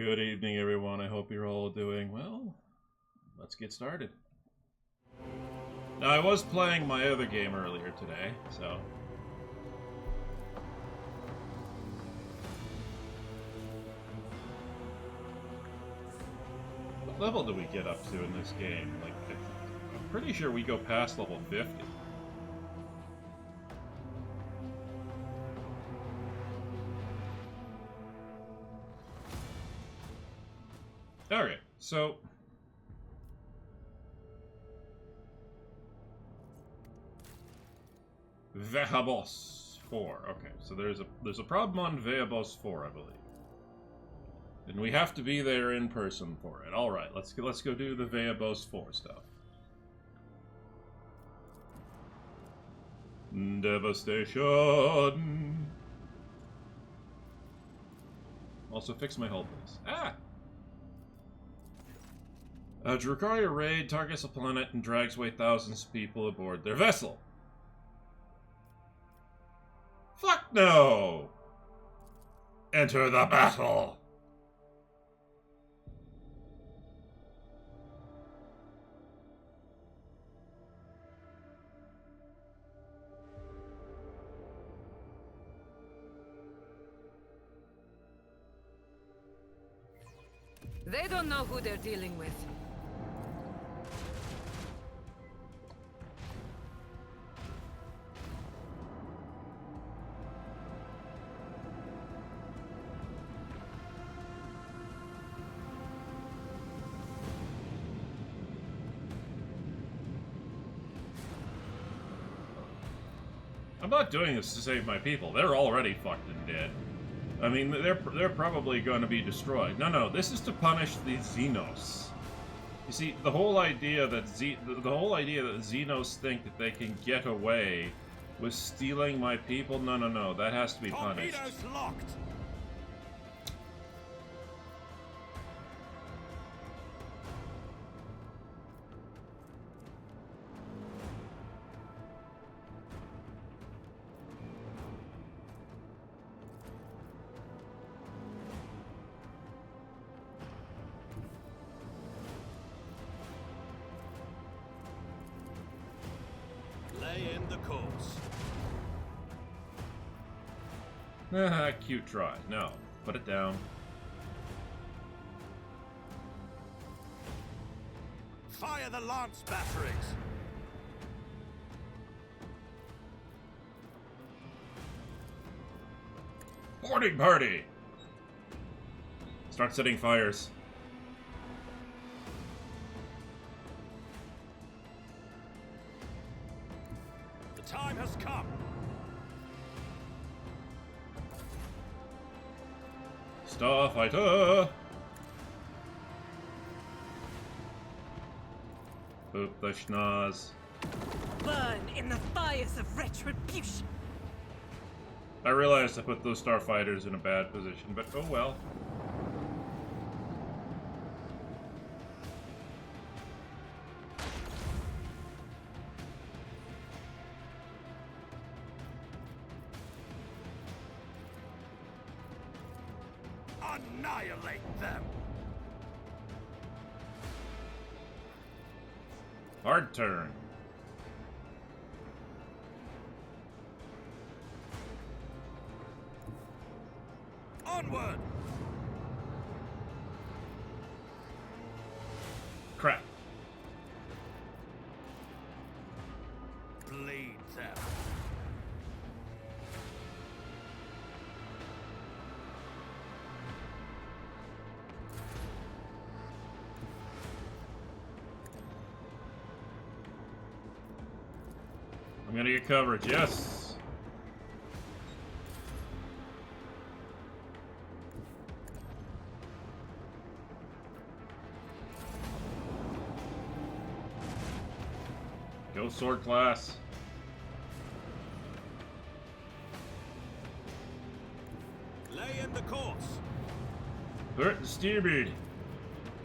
Good evening, everyone. I hope you're all doing well. Let's get started. Now, I was playing my other game earlier today, so... What level do we get up to in this game? Like, I'm pretty sure we go past level 50. Alright, so... Vehabos 4. Okay, so there's a problem on Vehabos 4, I believe. And we have to be there in person for it. Alright, let's go do the Vehabos 4 stuff. Devastation! Also fix my hull, please. Ah! Drukhari raid targets a planet and drags away thousands of people aboard their vessel. Fuck no! Enter the battle! They don't know who they're dealing with. I'm not doing this to save my people. They're already fucked and dead. I mean, they're probably going to be destroyed. No, this is to punish the Xenos. You see, the whole idea that Xenos think that they can get away with stealing my people. No, that has to be punished. Torpedoes locked. Lay in the course. Cute try. No, put it down. Fire the lance batteries. Boarding party! Start setting fires. The time has come. Starfighter! Boop the schnoz. Burn in the fires of retribution. I realized I put those starfighters in a bad position, but oh well. Annihilate them. Hard turn. Onward. Crap. Bleed them. I'm gonna get coverage, yes! Go sword class. Lay in the course. Alright, the steerbeard.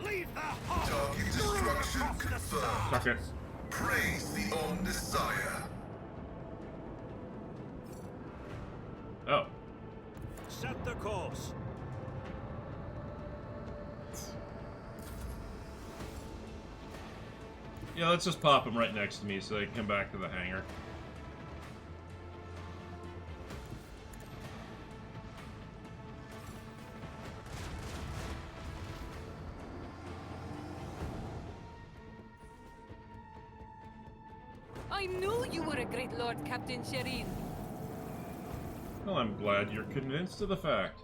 Leave the hull. Target destruction Across the confirmed. stars. Fuck it. Praise the Omnissiah. Oh. Set the course. Yeah, let's just pop them right next to me so they can come back to the hangar. I knew you were a great lord, Captain Shireen. Well, I'm glad you're convinced of the fact.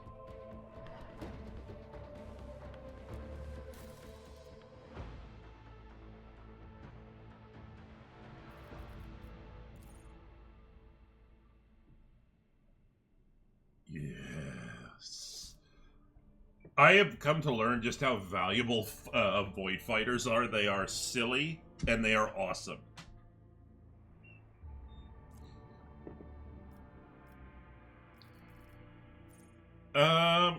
Yes. I have come to learn just how valuable Void Fighters are. They are silly, and they are awesome. Um...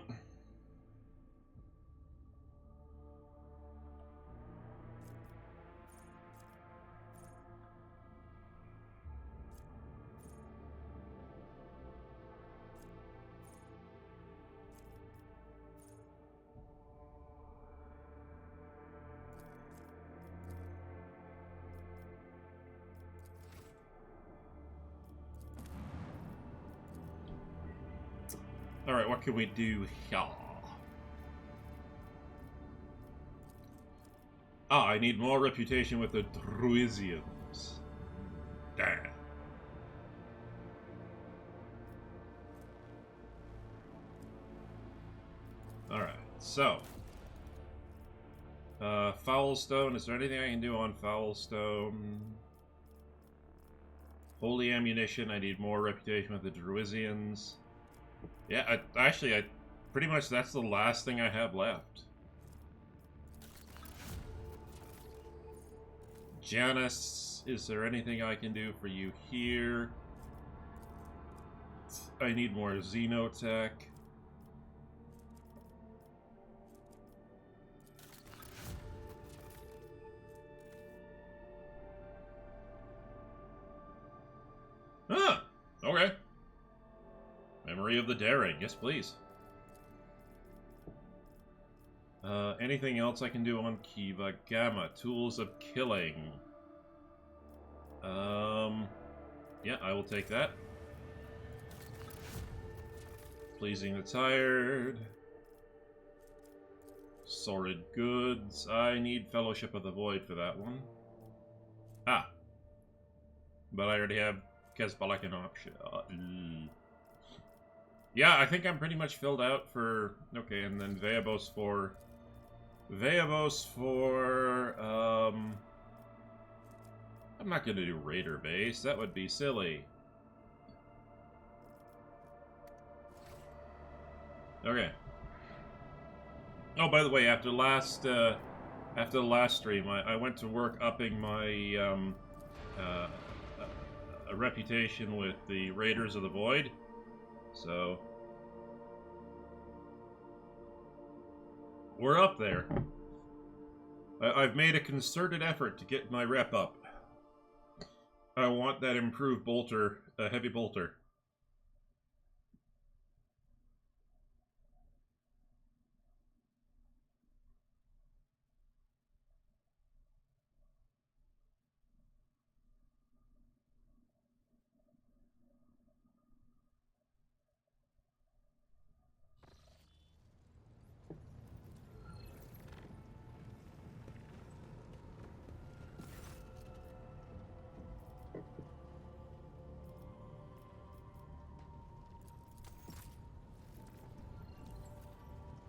Alright, what can we do here? Ah, I need more reputation with the Druidians. Damn. Alright, so. Foulstone, is there anything I can do on Foulstone? Holy Ammunition, I need more reputation with the Druidians. Yeah, I pretty much that's the last thing I have left. Janice, is there anything I can do for you here? I need more Xenotech. Ah, okay. Memory of the Daring, yes please. Anything else I can do on Kiva? Gamma, Tools of Killing. Yeah, I will take that. Pleasing the Tired. Sordid Goods. I need Fellowship of the Void for that one. Ah. But I already have Kesbalak an option. Yeah, I think I'm pretty much filled out for... Okay, and then Veabos for... I'm not gonna do Raider Base. That would be silly. Okay. Oh, by the way, after the last stream, I went to work upping my a reputation with the Raiders of the Void. So we're up there. I've made a concerted effort to get my rep up. I want that improved bolter, heavy bolter.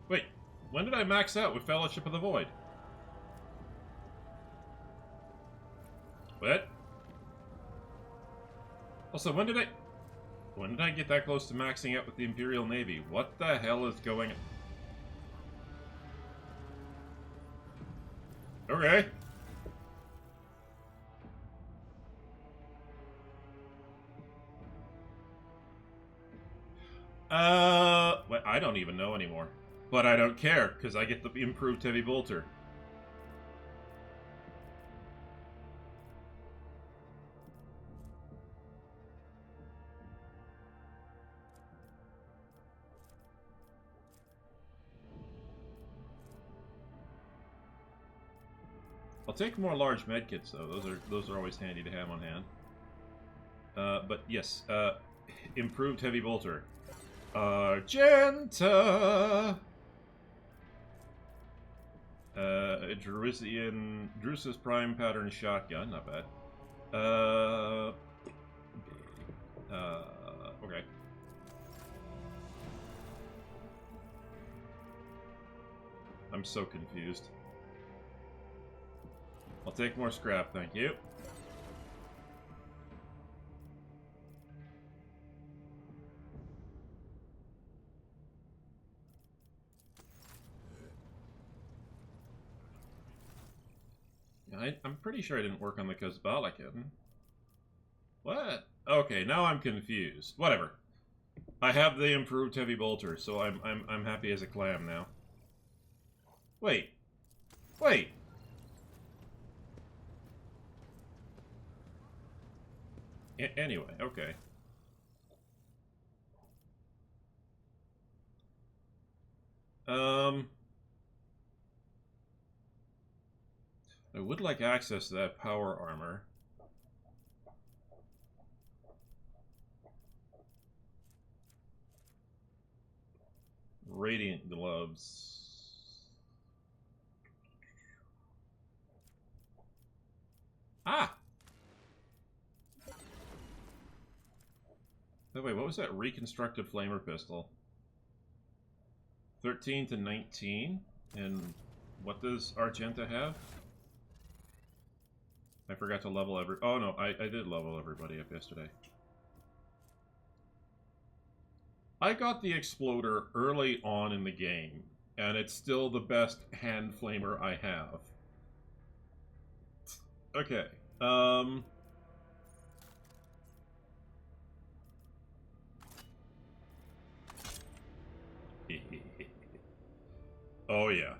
Wait, when did I max out with Fellowship of the Void? What? Also, when did I get that close to maxing out with the Imperial Navy? What the hell is going on? Okay. Well, I don't even know anymore. But I don't care, because I get the improved heavy bolter. I'll take more large medkits though. Those are always handy to have on hand. But yes, improved heavy bolter. Argenta. Drusus Prime Pattern Shotgun, not bad. Okay. I'm so confused. I'll take more scrap, thank you. I'm pretty sure I didn't work on the Kazbalakin. What? Okay, now I'm confused. Whatever. I have the improved heavy bolter, so I'm happy as a clam now. Wait. Wait. Anyway, okay. I would like access to that power armor. Radiant gloves. Ah! Oh, wait, what was that reconstructed flamer pistol? 13 to 19? And what does Argenta have? I forgot to level every... Oh, no, I did level everybody up yesterday. I got the Exploder early on in the game, and it's still the best hand flamer I have. Okay, oh, yeah.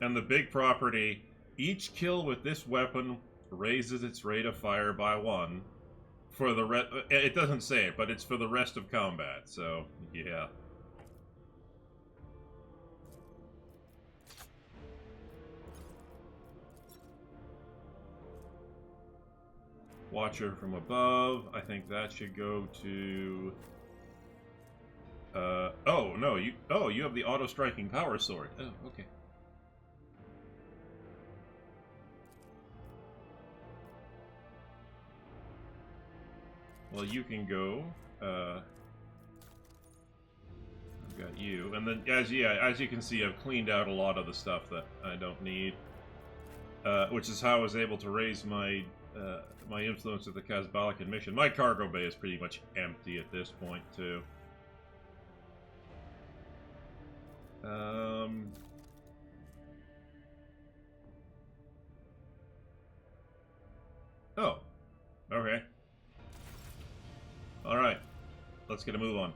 And the big property... Each kill with this weapon raises its rate of fire by 1 for the rest. It doesn't say it, but it's for the rest of combat. So yeah. Watcher from above. I think that should go to. Oh no! You have the auto striking power sword. Oh, okay. Well, you can go. I've got you, and then as you can see, I've cleaned out a lot of the stuff that I don't need, which is how I was able to raise my my influence with the Kazbalakan mission. My cargo bay is pretty much empty at this point too. Oh, okay. All right, let's get a move on.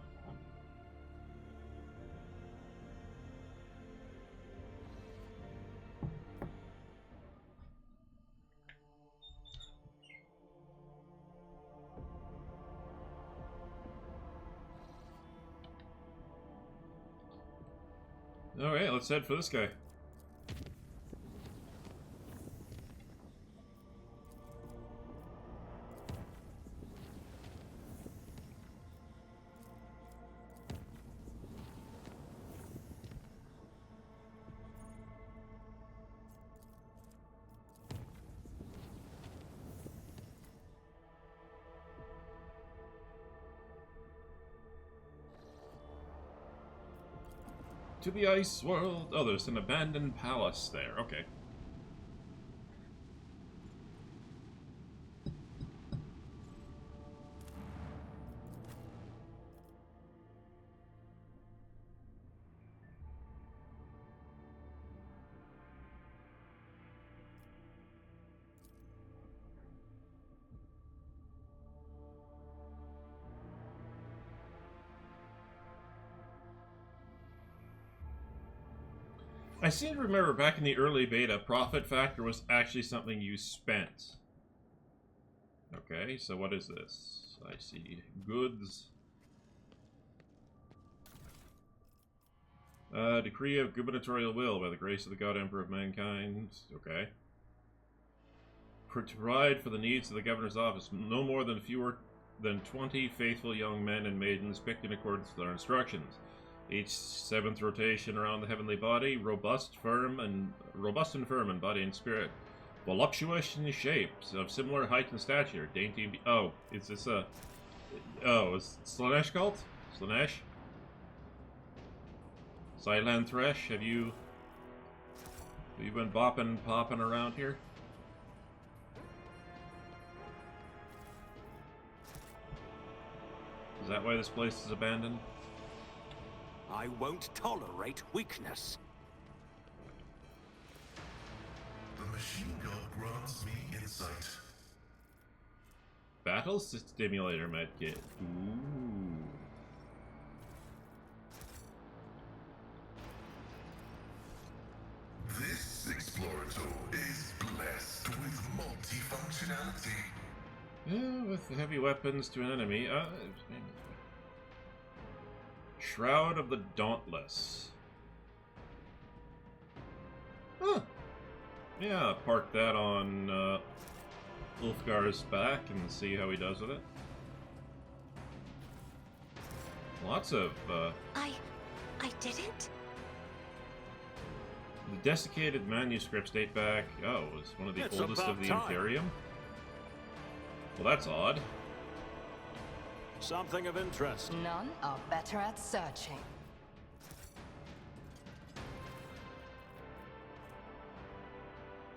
Okay, let's head for this guy. To the ice world. Oh, there's an abandoned palace there. Okay. I seem to remember back in the early beta, profit factor was actually something you spent. Okay, so what is this? I see goods. Decree of gubernatorial will by the grace of the God Emperor of mankind. Okay. To provide for the needs of the governor's office, no more than fewer than 20 faithful young men and maidens picked in accordance with our instructions. Each 7th rotation around the heavenly body, robust and firm in body and spirit. Voluptuous in shapes, of similar height and stature, dainty. Oh, is this a? Oh, is Slanesh cult? Slanesh? Sideland Thresh, have you been popping around here? Is that why this place is abandoned? I won't tolerate weakness. The machine god grants me insight. Battle stimulator medkit. Ooh. This Explorator is blessed with multifunctionality. Yeah, with heavy weapons to an enemy. Shroud of the Dauntless. Huh. Yeah, park that on Ulfgar's back and see how he does with it. Lots of, I didn't? The desiccated manuscripts date back... Oh, it's one of the It's oldest of about the time. Imperium? Well, that's odd. Something of interest. None are better at searching.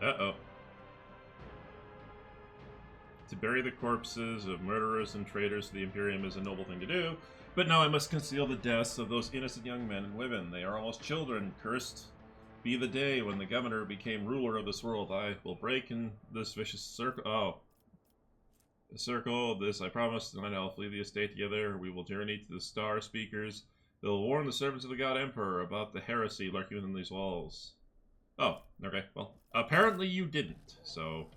Uh-oh. To bury the corpses of murderers and traitors to the Imperium is a noble thing to do, but now I must conceal the deaths of those innocent young men and women. They are almost children. Cursed be the day when the governor became ruler of this world. I will break in this vicious circle. Oh. The circle, this I promise, and I'll flee the estate together. We will journey to the Star Speakers. They will warn the servants of the God Emperor about the heresy lurking within these walls. Oh, okay. Well, apparently you didn't, so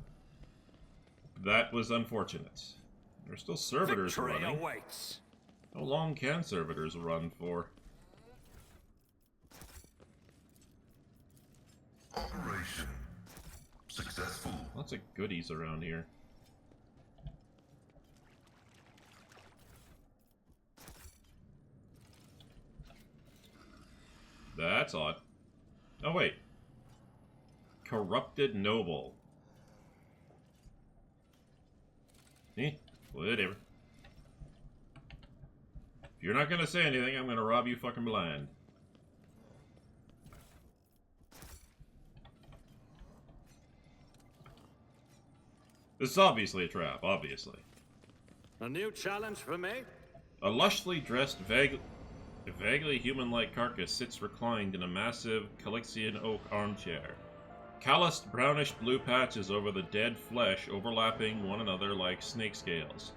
that was unfortunate. There's still servitors Victory running. awaits. How long can servitors run for? Operation successful. Lots of goodies around here. That's odd. Oh, wait. Corrupted Noble. Eh, whatever. If you're not gonna say anything, I'm gonna rob you fucking blind. This is obviously a trap, obviously. A new challenge for me? A lushly dressed, vaguely human-like carcass sits reclined in a massive Calixian oak armchair. Calloused brownish-blue patches over the dead flesh overlapping one another like snake scales.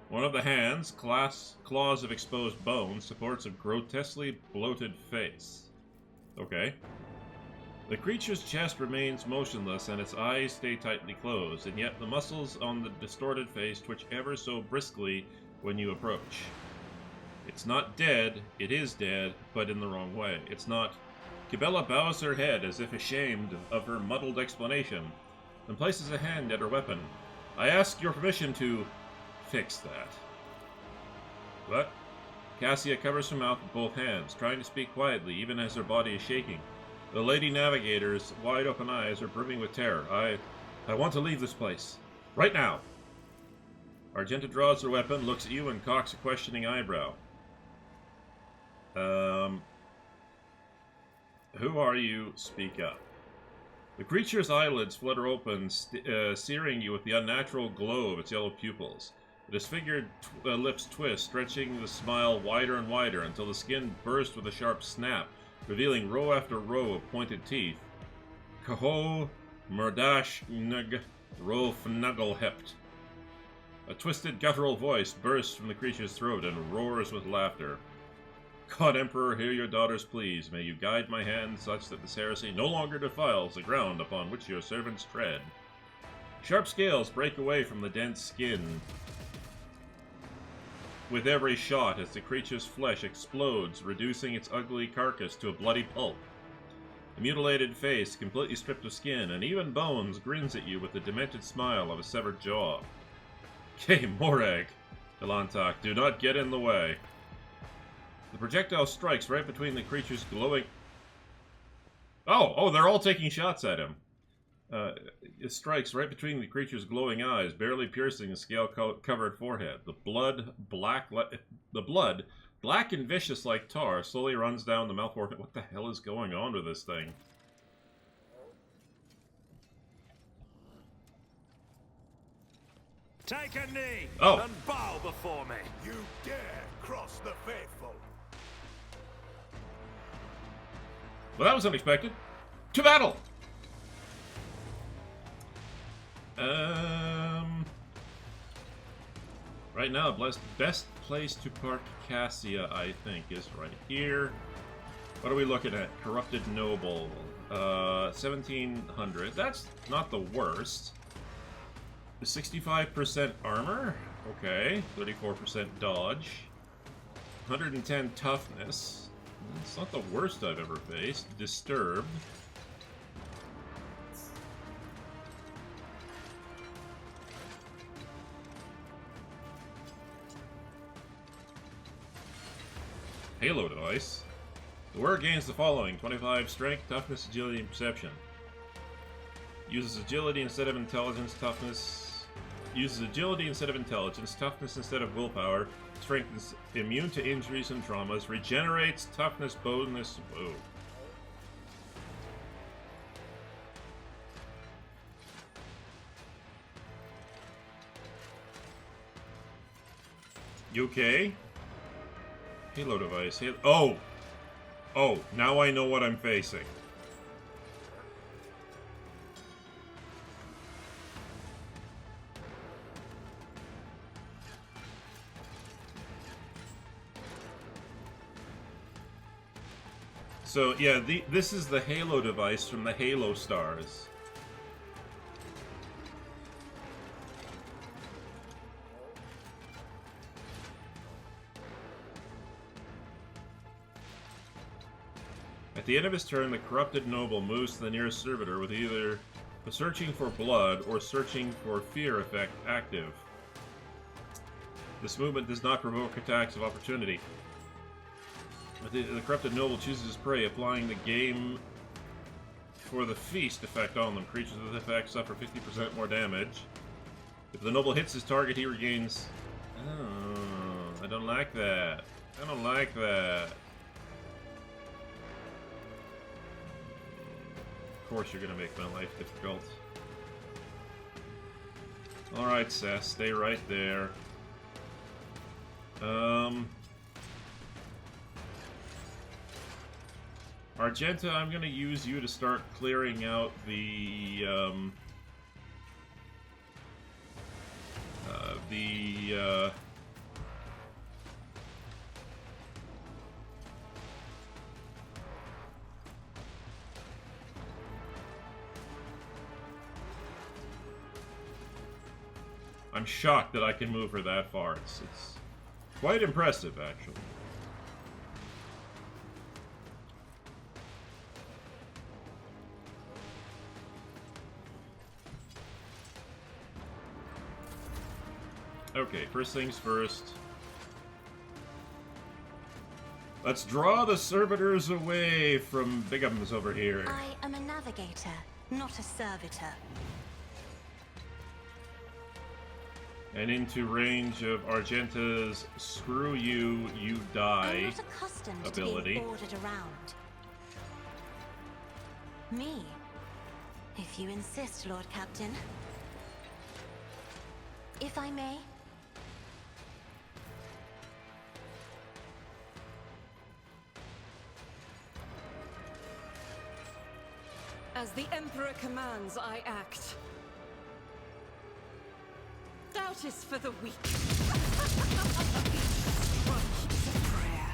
One of the hands, claws of exposed bone, supports a grotesquely bloated face. Okay. The creature's chest remains motionless and its eyes stay tightly closed, and yet the muscles on the distorted face twitch ever so briskly when you approach. It's not dead, it is dead, but in the wrong way. It's not... Kibella bows her head as if ashamed of her muddled explanation, and places a hand at her weapon. I ask your permission to... fix that. What? Cassia covers her mouth with both hands, trying to speak quietly, even as her body is shaking. The Lady Navigator's wide-open eyes are brimming with terror. I want to leave this place. Right now! Argenta draws her weapon, looks at you, and cocks a questioning eyebrow. Who are you? Speak up. The creature's eyelids flutter open, searing you with the unnatural glow of its yellow pupils. The disfigured lips twist, stretching the smile wider and wider until the skin bursts with a sharp snap, revealing row after row of pointed teeth. Kaho Murdash Nug Ro Fnugglhept. A twisted guttural voice bursts from the creature's throat and roars with laughter. God Emperor, hear your daughters please. May you guide my hand such that this heresy no longer defiles the ground upon which your servants tread. Sharp scales break away from the dense skin. with every shot as the creature's flesh explodes, reducing its ugly carcass to a bloody pulp. The mutilated face, completely stripped of skin and even bones, grins at you with the demented smile of a severed jaw. "Okay, Morag," Elantak, "do not get in the way." The projectile strikes right between the creature's glowing... Oh, they're all taking shots at him. It strikes right between the creature's glowing eyes, barely piercing the scale-covered forehead. The blood, black and vicious like tar, slowly runs down the mouth organ. What the hell is going on with this thing? Take a knee and bow before me. You dare cross the faithful. Well, that was unexpected. To battle! Right now, best place to park Cassia, I think, is right here. What are we looking at? Corrupted Noble. 1700. That's not the worst. 65% armor. Okay. 34% dodge. 110 toughness. It's not the worst I've ever faced. Disturbed. Halo device. The wearer gains the following: 25 strength, toughness, agility, and perception. Uses agility instead of intelligence, toughness. Uses agility instead of intelligence, toughness instead of willpower. Strength is immune to injuries and traumas. Regenerates toughness, bonus. Whoa. You okay? Halo device. Oh! Oh, now I know what I'm facing. So, yeah, this is the Halo device from the Halo stars. At the end of his turn, the Corrupted Noble moves to the nearest servitor with either the Searching for Blood or Searching for Fear effect active. This movement does not provoke attacks of opportunity. The Corrupted Noble chooses his prey, applying the game for the feast effect on them. Creatures with this effect suffer 50% more damage. If the Noble hits his target, he regains... Oh, I don't like that. I don't like that. Of course you're gonna make my life difficult. Alright, Seth, stay right there. Argenta, I'm gonna use you to start clearing out the, I'm shocked that I can move her that far. It's quite impressive, actually. Okay, first things first. Let's draw the servitors away from Bigums over here. I am a navigator, not a servitor. And into range of Argenta's "screw you, you die" I'm not accustomed ability. to being ordered around. Me, if you insist, Lord Captain. If I may. As the Emperor commands, I act. Doubt is for the weak. One keeps a prayer.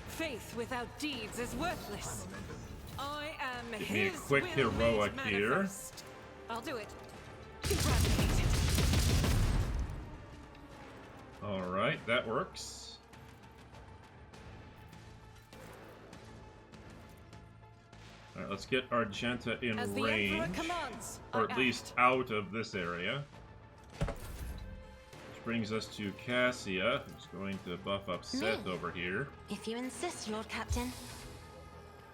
Faith without deeds is worthless. I am Give me a his quick will heroic made here. manifest. I'll do it. Congratulated. Alright, that works. Alright, let's get Argenta in As the range. Emperor commands, Or I at least out of this area. Which brings us to Cassia, who's going to buff up Seth over here. If you insist, Lord Captain.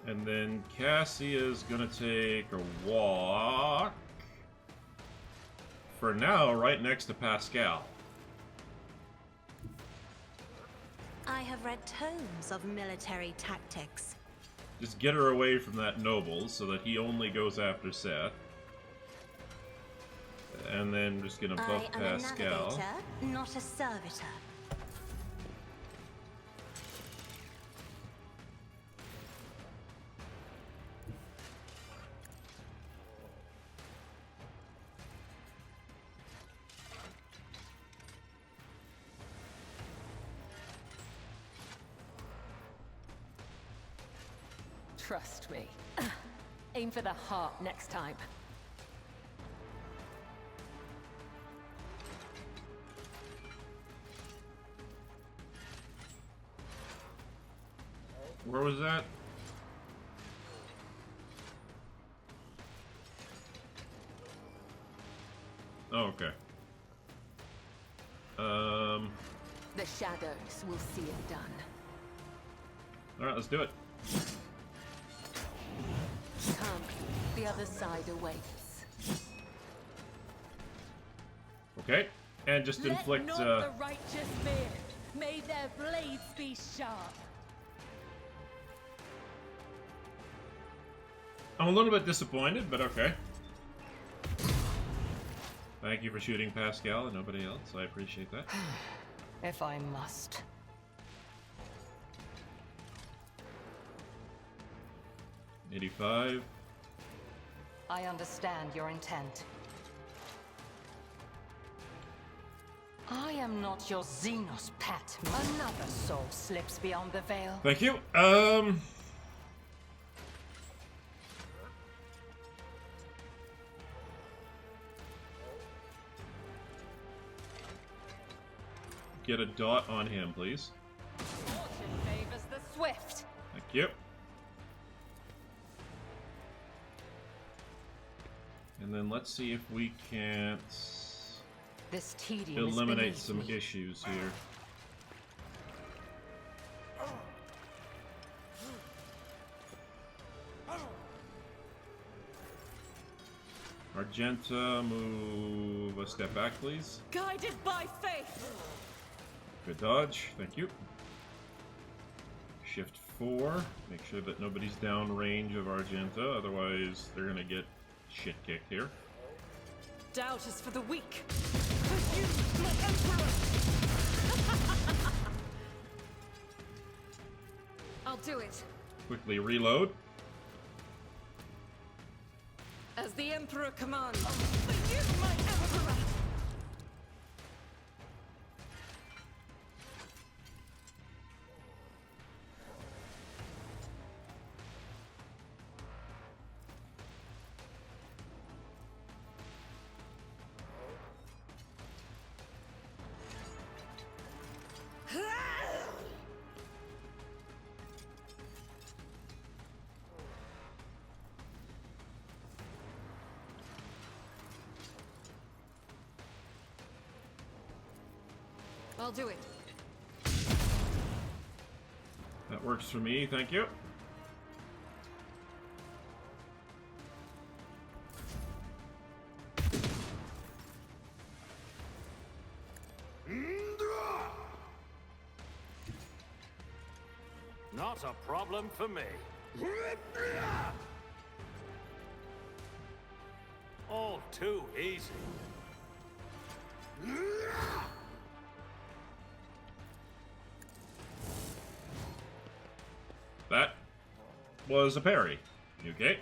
And then Cassia's gonna take a walk. For now, right next to Pascal. I have read tomes of military tactics. Just get her away from that noble so that he only goes after Seth. And then just gonna buff I am Pascal. a navigator, not a servitor. Trust me. Aim for the heart next time. Where was that? Oh, okay. The shadows will see it done. Alright, let's do it. Come, the other side awaits. Okay. And just inflict, Let not the righteous fear. May their blades be sharp. I'm a little bit disappointed, but okay. Thank you for shooting Pascal and nobody else. I appreciate that. If I must. 85. I understand your intent. I am not your Xenos pet. Another soul slips beyond the veil. Thank you. Get a dot on him, please. Fortune favors the swift. Thank you. And then let's see if we can't This tedium is eliminate beneath some me. issues here. Argenta, move a step back, please. Guided by faith. Good dodge, thank you. Shift 4, make sure that nobody's downrange of Argenta, otherwise they're gonna get shit kicked here. Doubt is for the weak. For you, my emperor. I'll do it. Quickly reload. As the emperor commands. For you, my emperor. I'll do it. That works for me, thank you. Not a problem for me. All too easy. That was a parry. Okay.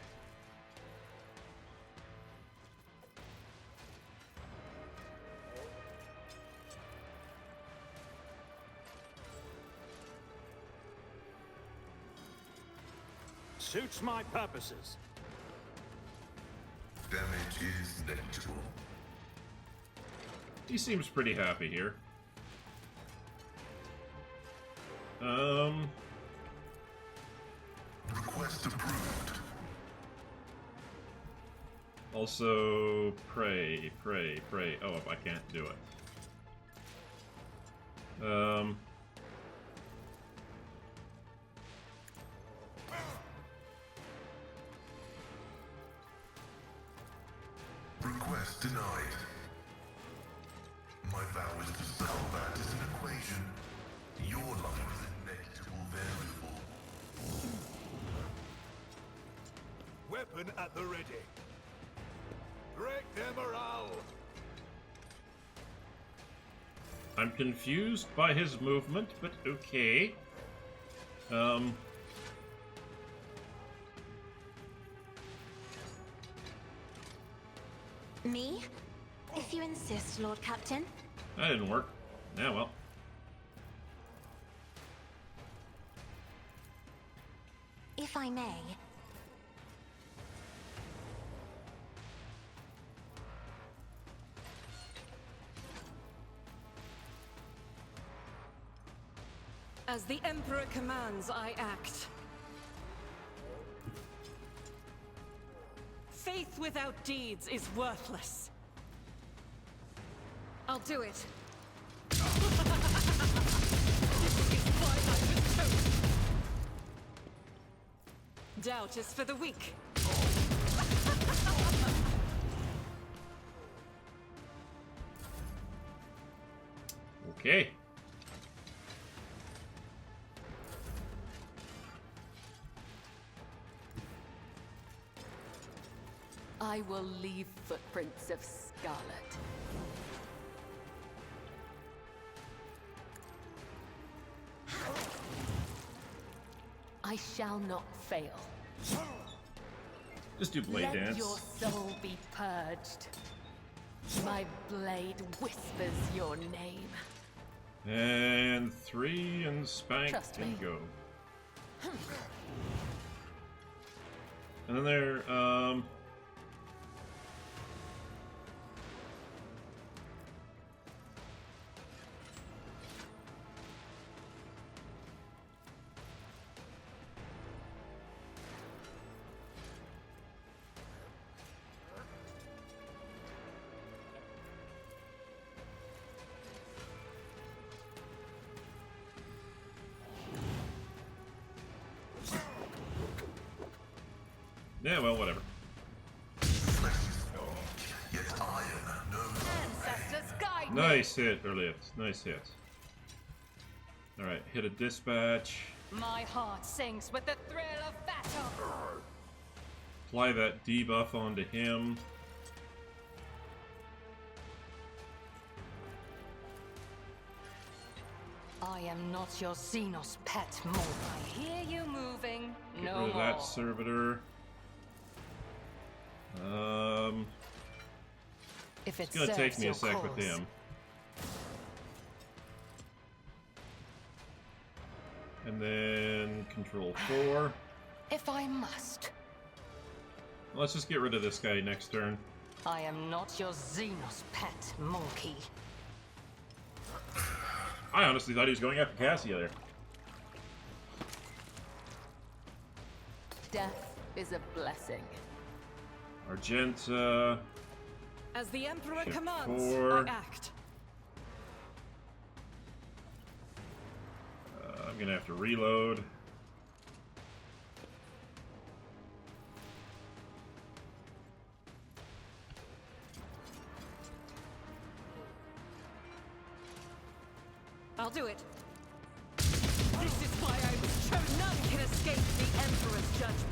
Suits my purposes. Damage is negligible. He seems pretty happy here. Request approved. Also, pray. Oh, I can't do it. Request denied. My vow is to combat is an equation. Your life is a negligible variable. Weapon at the ready. Break their morale. I'm confused by his movement, but okay. Me? If you insist, Lord Captain. That didn't work. Yeah, well. If I may. As the Emperor commands, I act. Faith without deeds is worthless. I'll do it. This is why I was chosen. Doubt is for the weak. Okay. I will leave footprints of scarlet. I shall not fail. Just do blade Let dance. your soul be purged. My blade whispers your name. And 3 and spank Trust me. and go. And then there, yeah, well, whatever. Yet iron knows Ancestors guide me. Nice hit, early. Nice hit. Alright, hit a dispatch. My heart sings with the thrill of battle. Apply that debuff onto him. I am not your Xenos pet more. I hear you moving. Get No rid of more. that servitor. If it It's gonna serves take me your a sec with cause. him. And then control 4. If I must. Let's just get rid of this guy next turn. I am not your Xenos pet monkey. I honestly thought he was going after Cassia there. Death is a blessing. Argenta. As the Emperor Hit commands, 4. I act. I'm gonna have to reload. I'll do it. This is why I was chosen. None can escape the Emperor's judgment.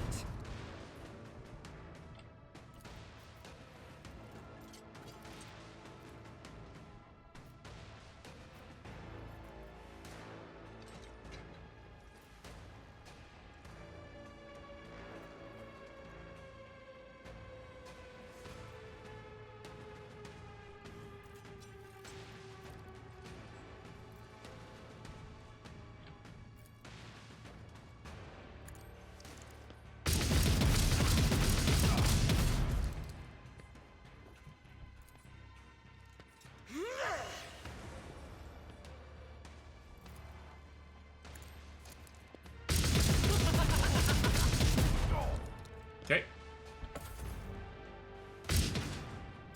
Okay.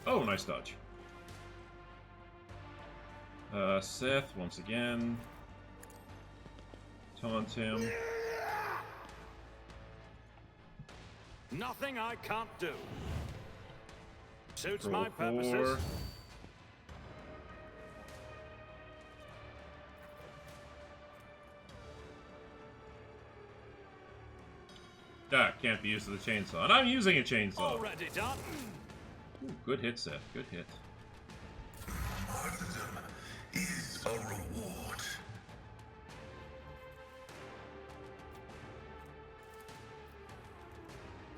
Oh, nice dodge. Seth, once again. Taunt him. Nothing I can't do. Suits Roll my purposes. 4. Ah, can't be used with a chainsaw. And I'm using a chainsaw. Already done. Ooh, good hit, Seth. Good hit. Martyrdom is a reward.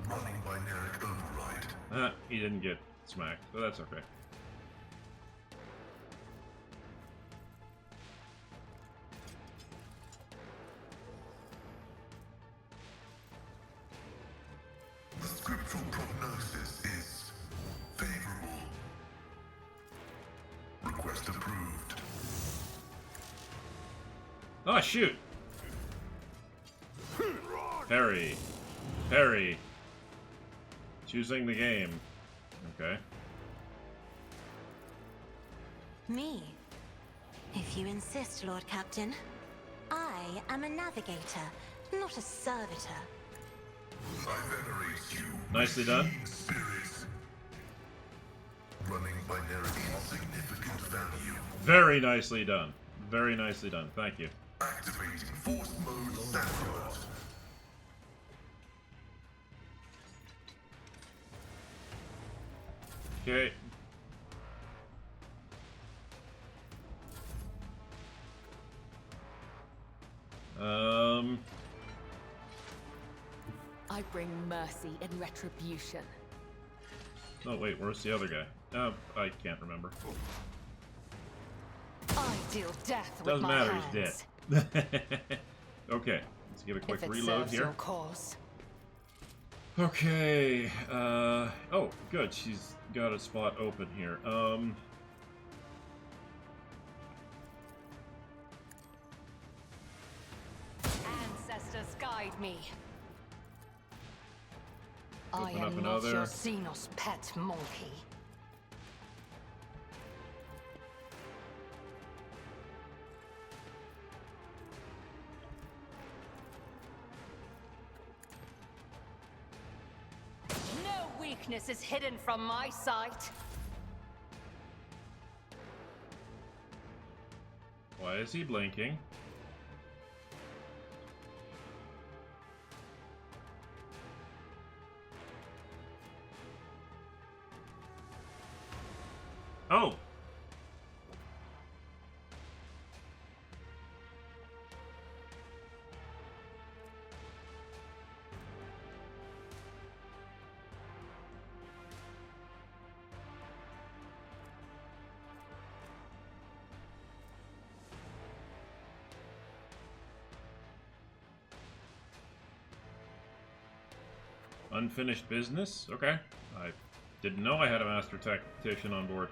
Running binaric override. He didn't get smacked, but that's okay. The scriptural prognosis is favorable. Request approved. Oh, shoot! Parry. Parry. Choosing the game. Okay. Me? If you insist, Lord Captain. I am a navigator, not a servitor. I venerate you. Nicely done. machine Spirits. Running binaric insignificant value. Very nicely done. Very nicely done. Thank you. Activating force mode snapshot. Okay. I bring mercy and retribution. Oh wait, where's the other guy? I can't remember. I deal death with Doesn't my matter, hands. he's dead. Okay, let's give a quick If it reload serves here. your cause. Okay, oh, good, she's got a spot open here. Ancestors guide me. I Open up am not another. your Xenos pet monkey. No weakness is hidden from my sight. Why is he blinking? Oh! Unfinished business? Okay. I didn't know I had a master tactician on board.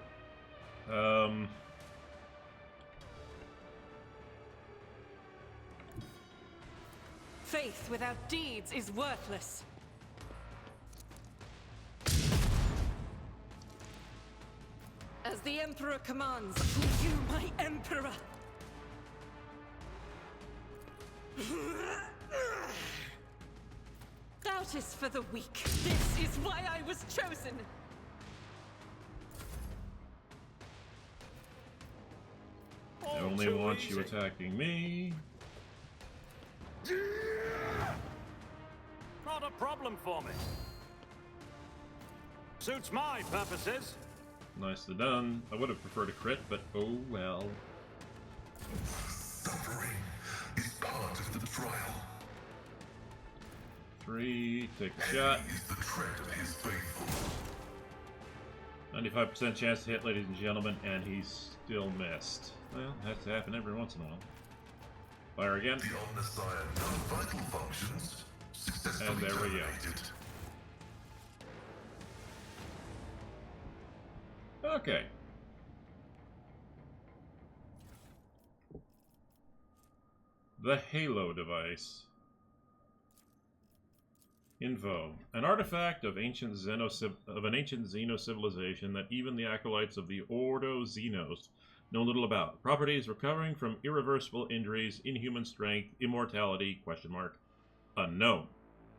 Faith without deeds is worthless. As the Emperor commands, you, my Emperor! Doubt is for the weak. This is why I was chosen! I only want you attacking me. Not a problem for me. Suits my purposes. Nicely done. I would have preferred a crit, but oh well. Suffering is part of the trial. 3, take a shot. He is the tread of his faithful. 95% chance to hit, ladies and gentlemen, and he still missed. Well, has to happen every once in a while. Fire again. The Omnissiah non-vital functions successfully And there we go. terminated. Okay. The Halo device. Info. An artifact of an ancient Xeno civilization that even the acolytes of the Ordo Xenos know little about. Properties recovering from irreversible injuries, inhuman strength, immortality, question mark, unknown.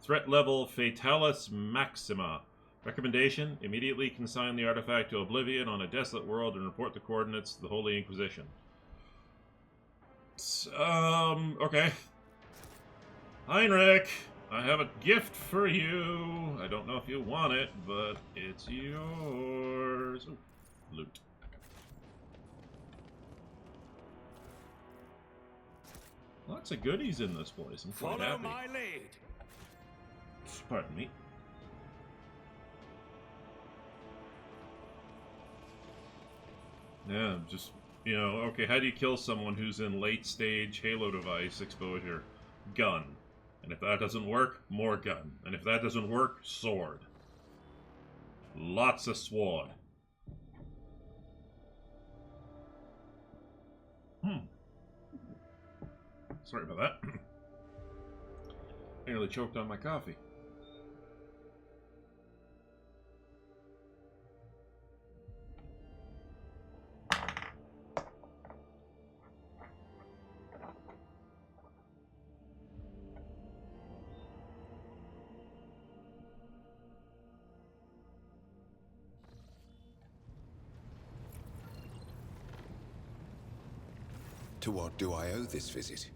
Threat level Fatalis Maxima. Recommendation, immediately consign the artifact to oblivion on a desolate world and report the coordinates to the Holy Inquisition. Okay. Heinrich, I have a gift for you. I don't know if you want it, but it's yours. Ooh, loot. Lots of goodies in this place. I'm quite Follow happy. my lead. Pardon me. Yeah, just, you know, okay, how do you kill someone who's in late-stage Halo device exposure? Gun. And if that doesn't work, more gun. And if that doesn't work, sword. Lots of sword. Sorry about that. I nearly choked on my coffee. To what do I owe this visit?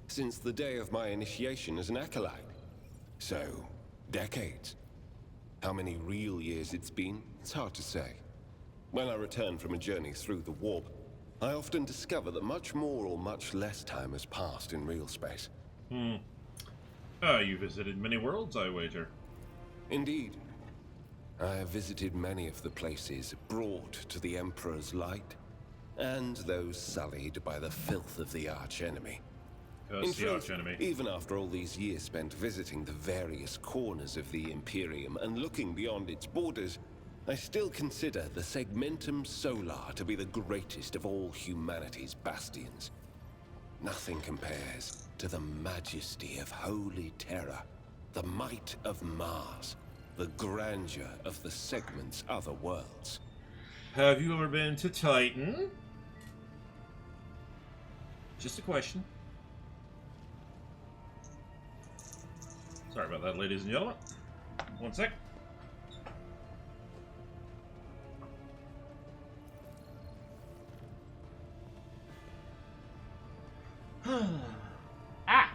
Since the day of my initiation as an acolyte. So, decades. How many real years it's been, it's hard to say. When I return from a journey through the warp, I often discover that much more or much less time has passed in real space. You visited many worlds, I wager. Indeed. I have visited many of the places brought to the Emperor's light, and those sullied by the filth of the archenemy. In The truth, archenemy. even after all these years spent visiting the various corners of the Imperium and looking beyond its borders, I still consider the Segmentum Solar to be the greatest of all humanity's bastions. Nothing compares to the majesty of Holy Terra, the might of Mars, the grandeur of the Segment's other worlds. Have you ever been to Titan? Just a question. Sorry about that, ladies and gentlemen. One sec. Ah!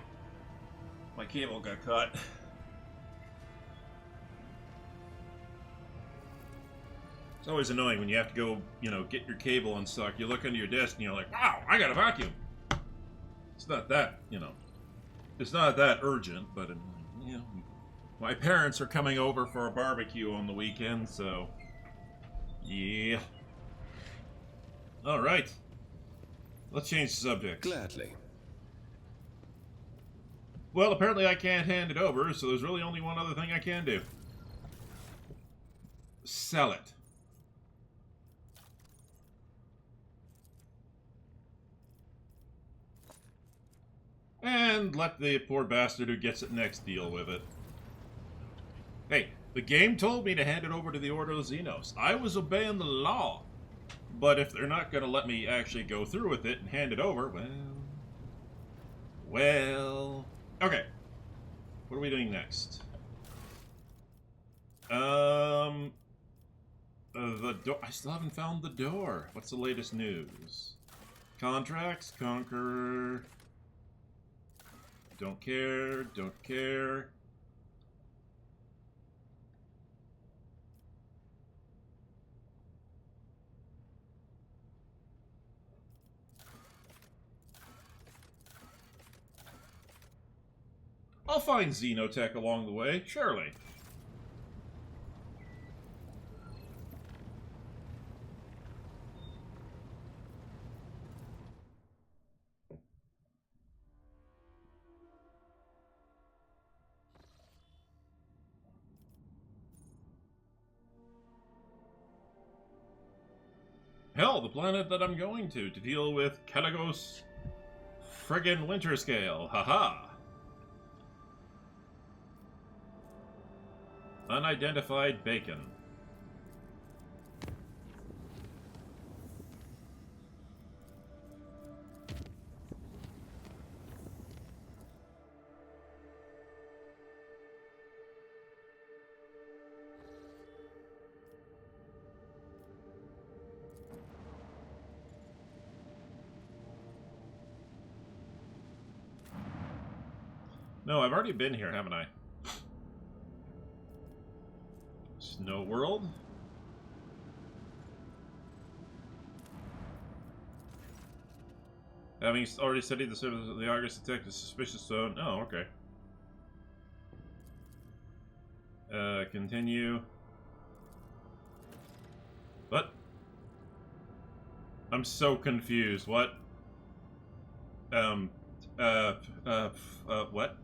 My cable got caught. It's always annoying when you have to go, you know, get your cable unstuck. You look under your desk and you're like, wow, I got a vacuum. It's not that, you know, it's not that urgent, but, you know, my parents are coming over for a barbecue on the weekend, so, yeah. All right. Let's change the subject. Gladly. Well, apparently I can't hand it over, so there's really only one other thing I can do. Sell it. And let the poor bastard who gets it next deal with it. Hey, the game told me to hand it over to the Ordo Xenos. I was obeying the law. But if they're not going to let me actually go through with it and hand it over, well... Okay. What are we doing next? The door... I still haven't found the door. What's the latest news? Contracts, Conqueror... Don't care, don't care. I'll find Xenotech along the way, surely. Hell, the planet that I'm going to deal with Caligos friggin' winter scale. Haha. Unidentified bacon. No, I've already been here, haven't I? Snow World? Having already studied the surface of the Argus detect a suspicious zone. Oh, okay. Continue. What? I'm so confused. What? What?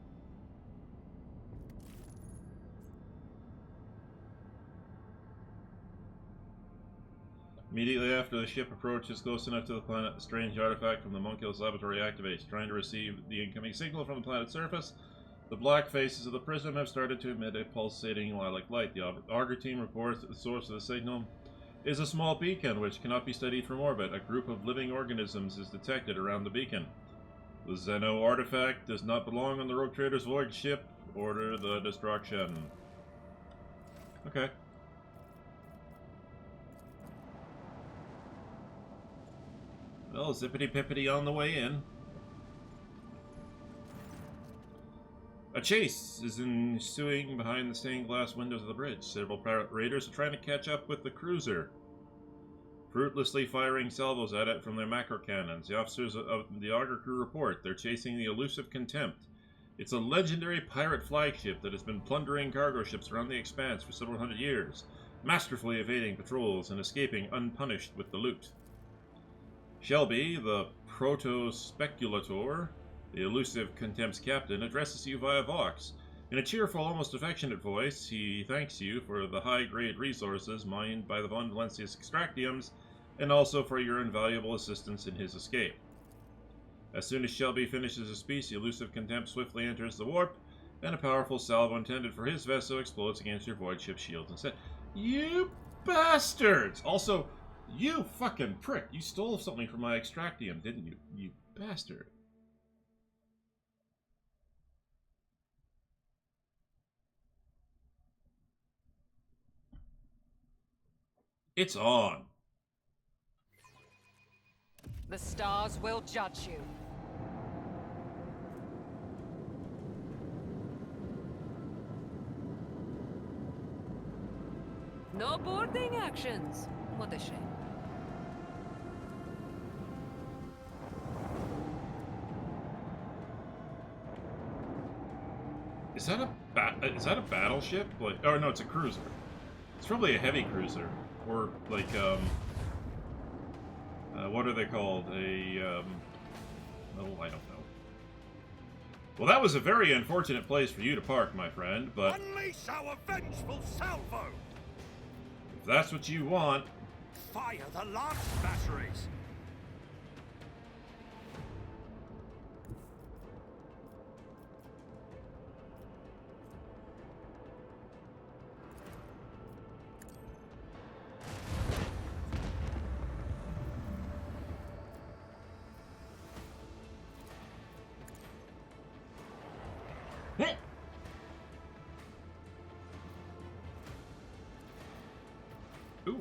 Immediately after the ship approaches close enough to the planet, the strange artifact from the Monkill's laboratory activates. Trying to receive the incoming signal from the planet's surface, the black faces of the prism have started to emit a pulsating lilac light. The Augur team reports that the source of the signal is a small beacon which cannot be studied from orbit. A group of living organisms is detected around the beacon. The Xeno artifact does not belong on the Rogue Trader's Void ship. Order the destruction. Okay. Well, zippity-pippity on the way in. A chase is ensuing behind the stained glass windows of the bridge. Several pirate raiders are trying to catch up with the cruiser, fruitlessly firing salvos at it from their macro cannons. The officers of the Augur crew report they're chasing the elusive Contempt. It's a legendary pirate flagship that has been plundering cargo ships around the Expanse for several hundred years, masterfully evading patrols and escaping unpunished with the loot. Shelby, the proto-speculator, the elusive Contempt's captain, addresses you via Vox. In a cheerful, almost affectionate voice, he thanks you for the high-grade resources mined by the Von Valencius Extractiums, and also for your invaluable assistance in his escape. As soon as Shelby finishes his speech, the elusive Contempt swiftly enters the warp, and a powerful salvo intended for his vessel explodes against your void ship shields instead. You bastards! Also, you fucking prick! You stole something from my Extractium, didn't you? You bastard. It's on. The stars will judge you. No boarding actions. What a shame. Is that a battleship? Like, oh no, it's a cruiser. It's probably a heavy cruiser, or like what are they called? Oh, I don't know. Well, that was a very unfortunate place for you to park, my friend. But Unleash our vengeful salvo! if that's what you want, Fire the last batteries! ooh,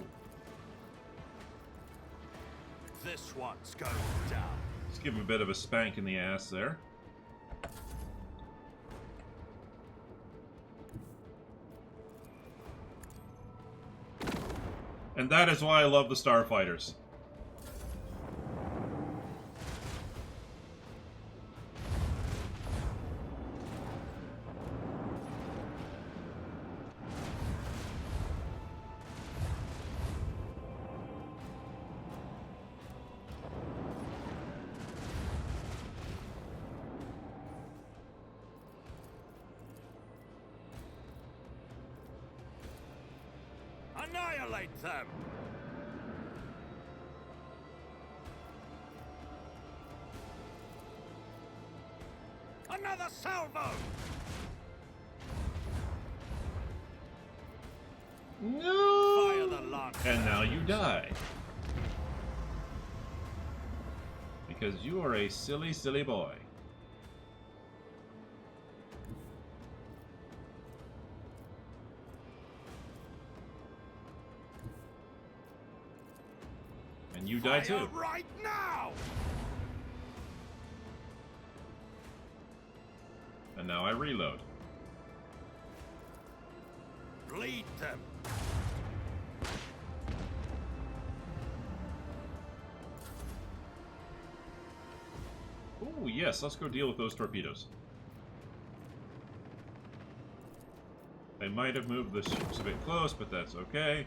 This one's going down. let's give him a bit of a spank in the ass there. And that is why I love the Starfighters. Annihilate them! Another salvo! No! Fire the lance And now you batteries. die. Because you are a silly, silly boy. And you die Fire too. right now! And now I reload. Bleed them! Ooh, yes, let's go deal with those torpedoes. I might have moved the ships a bit close, but that's okay.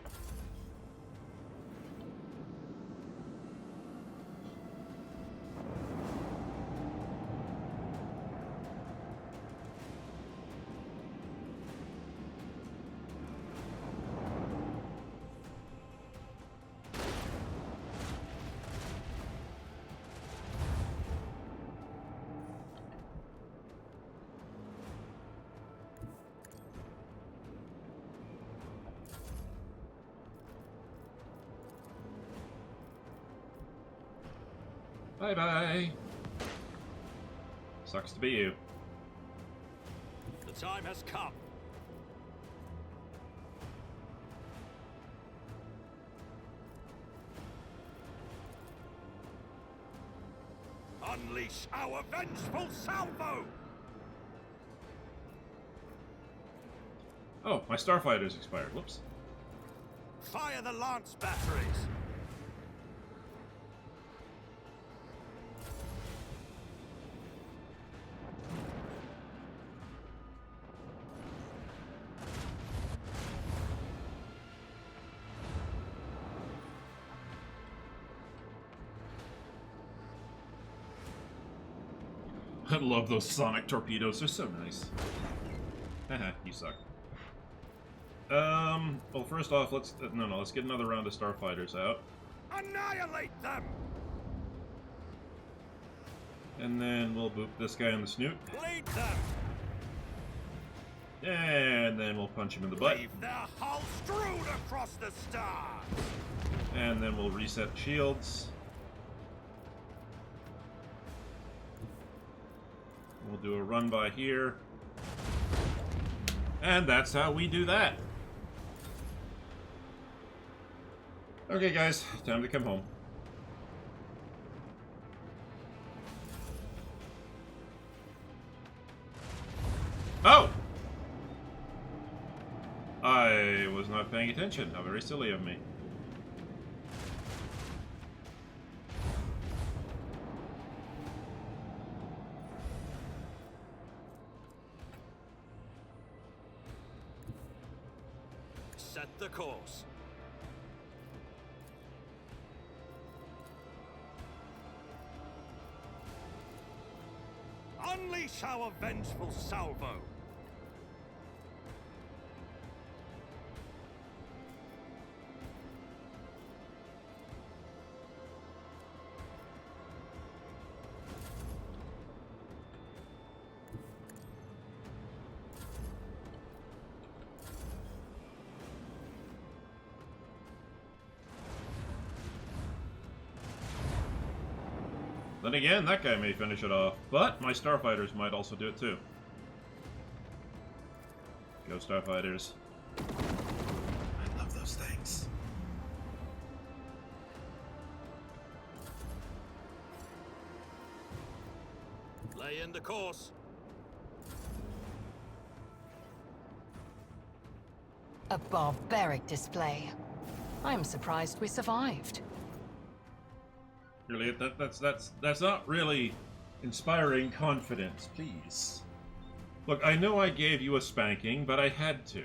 Bye-bye. Sucks to be you. The time has come. Unleash our vengeful salvo! Oh, my starfighter's expired. Whoops. Fire the lance batteries! I love those sonic torpedoes. They're so nice. Haha, you suck. Well, first off, let's... let's get another round of starfighters out. Annihilate them! And then we'll boop this guy in the snoot. Bleed them! And then we'll punch him in the butt. Leave their hull strewn across the stars! And then we'll reset shields. We'll do a run by here. And that's how we do that. Okay, guys, time to come home. Oh! I was not paying attention. How very silly of me. Set the course. Unleash our vengeful salvo. Then again, that guy may finish it off, but my starfighters might also do it too. Go starfighters. I love those things. Lay in the course. A barbaric display. I'm surprised we survived. Really, that's not really inspiring confidence, please. Look, I know I gave you a spanking, but I had to.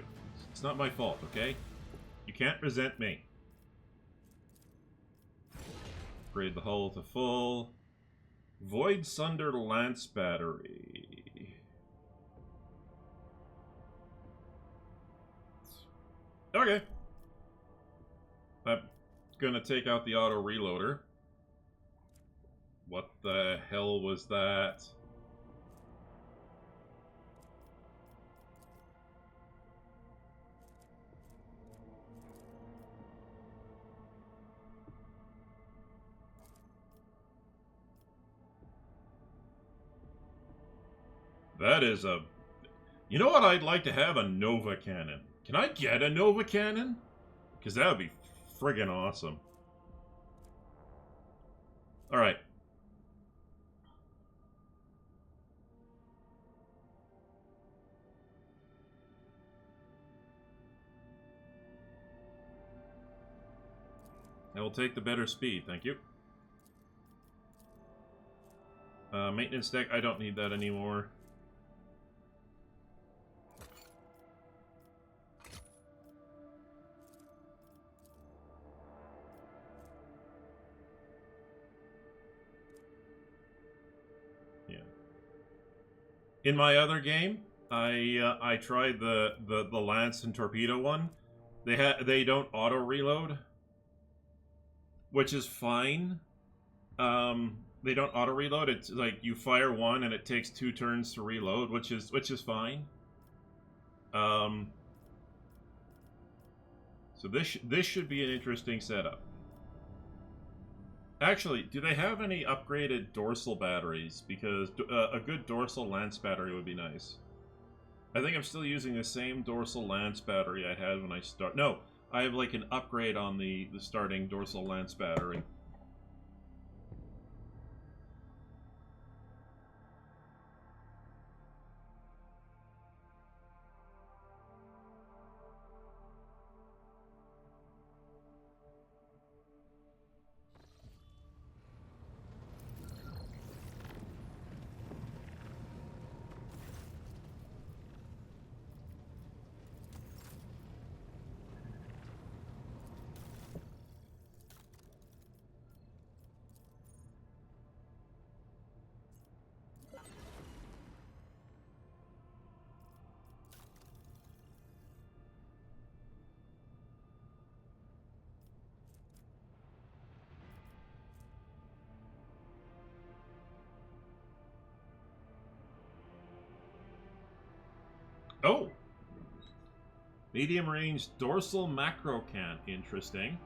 It's not my fault, okay? You can't resent me. Upgrade the hull to full. Void Sunder Lance Battery. Okay. I'm gonna take out the auto reloader. What the hell was that? That is a... You know what I'd like to have? A Nova Cannon. Can I get a Nova Cannon? Because that would be friggin' awesome. Alright. I will take the better speed, thank you. Maintenance deck, I don't need that anymore. Yeah. In my other game, I tried the Lance and Torpedo one. They don't auto reload, which is fine. They don't auto reload. It's like you fire one and it takes 2 turns to reload, which is fine. So this should be an interesting setup. Actually, do they have any upgraded dorsal batteries? Because a good dorsal lance battery would be nice. I think I'm still using the same dorsal lance battery I had when I start. No, I have like an upgrade on the starting dorsal lance battery. Oh! Medium range dorsal macro can. Interesting.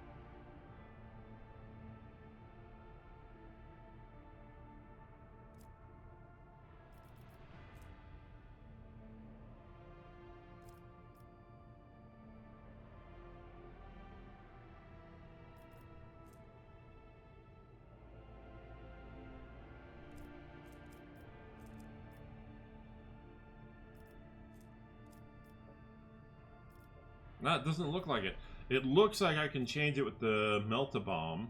No, it doesn't look like it. It looks like I can change it with the Melt-A-Bomb.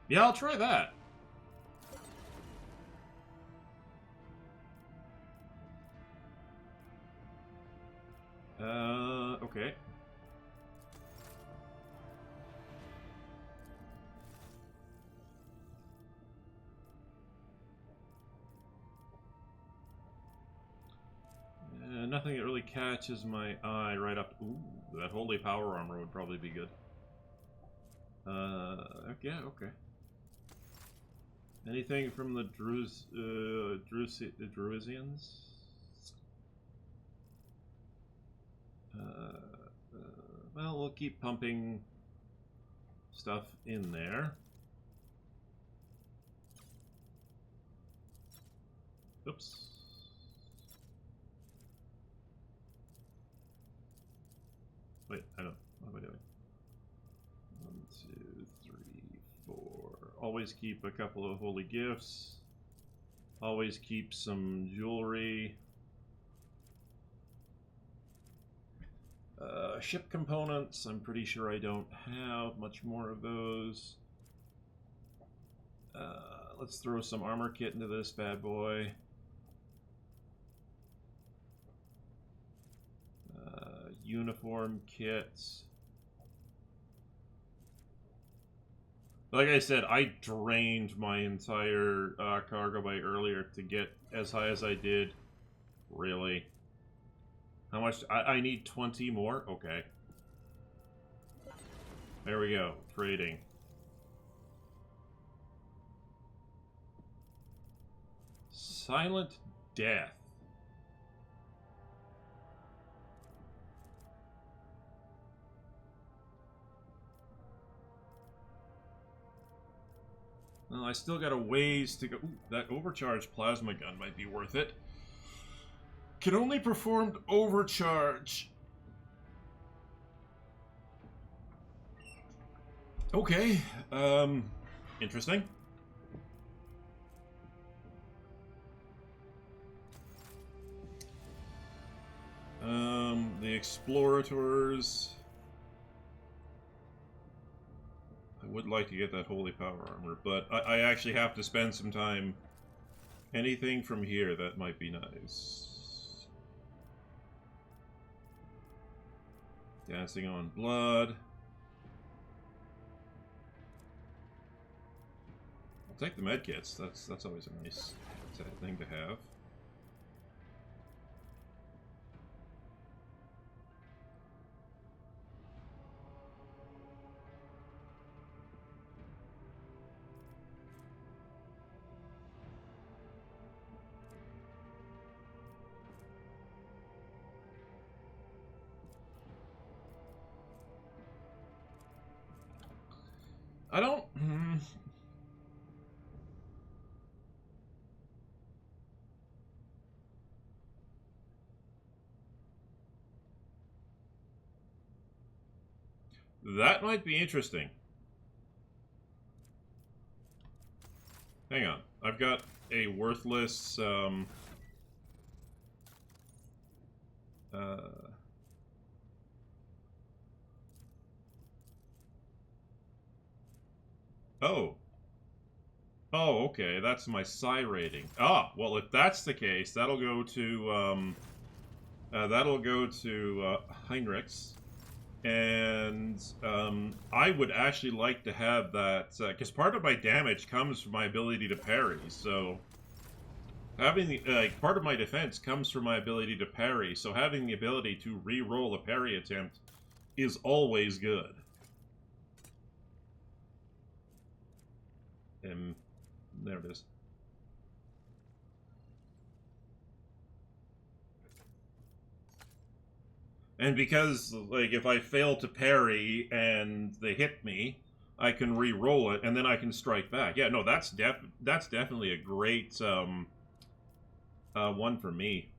Yeah, I'll try that. Okay. Nothing that really catches my eye right up. Ooh, that holy power armor would probably be good. Yeah, okay. Anything from the Druisians? Well, we'll keep pumping stuff in there. Oops. Wait, I don't. What am I doing? 1, 2, 3, 4. Always keep a couple of holy gifts. Always keep some jewelry. Ship components. I'm pretty sure I don't have much more of those. Let's throw some armor kit into this bad boy. Uniform kits. Like I said, I drained my entire cargo bay earlier to get as high as I did. Really? How much? I need 20 more? Okay. There we go. Trading. Silent Death. I still got a ways to go. Ooh, that overcharged plasma gun might be worth it. Can only perform overcharge. Okay, interesting. The Explorators. I would like to get that Holy Power Armor, but I actually have to spend some time. Anything from here that might be nice. Dancing on Blood. I'll take the medkits. That's always a nice thing to have. I don't... That might be interesting. Hang on. I've got a worthless, Oh. Oh, okay. That's my psi rating. Ah, well, if that's the case, that'll go to, Heinrichs. And, I would actually like to have that, because part of my damage comes from my ability to parry, so... Having the, part of my defense comes from my ability to parry, so having the ability to re-roll a parry attempt is always good. And there it is. And because, like, if I fail to parry and they hit me, I can re-roll it, and then I can strike back. Yeah, no, that's definitely a great, one for me.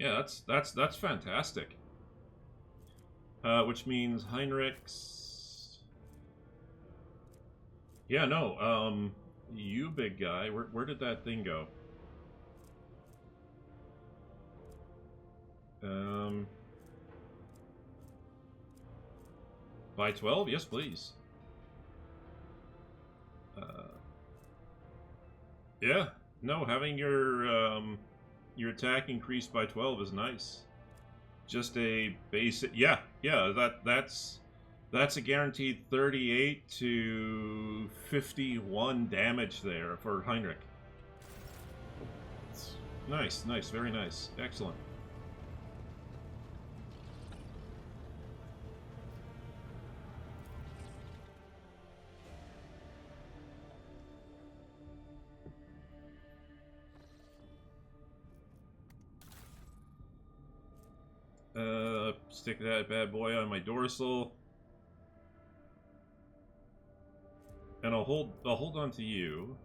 Yeah, that's fantastic. Which means Heinrichs. Yeah, no, you big guy, where did that thing go? By 12? Yes, please. Yeah, no, having your attack increased by 12 is nice. Just a basic, yeah, that's a guaranteed 38 to 51 damage there for Heinrich. Nice, nice, very nice, excellent. Stick that bad boy on my dorsal. And I'll hold on to you.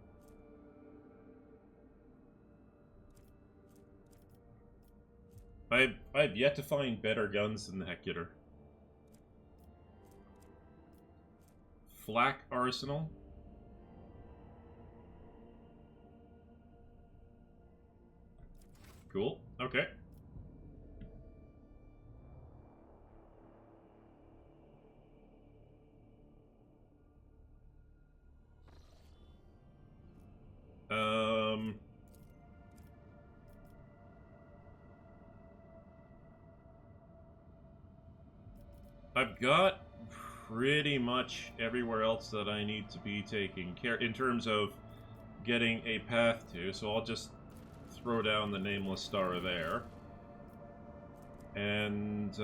I've yet to find better guns than the Hecutor. Flak Arsenal. Cool. Okay. I've got pretty much everywhere else that I need to be taking care in terms of getting a path to, so I'll just throw down the nameless star there. And,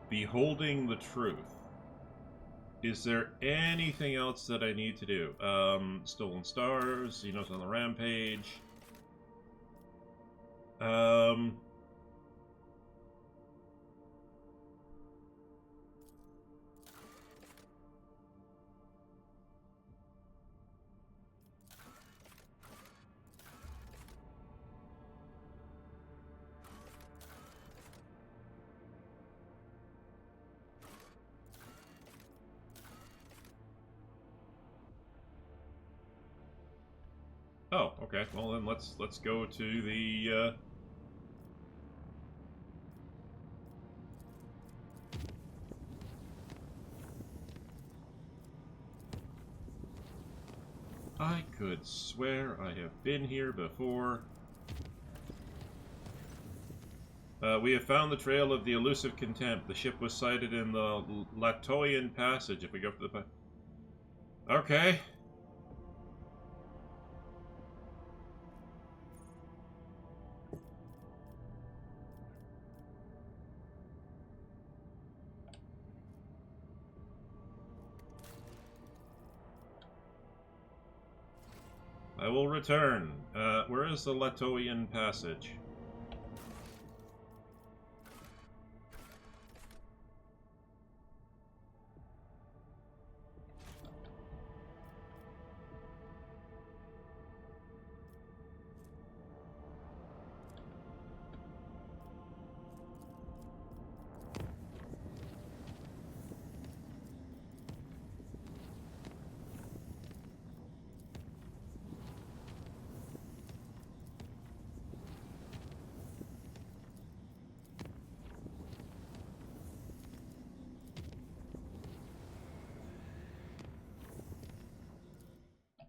beholding the truth. Is there anything else that I need to do? Stolen stars, Xenos on the rampage. Oh, okay. Well then let's go to the I could swear I have been here before. We have found the trail of the elusive Contempt. The ship was sighted in the Latoian Passage. If we go to the... Okay. I will return. Where is the Latoian Passage?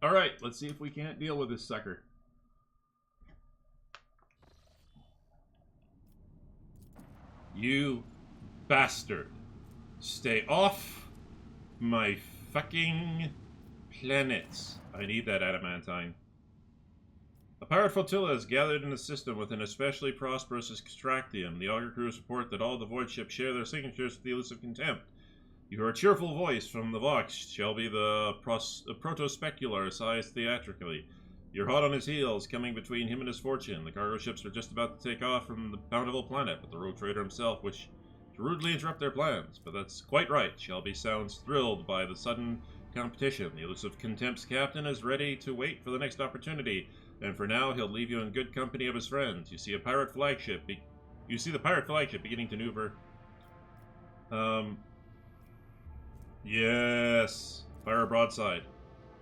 Alright, let's see if we can't deal with this sucker. You bastard. Stay off my fucking planets. I need that adamantine. A pirate flotilla is gathered in the system with an especially prosperous Extractium. The auger crews report that all the void ships share their signatures with the elusive Contempt. You hear a cheerful voice from the Vox, Shelby the Protospecular sighs theatrically. You're hot on his heels, coming between him and his fortune. The cargo ships are just about to take off from the bountiful planet, but the rogue trader himself wished to rudely interrupt their plans. But that's quite right. Shelby sounds thrilled by the sudden competition. The elusive Contempt's captain is ready to wait for the next opportunity, and for now he'll leave you in good company of his friends. You see the pirate flagship beginning to maneuver. Yes. Fire a broadside.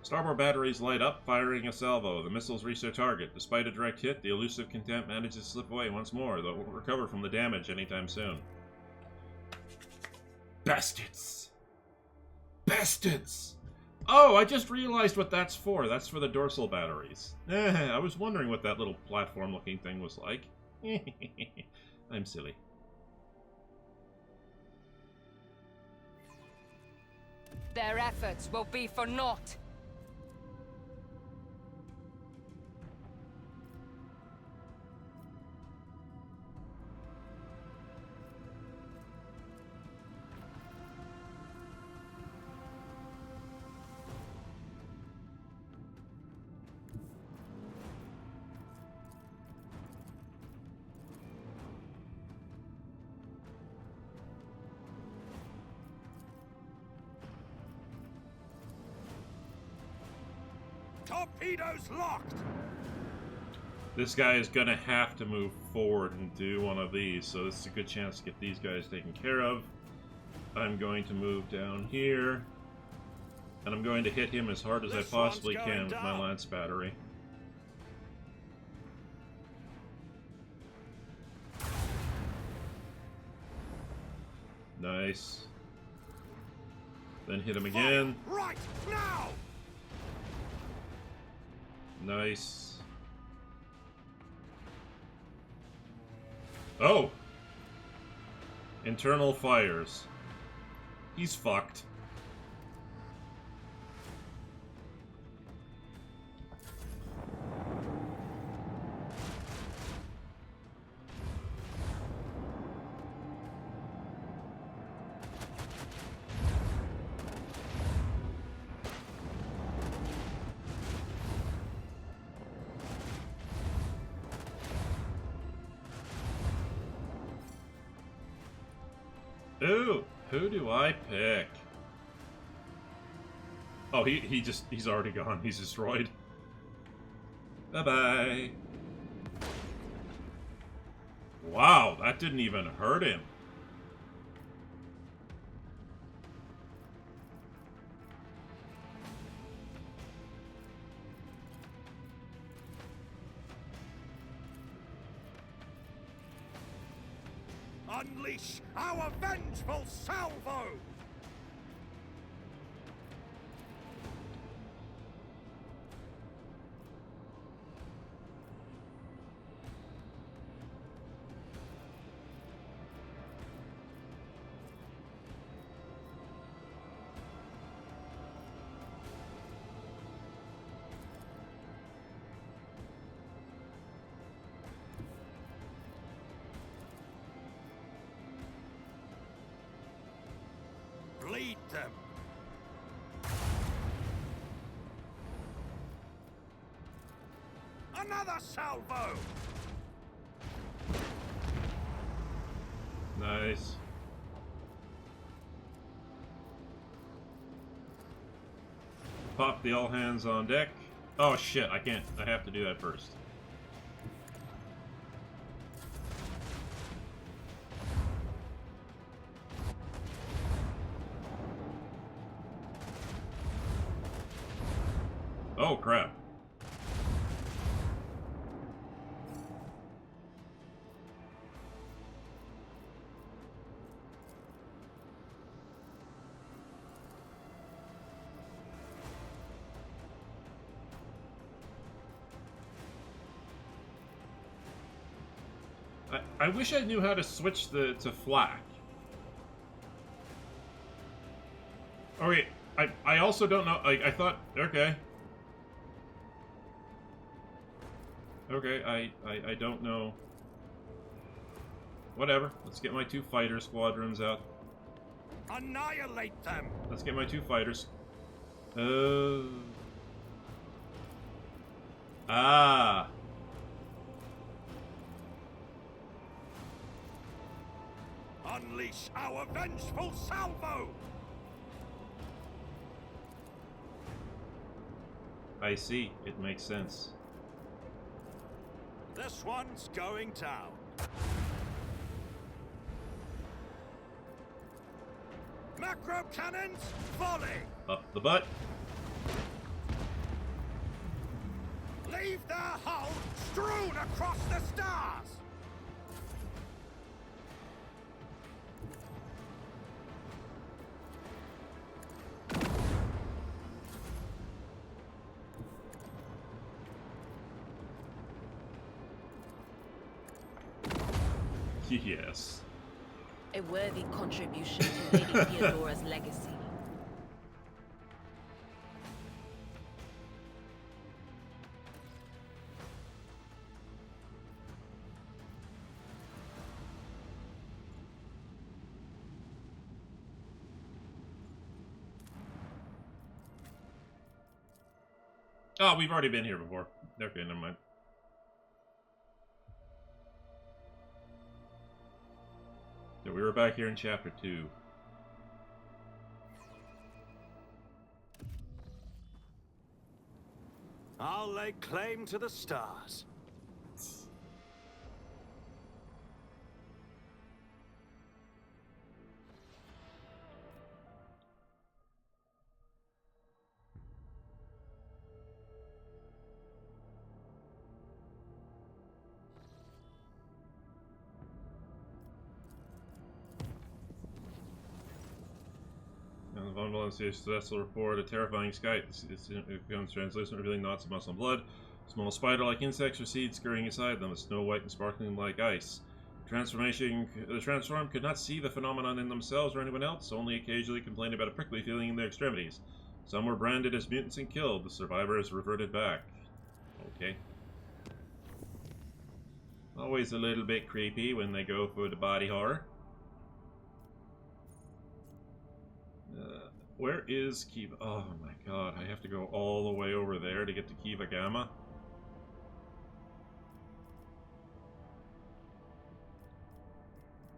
Starboard batteries light up, firing a salvo. The missiles reach their target. Despite a direct hit, the elusive Contempt manages to slip away once more, though it won't recover from the damage anytime soon. Bastards! Bastards! Oh, I just realized what that's for. That's for the dorsal batteries. I was wondering what that little platform-looking thing was like. I'm silly. Their efforts will be for naught. Torpedoes locked! This guy is going to have to move forward and do one of these, so this is a good chance to get these guys taken care of. I'm going to move down here, and I'm going to hit him as hard as I possibly can with my lance battery. Nice. Then hit him again. Right now! Nice. Oh! Internal fires. He's fucked. Who do I pick? Oh, he's already gone. He's destroyed. Bye-bye. Wow, that didn't even hurt him. Unleash our vengeful salvo! Bleed them! Another salvo! Nice. Pop the all hands on deck. Oh shit, I can't. I have to do that first. Oh crap. I wish I knew how to switch to flak. Oh wait, I also don't know. I thought, okay. Okay, I don't know. Whatever. Let's get my 2 fighter squadrons out. Annihilate them! Let's get my 2 fighters. Ah. Unleash our vengeful salvo! I see. It makes sense. This one's going down. Macro cannons, volley! Up the butt. Leave their hull strewn across the stars! Yes. A worthy contribution to Lady Theodora's legacy. Oh, we've already been here before. Okay, never mind. So we were back here in chapter 2. I'll lay claim to the stars. And the vulnerable successful report, a terrifying sight. It becomes translucent, revealing knots of muscle and blood. Small spider-like insects recede, scurrying inside them, snow white and sparkling like ice. The transformed could not see the phenomenon in themselves or anyone else, only occasionally complained about a prickly feeling in their extremities. Some were branded as mutants and killed. The survivors reverted back. Okay. Always a little bit creepy when they go for the body horror. Where is Kiva? Oh my god, I have to go all the way over there to get to Kiva Gamma.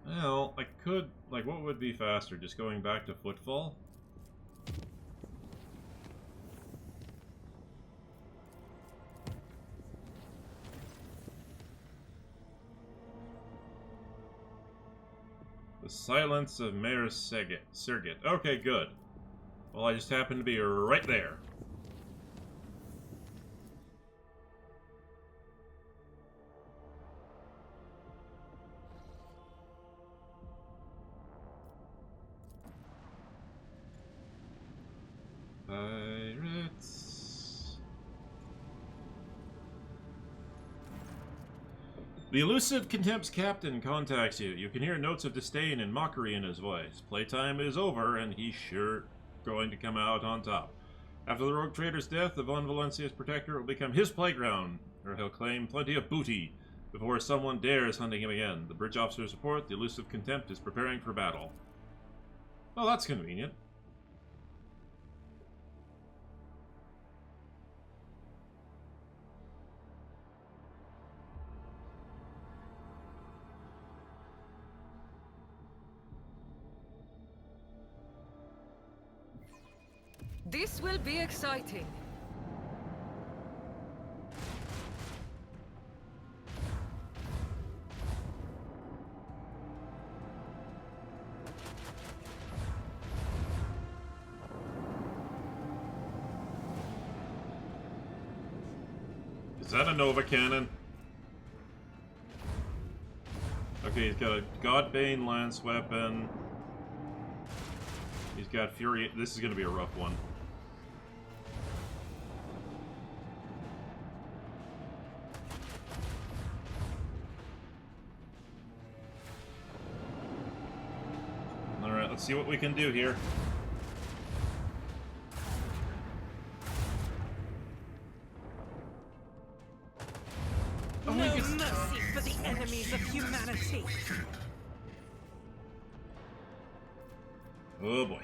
Well, I could... Like, what would be faster? Just going back to Footfall? The Silence of Mayor Sergit. Okay, good. Well, I just happened to be right there. Pirates. The elusive Contempt's captain contacts you. You can hear notes of disdain and mockery in his voice. Playtime is over, and he's sure going to come out on top. After the rogue trader's death, the Von Valencia's protector will become his playground, where he'll claim plenty of booty before someone dares hunting him again. The bridge officers report the elusive Contempt is preparing for battle. Well, that's convenient. This will be exciting. Is that a Nova cannon? Okay, he's got a Godbane lance weapon. He's got Fury. This is going to be a rough one. Alright, let's see what we can do here. No mercy for the enemies of humanity. Oh boy.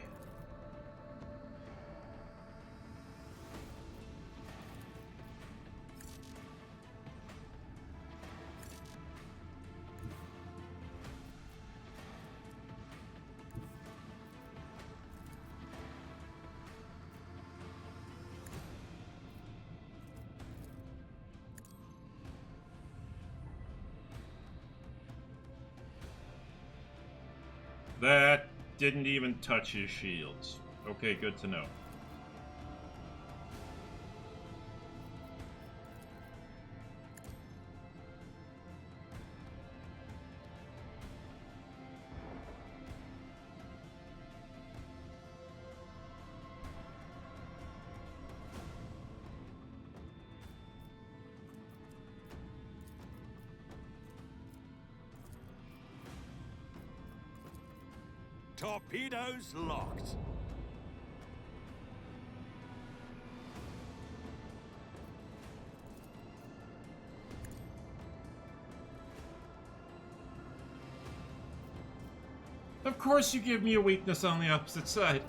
That didn't even touch his shields. Okay, good to know. Torpedoes locked. Of course you give me a weakness on the opposite side.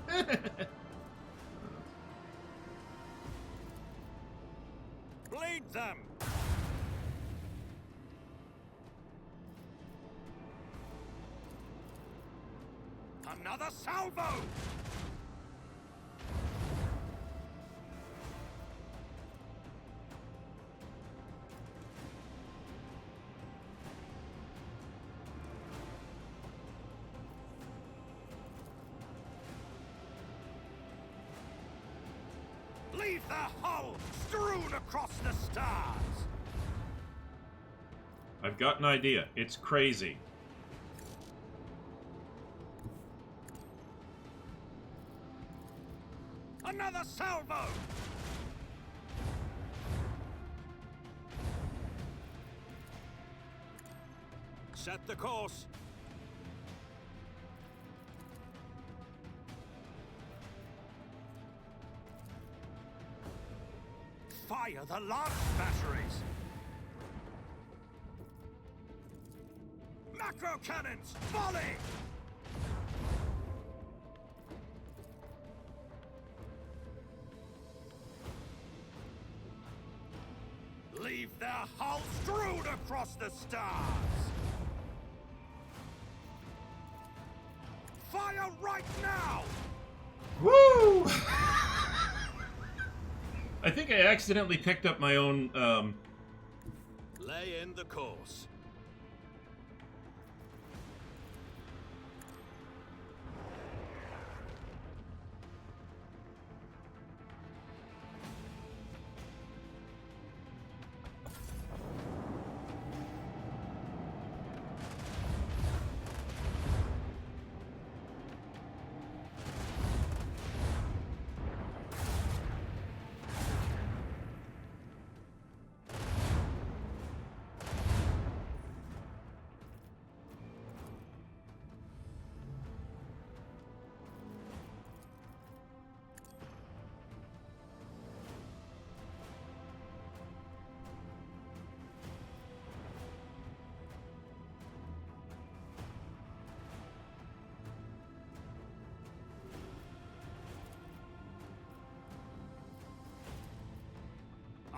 Bleed them. Another salvo! Leave their hull strewn across the stars! I've got an idea. It's crazy. Another salvo! Set the course. Fire the lance batteries! Macro cannons, volley! Leave their hull strewn across the stars! right now! Woo! I think I accidentally picked up my own, Lay in the course.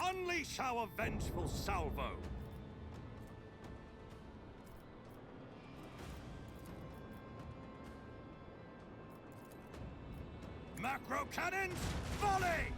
Unleash our vengeful salvo! Macro cannons, volley!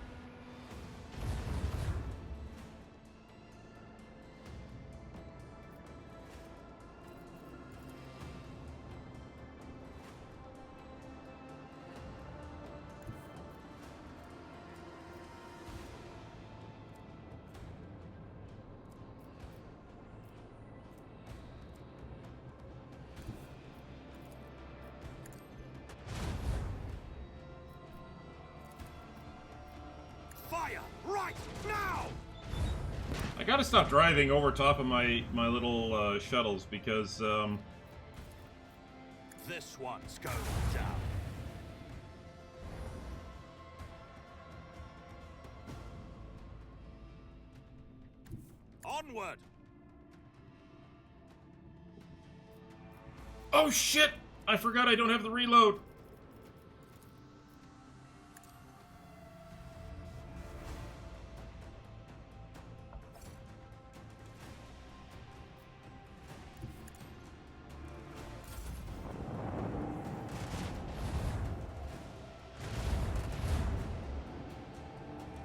Fire right now! I gotta stop driving over top of my little shuttles because This one's going down. Onward! oh shit! I forgot I don't have the reload.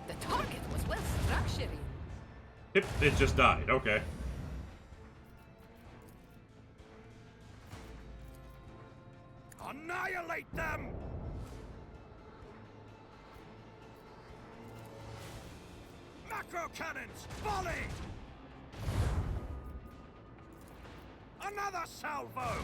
The target was well structured. It just died. Okay. Annihilate them! Macro cannons, volley! Another salvo!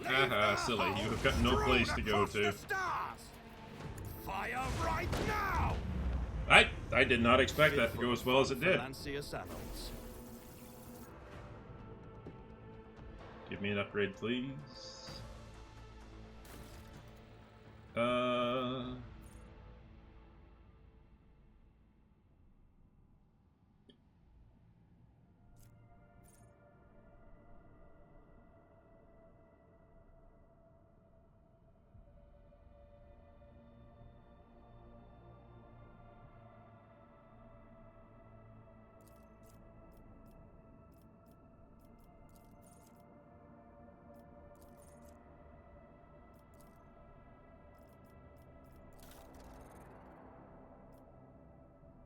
Haha, silly. You have got no place to go to. Fire right now! I did not expect that to go as well as it did. Lancia saddles. Give me an upgrade, please.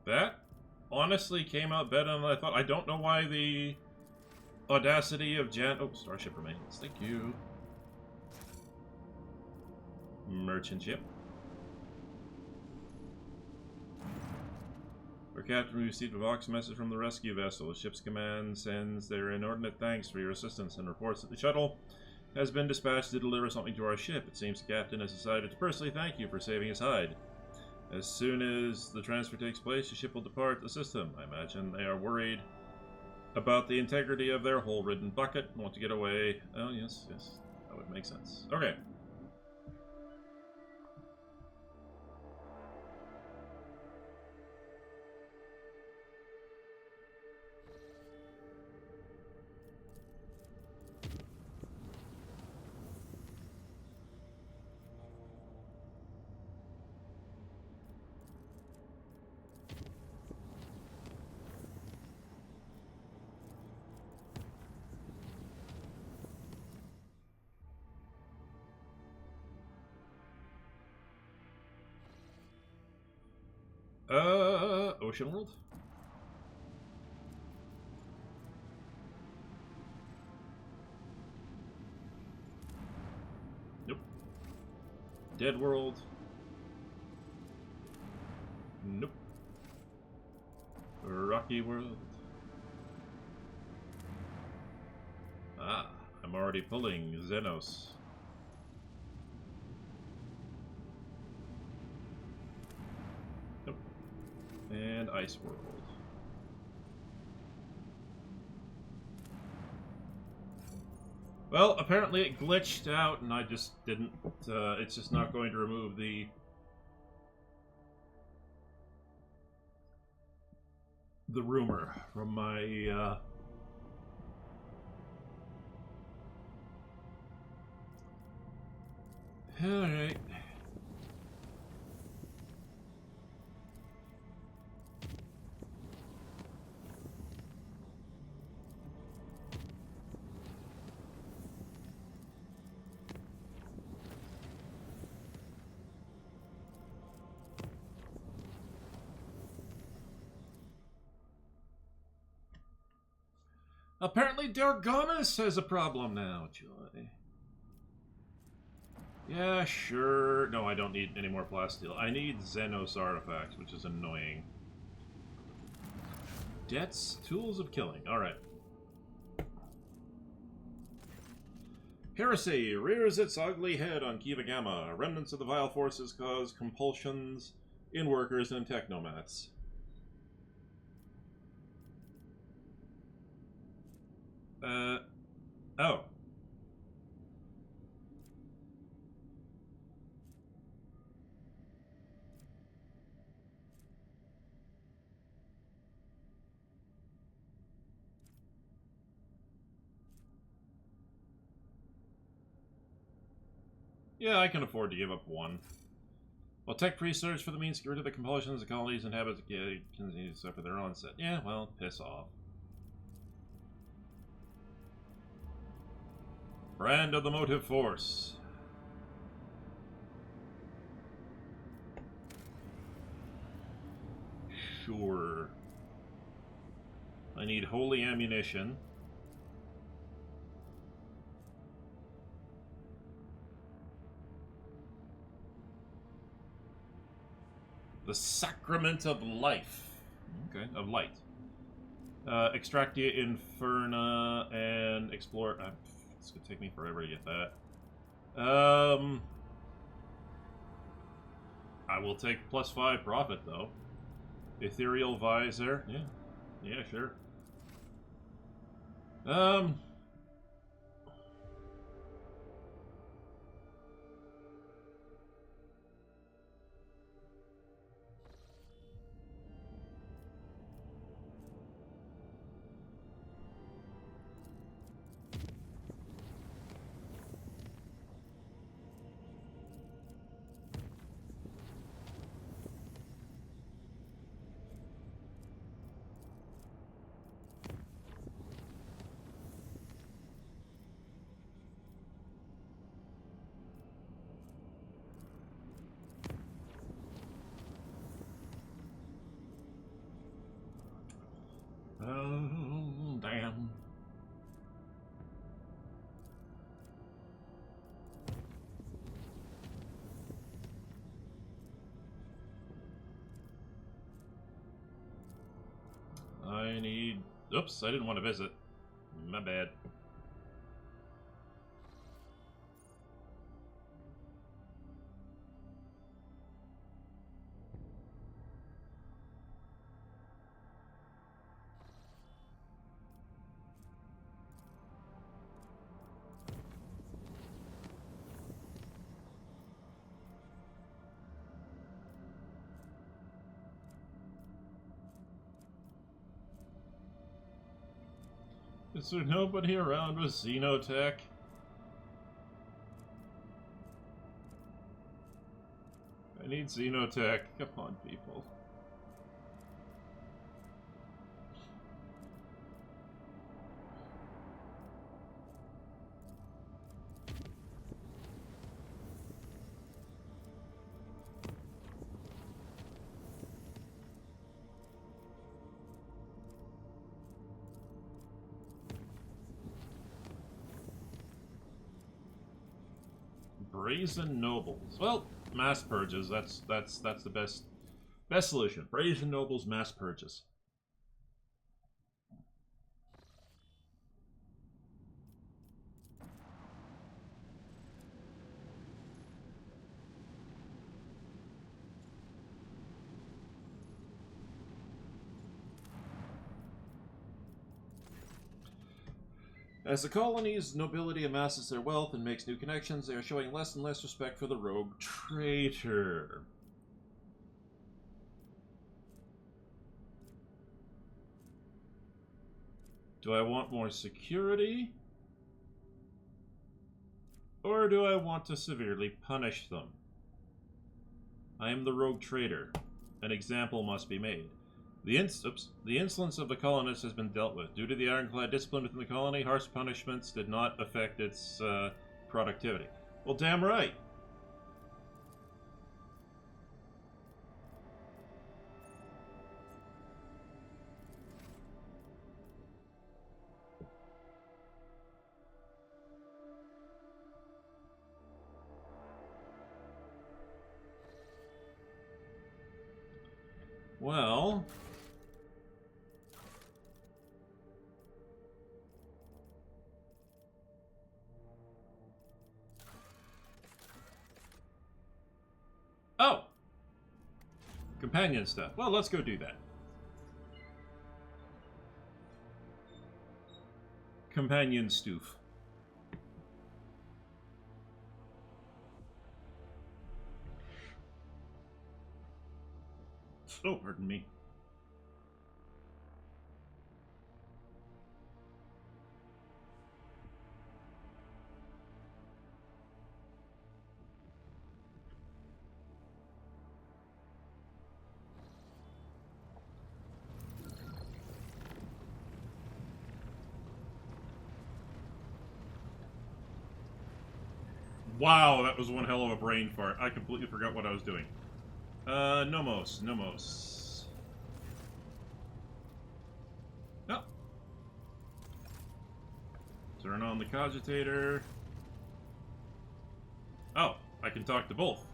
That honestly came out better than I thought. I don't know why the audacity of oh, Starship remains. Thank you. Merchant ship. Our captain received a Vox message from the rescue vessel. The ship's command sends their inordinate thanks for your assistance and reports that the shuttle has been dispatched to deliver something to our ship. It seems the captain has decided to personally thank you for saving his hide. As soon as the transfer takes place, the ship will depart the system. I imagine they are worried about the integrity of their hole-ridden bucket. Want to get away. Oh, yes, yes. That would make sense. Okay. Ocean World? Nope. Dead World? Nope. Rocky World? Ah, I'm already pulling Xenos. Nope. And Ice World. Well, apparently it glitched out and I just didn't, it's just not going to remove the rumor from my, Alright. Apparently Dargonis has a problem now, Joy. Yeah, sure. No, I don't need any more plasteel. I need Xenos artifacts, which is annoying. Debts, tools of killing. Alright. Heresy rears its ugly head on Kiva Gamma. Remnants of the vile forces cause compulsions in workers and technomats. Oh. Yeah, I can afford to give up one. While tech priests search for the means to get rid of the compulsions, the colonies and habits continue to suffer their onset. Yeah, well, piss off. Brand of the Motive Force. Sure. I need holy ammunition. The Sacrament of Life. Okay, of Light. Extractia Inferna and Explore... it's gonna take me forever to get that. I will take +5 profit, though. Ethereal Visor. Yeah. Yeah, sure. Oh, damn. I need... Oops, I didn't want to visit. My bad. Is there nobody around with Xenotech? I need Xenotech. Come on, people. Brazen Nobles. Well, mass purges. That's the best solution. Brazen Nobles, mass purges. As the colony's nobility amasses their wealth and makes new connections, they are showing less and less respect for the rogue traitor. Do I want more security? Or do I want to severely punish them? I am the rogue traitor. An example must be made. The insolence of the colonists has been dealt with. Due to the ironclad discipline within the colony, harsh punishments did not affect its productivity. Well, damn right. Well... Oh! Companion stuff. Well, let's go do that. Companion stoof. Oh, pardon me. Wow, that was one hell of a brain fart. I completely forgot what I was doing. Nomos. No. Turn on the cogitator. Oh, I can talk to both.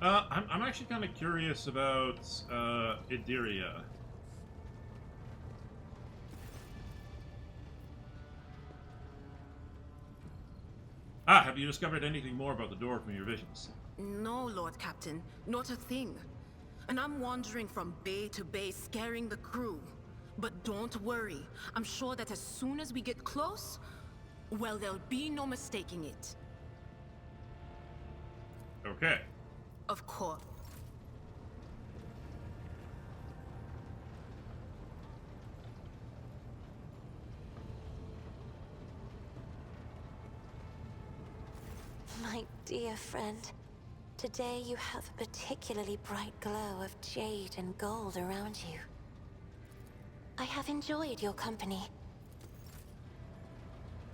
I'm actually kind of curious about, Idiria. Ah, have you discovered anything more about the door from your visions? No, Lord Captain, not a thing. And I'm wandering from bay to bay, scaring the crew. But don't worry, I'm sure that as soon as we get close, well, there'll be no mistaking it. Okay. Of course. My dear friend, today you have a particularly bright glow of jade and gold around you. I have enjoyed your company.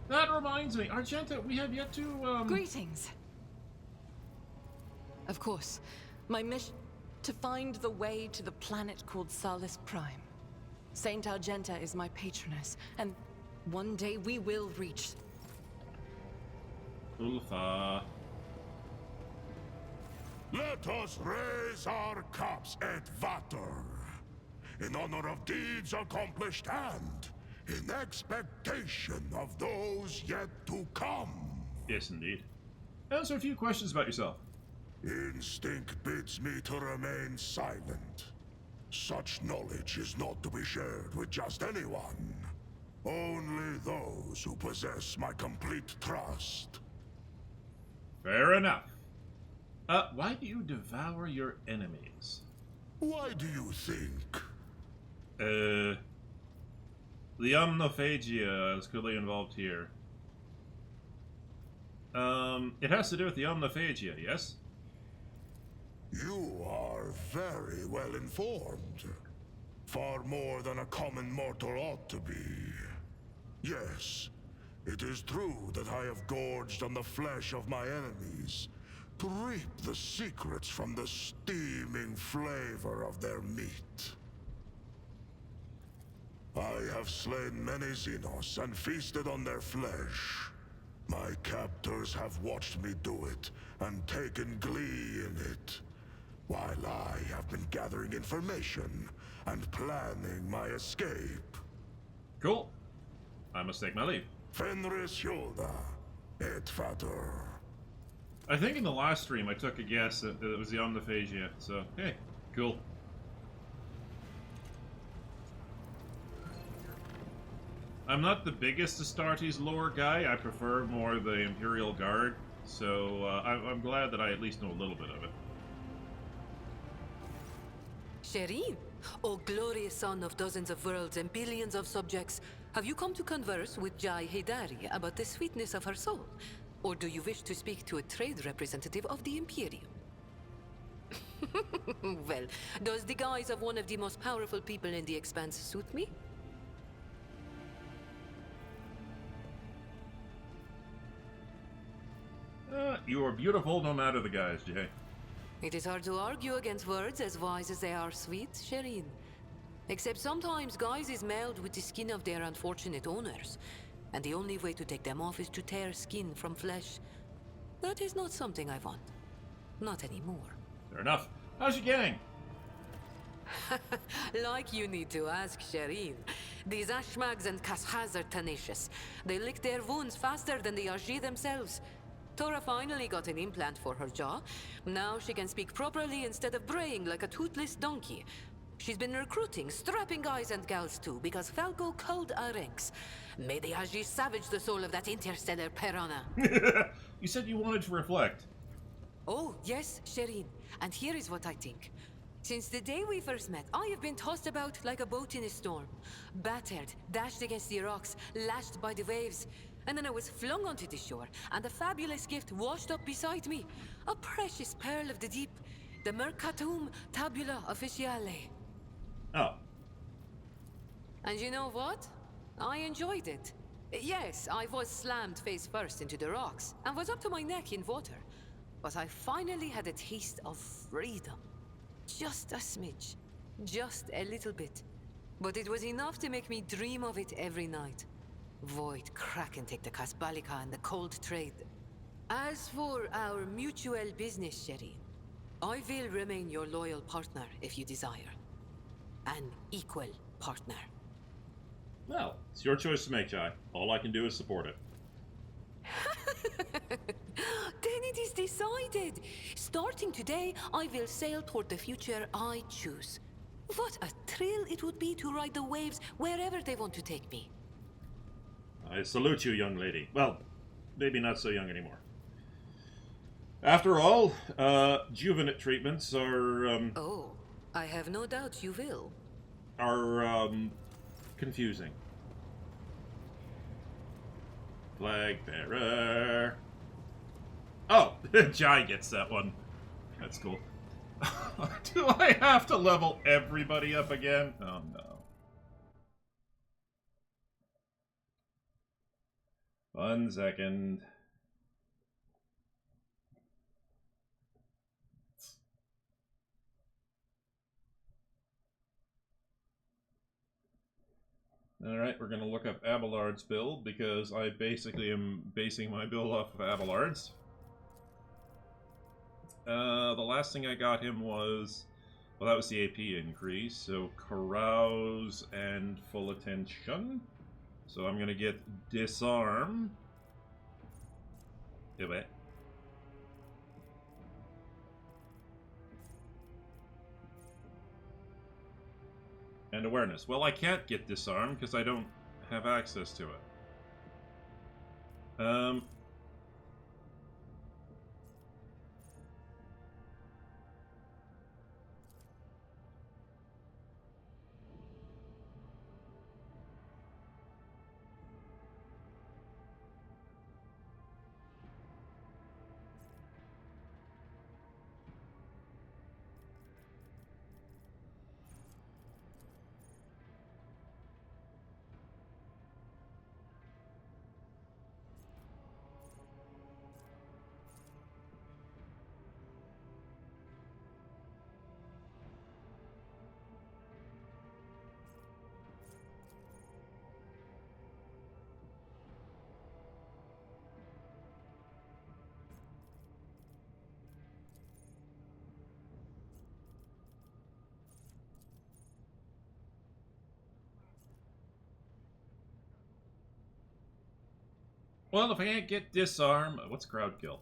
That reminds me, Argenta, we have yet to, Greetings. Of course, my mission to find the way to the planet called Salus Prime. Saint Argenta is my patroness, and one day we will reach... Ulfa. Let us raise our cups at Vater, in honor of deeds accomplished and in expectation of those yet to come. Yes, indeed. Answer a few questions about yourself. Instinct bids me to remain silent. Such knowledge is not to be shared with just anyone. Only those who possess my complete trust. Fair enough. Why do you devour your enemies? Why do you think? The omniphagia is clearly involved here. It has to do with the omniphagia, yes? You are very well informed. Far more than a common mortal ought to be. Yes, it is true that I have gorged on the flesh of my enemies to reap the secrets from the steaming flavor of their meat. I have slain many Xenos and feasted on their flesh. My captors have watched me do it and taken glee in it, while I have been gathering information and planning my escape. Cool. I must take my leave. Fenris Hjolda, et Vater. I think in the last stream I took a guess that it was the omniphagia, so hey, cool. I'm not the biggest Astartes lore guy. I prefer more the Imperial Guard, so I'm glad that I at least know a little bit of it. Shireen, O glorious son of dozens of worlds and billions of subjects, have you come to converse with Jai Haydari about the sweetness of her soul? Or do you wish to speak to a trade representative of the Imperium? Well, does the guise of one of the most powerful people in the Expanse suit me? You are beautiful no matter the guise, Jay. It is hard to argue against words as wise as they are sweet, Shireen. Except sometimes guise is mailed with the skin of their unfortunate owners, and the only way to take them off is to tear skin from flesh. That is not something I want. Not anymore. Fair enough. How's your gang? Like you need to ask, Shireen. These Ashmags and Kashaz are tenacious. They lick their wounds faster than the Ajji themselves. Tora finally got an implant for her jaw. Now she can speak properly instead of braying like a toothless donkey. She's been recruiting, strapping guys and gals too, because Falco culled our ranks. May the Ajji savage the soul of that interstellar piranha. You said you wanted to reflect. Oh, yes, Shireen. And here is what I think. Since the day we first met, I have been tossed about like a boat in a storm. Battered, dashed against the rocks, lashed by the waves. And then I was flung onto the shore, and a fabulous gift washed up beside me. A precious pearl of the deep. The Mercatum Tabula Officiale. Oh. And you know what? I enjoyed it. Yes, I was slammed face first into the rocks, and was up to my neck in water. But I finally had a taste of freedom. Just a smidge. Just a little bit. But it was enough to make me dream of it every night. Void, Kraken take the Kasbalika and the cold trade. As for our mutual business, Sherry, I will remain your loyal partner if you desire. An equal partner. Well, it's your choice to make, Jai. All I can do is support it. Then it is decided. Starting today, I will sail toward the future I choose. What a thrill it would be to ride the waves wherever they want to take me. I salute you, young lady. Well, maybe not so young anymore. After all, juvenate treatments are, Oh, I have no doubt you will. are, confusing. Flag bearer. Oh, Jai gets that one. That's cool. Do I have to level everybody up again? Oh no. 1 second. Alright, we're going to look up Abelard's build, because I basically am basing my build off of Abelard's. The last thing I got him was... Well, that was the AP increase, so Carouse and Full Attention. So I'm going to get Disarm. Do it. And Awareness. Well, I can't get Disarm because I don't have access to it. Well, if I can't get disarm... What's crowd kill?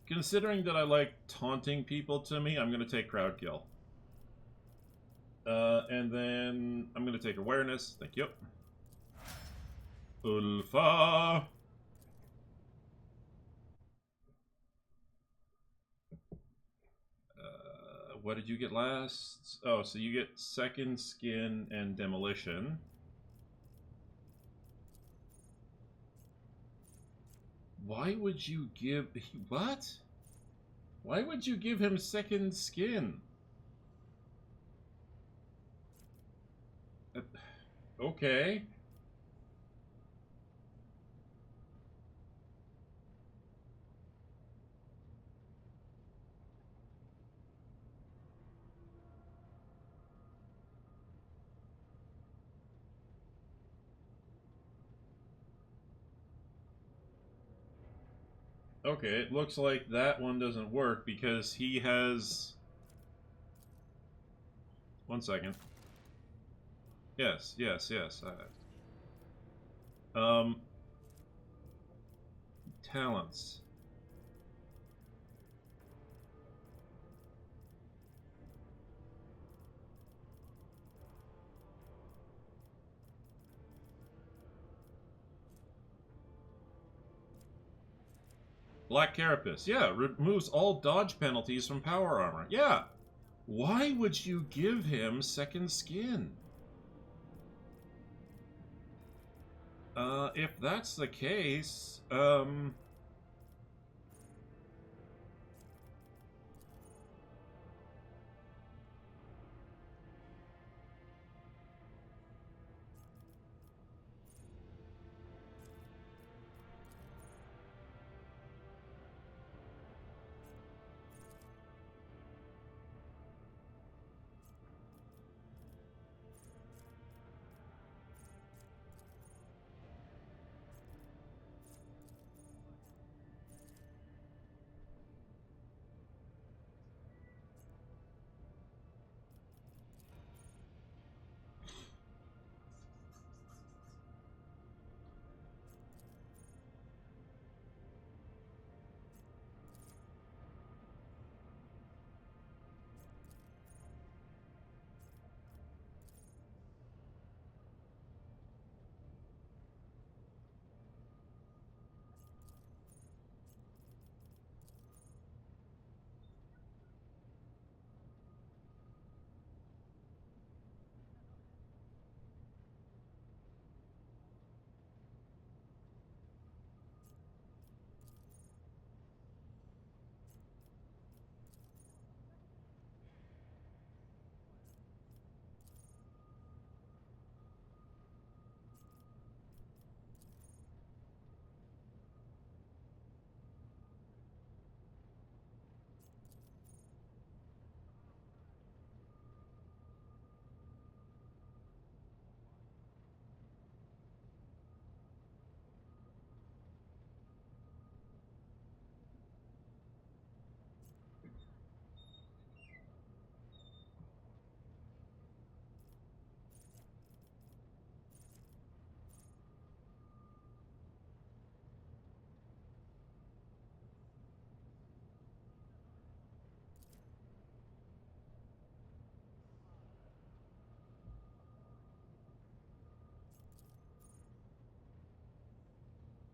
Considering that I like taunting people to me, I'm going to take crowd kill. And then I'm going to take awareness. Thank you. Ulfa. What did you get last? Oh, so you get second skin and demolition. Why would you give... What? Why would you give him second skin? Okay. Okay, it looks like that one doesn't work because he has... 1 second. Yes. Talents. Black Carapace. Yeah, removes all dodge penalties from power armor. Yeah. Why would you give him second skin? If that's the case,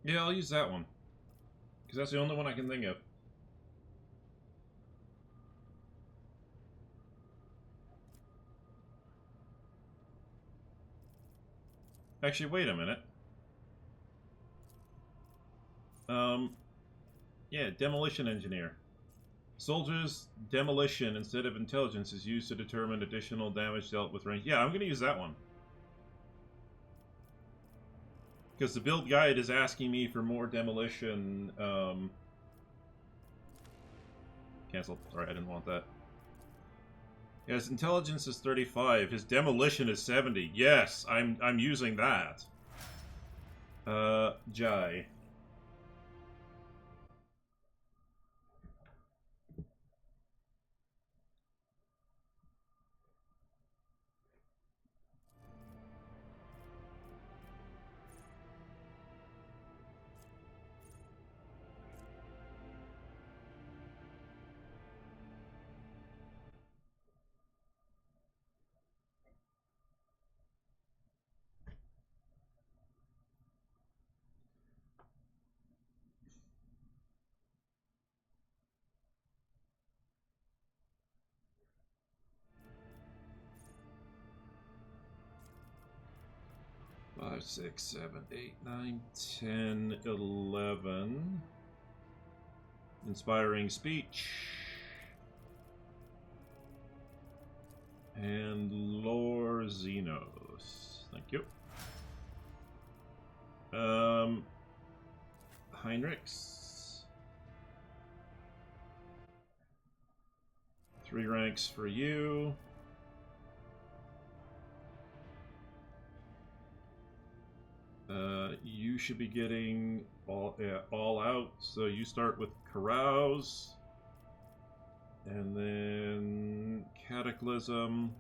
yeah, I'll use that one. Because that's the only one I can think of. Actually, wait a minute. Yeah, Demolition Engineer. Soldiers' demolition instead of intelligence is used to determine additional damage dealt with range. Yeah, I'm going to use that one. Because the build guide is asking me for more demolition. Cancel. Sorry, I didn't want that. Yeah, his intelligence is 35. His demolition is 70. Yes, I'm using that. Jai. 5, 6, 7, 8, 9, 10, 11. Inspiring speech. And Lore Xenos. Thank you. Heinrichs. 3 ranks for you. You should be getting all out. So you start with Carouse, and then Cataclysm.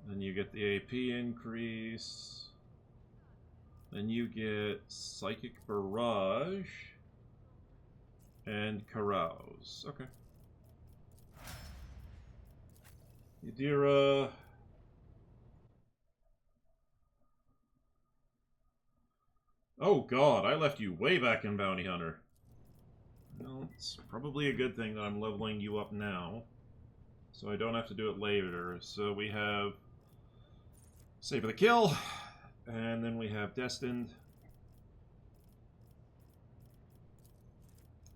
Then you get the AP increase. Then you get Psychic Barrage and Carouse. Okay. Yadira. Oh god, I left you way back in Bounty Hunter. Well, it's probably a good thing that I'm leveling you up now, so I don't have to do it later. So we have Save for the Kill, and then we have Destined.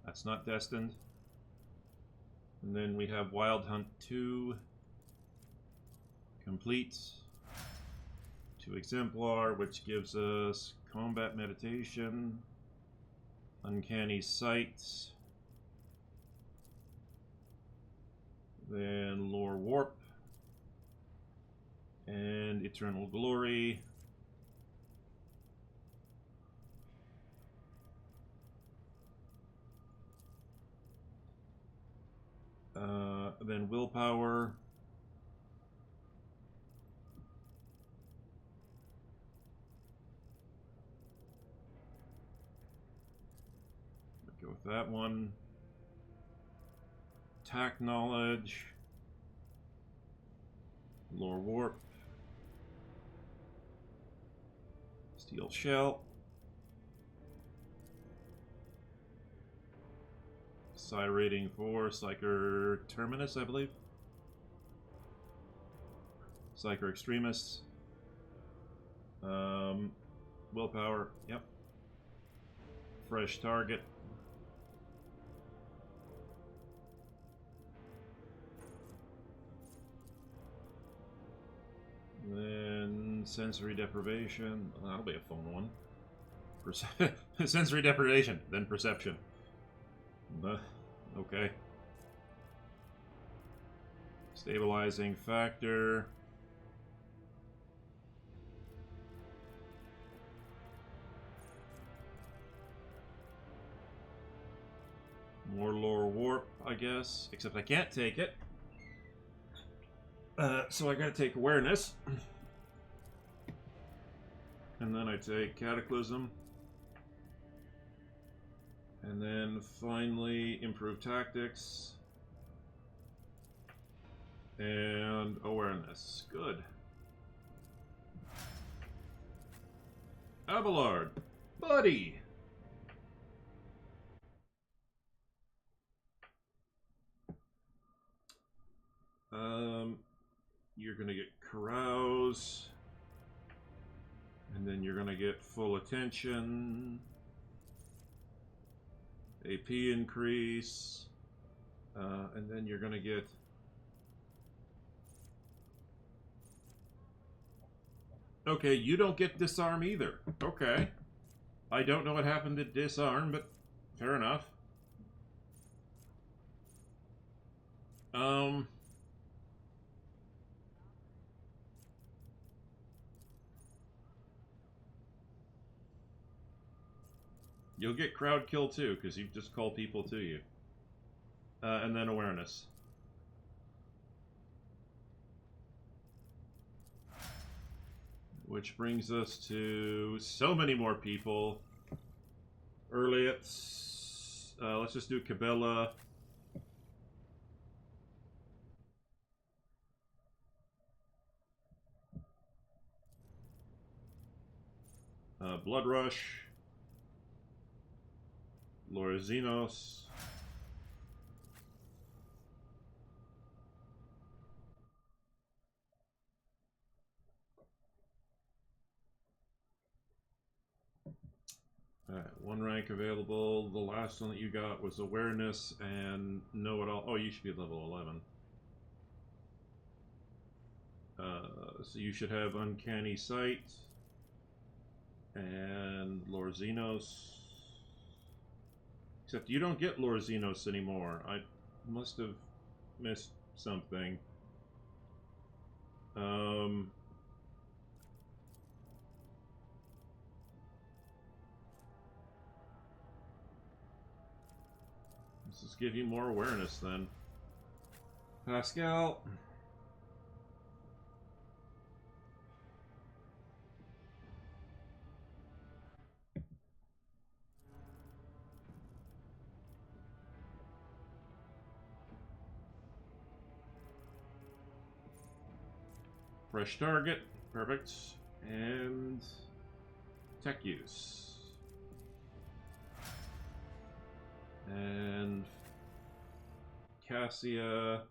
That's not Destined. And then we have Wild Hunt 2, Complete, 2 Exemplar, which gives us Combat Meditation, Uncanny Sight, then Lore Warp, and Eternal Glory. Then Willpower. Go with that one. Attack Knowledge. Lore Warp. Steel Shell. Psi rating 4. Psyker Terminus, I believe. Psyker Extremis. Willpower, yep. Fresh target. Then sensory deprivation. That'll be a fun one. Sensory deprivation, then perception. Okay. Stabilizing factor. More Lore Warp, I guess. Except I can't take it. So I gotta take Awareness. And then I take Cataclysm. And then finally Improve Tactics. And Awareness. Good. Abelard. Buddy! You're gonna get Carouse, and then you're gonna get Full Attention, AP increase, and then you're gonna get okay, you don't get Disarm either. Okay. I don't know what happened to Disarm, but fair enough. You'll get crowd kill too, because you just call people to you. And then Awareness. Which brings us to so many more people. Let's just do Cabela. Blood Rush. Lore Xenos. One rank available. The last one that you got was awareness and know-it-all. Oh, you should be level 11. So you should have uncanny sight and Lorzinos. Except you don't get Lorzinos anymore. I must have missed something. Let's just give you more awareness then. Pascal. Fresh target. Perfect. And tech use. And Cassia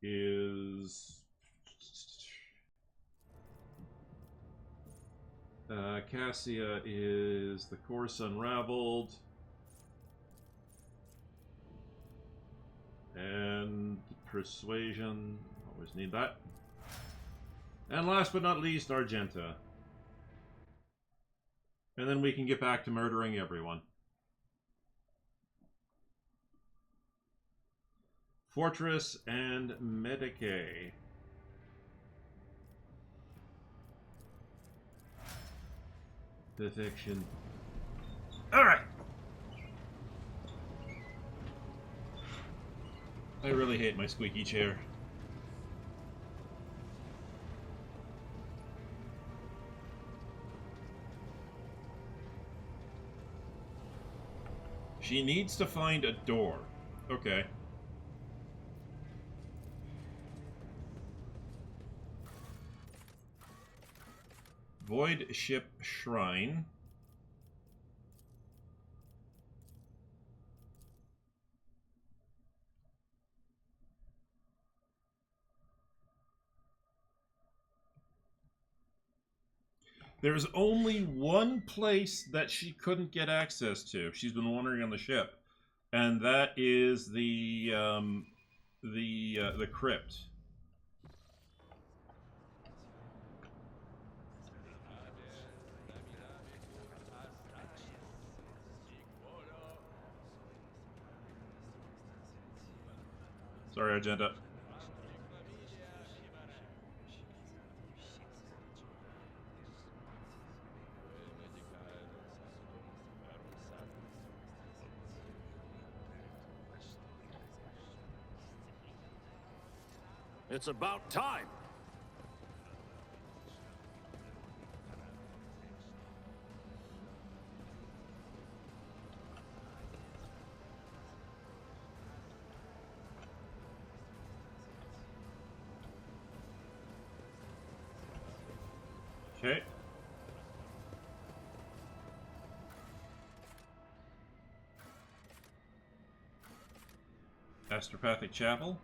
is the course unraveled and persuasion. Always need that. And last but not least, Argenta. And then we can get back to murdering everyone. Fortress and Medicae. Perfection. Alright! I really hate my squeaky chair. She needs to find a door. Okay. Void Ship Shrine. There's only one place that she couldn't get access to. She's been wandering on the ship, and that is the crypt. Sorry, Argenta. It's about time. Okay. Astropathic Chapel.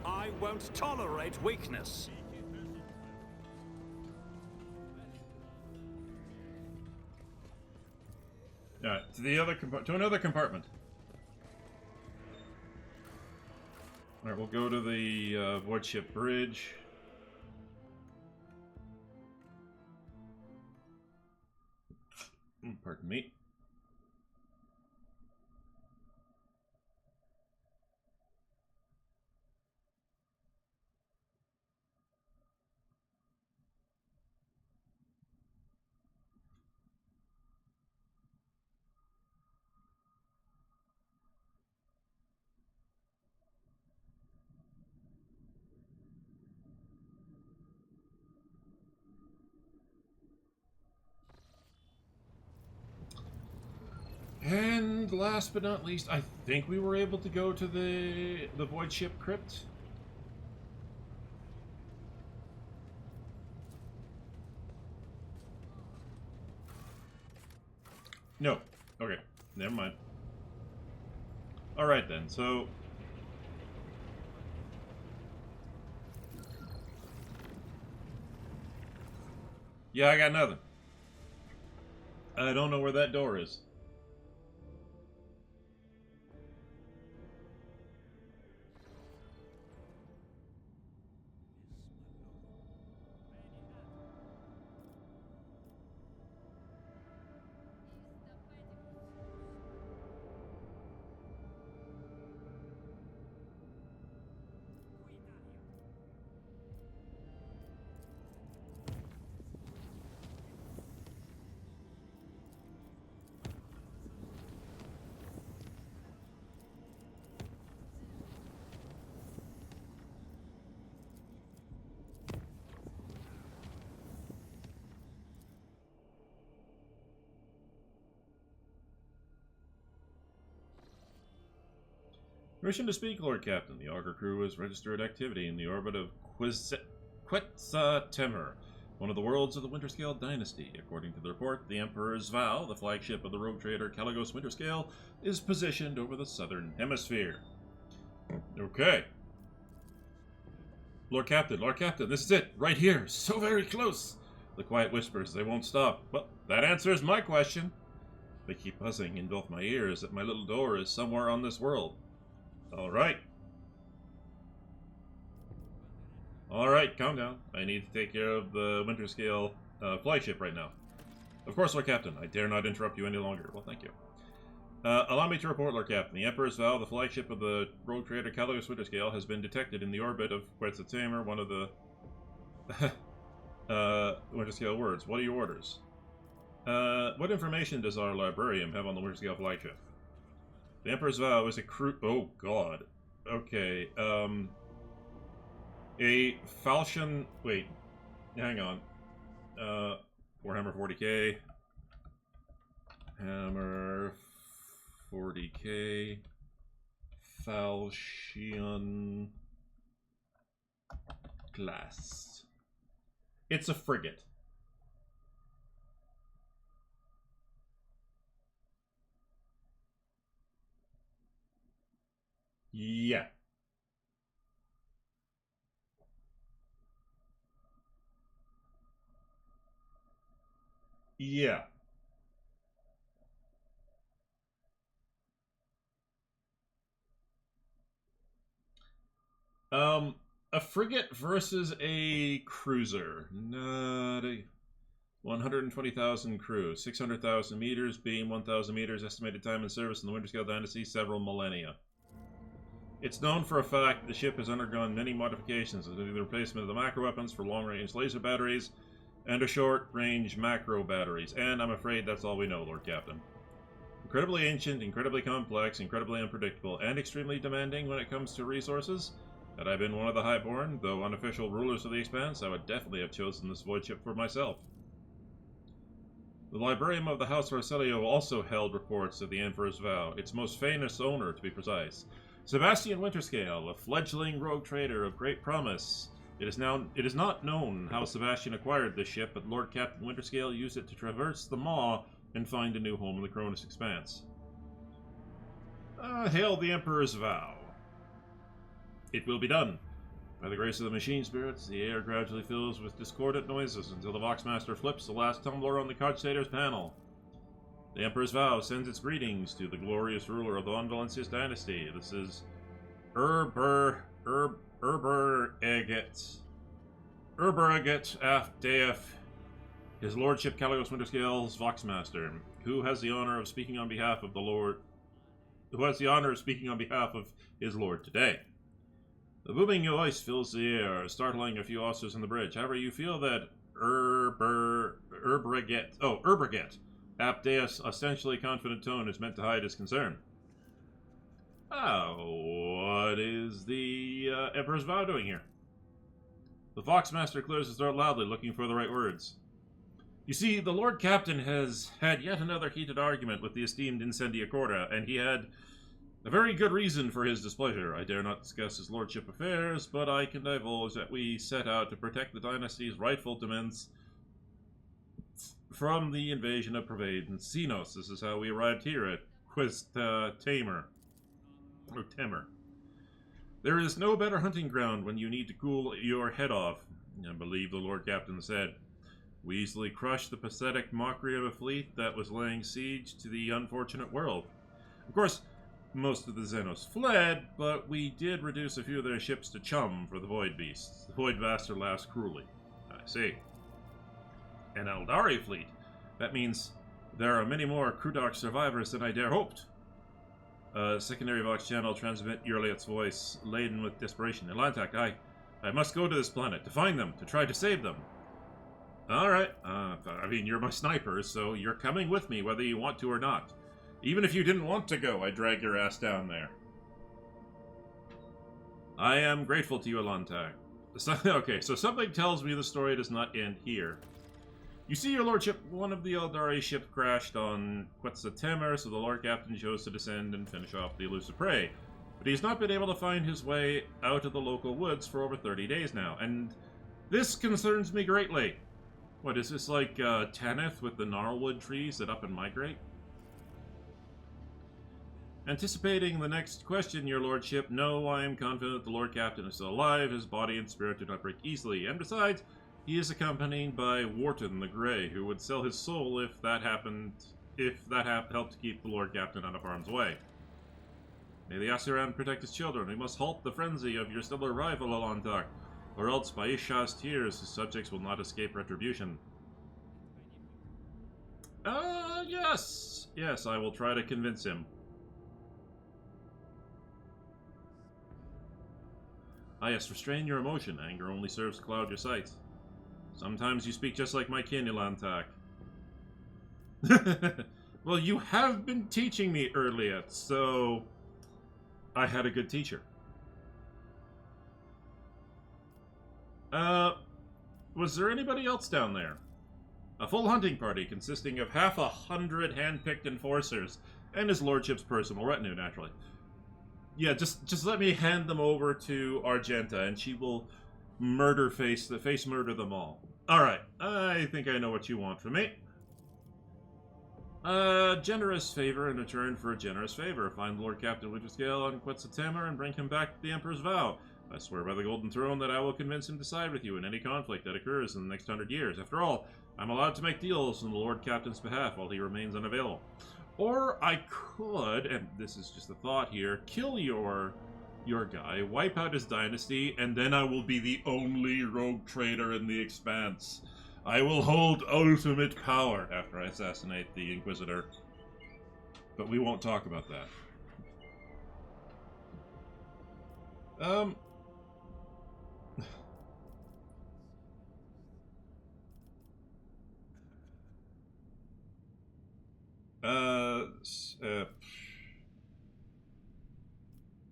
I won't tolerate weakness. Alright, to the other to another compartment. Alright, we'll go to the Void Ship Bridge. Pardon me. And last but not least, I think we were able to go to the Void Ship Crypt. No. Okay. Never mind. Alright then, so... Yeah, I got nothing. I don't know where that door is. Permission to speak, Lord Captain. The Augur crew has registered activity in the orbit of Quetzaltemur, one of the worlds of the Winterscale dynasty. According to the report, the Emperor's Vow, the flagship of the rogue trader Caligos Winterscale, is positioned over the southern hemisphere. Okay. Lord Captain, this is it, right here, so very close. The quiet whispers, they won't stop. Well, that answers my question. They keep buzzing in both my ears that my little door is somewhere on this world. Alright. Alright, calm down. I need to take care of the Winterscale flagship right now. Of course, Lord Captain. I dare not interrupt you any longer. Well, thank you. Allow me to report, Lord Captain. The Emperor's Vow, the flagship of the rogue trader Caligos Winterscale, has been detected in the orbit of Quetzaltemur, one of the Winterscale words. What are your orders? What information does our librarian have on the Winterscale flagship? The Emperor's Vow is a crew... Oh, God. Okay, a falchion... Wait. Hang on. Warhammer 40k. Hammer 40k. Falchion... class. It's a frigate. Yeah. Yeah. A frigate versus a cruiser. Not a 120,000 crew, 600,000 meters, beam 1,000 meters, estimated time in service in the Winterscale Dynasty, several millennia. It's known for a fact the ship has undergone many modifications, including the replacement of the macro weapons for long-range laser batteries and a short-range macro batteries. And I'm afraid that's all we know, Lord Captain. Incredibly ancient, incredibly complex, incredibly unpredictable, and extremely demanding when it comes to resources. Had I been one of the Highborn, though unofficial rulers of the Expanse, I would definitely have chosen this void ship for myself. The Librarian of the House Arcelio also held reports of the Emperor's Vow, its most famous owner, to be precise. Sebastian Winterscale, a fledgling rogue trader of great promise. It is not known how Sebastian acquired this ship, but Lord Captain Winterscale used it to traverse the Maw and find a new home in the Cronus Expanse. Hail the Emperor's Vow. It will be done. By the grace of the machine spirits, the air gradually fills with discordant noises until the Voxmaster flips the last tumbler on the Cogitator's panel. The Emperor's Vow sends its greetings to the glorious ruler of the Von Valencius dynasty. This is Erberaget af Deif, His Lordship Caligos Winterscale's Voxmaster, who has the honor of speaking on behalf of his Lord today. The booming voice fills the air, startling a few officers on the bridge. However, you feel that Erberaget Apdeus' ostensibly confident tone is meant to hide his concern. What is the Emperor's Vow doing here? The Foxmaster clears his throat loudly, looking for the right words. You see, the Lord Captain has had yet another heated argument with the esteemed Incendiacorta, and he had a very good reason for his displeasure. I dare not discuss his lordship affairs, but I can divulge that we set out to protect the dynasty's rightful dominions from the invasion of Pervade Xenos. This is how we arrived here at Tamer. Or Temer. There is no better hunting ground when you need to cool your head off, I believe the Lord Captain said. We easily crushed the pathetic mockery of a fleet that was laying siege to the unfortunate world. Of course, most of the Xenos fled, but we did reduce a few of their ships to chum for the Void Beasts. The Void Bastard laughs cruelly. I see. An Eldari fleet? That means there are many more Krudok survivors than I dare hoped. Secondary Vox channel transmit Yurliot's voice, laden with desperation. Elantak, I must go to this planet to find them, to try to save them. Alright, I mean, you're my sniper, so you're coming with me whether you want to or not. Even if you didn't want to go, I'd drag your ass down there. I am grateful to you, Elantak. Okay, so something tells me the story does not end here. You see, your lordship, one of the Eldari ships crashed on Quetzaltemer, so the Lord Captain chose to descend and finish off the elusive prey. But he's not been able to find his way out of the local woods for over 30 days now, and this concerns me greatly. What, is this like Tanith with the gnarlwood trees that up and migrate? Anticipating the next question, your lordship, no, I am confident the Lord Captain is still alive, his body and spirit do not break easily, and besides, he is accompanied by Wharton the Grey, who would sell his soul if that helped to keep the Lord Captain out of harm's way. May the Asuran protect his children. We must halt the frenzy of your stellar rival, Elantak, or else by Isha's tears, his subjects will not escape retribution. Yes! Yes, I will try to convince him. Yes, restrain your emotion. Anger only serves to cloud your sight. Sometimes you speak just like my kin, Elantak. Well, you have been teaching me earlier, so I had a good teacher. Was there anybody else down there? A full hunting party consisting of 100 hand-picked enforcers and his lordship's personal retinue, naturally. Yeah, just let me hand them over to Argenta, and she will face murder them all. Alright, I think I know what you want from me. A generous favor in return for a generous favor. Find Lord Captain Winterscale on Quetzaltemer and bring him back to the Emperor's vow. I swear by the Golden Throne that I will convince him to side with you in any conflict that occurs in the next 100 years. After all, I'm allowed to make deals on the Lord Captain's behalf while he remains unavailable. Or I could, and this is just a thought here, kill your guy, wipe out his dynasty, and then I will be the only rogue trader in the Expanse. I will hold ultimate power after I assassinate the Inquisitor. But we won't talk about that.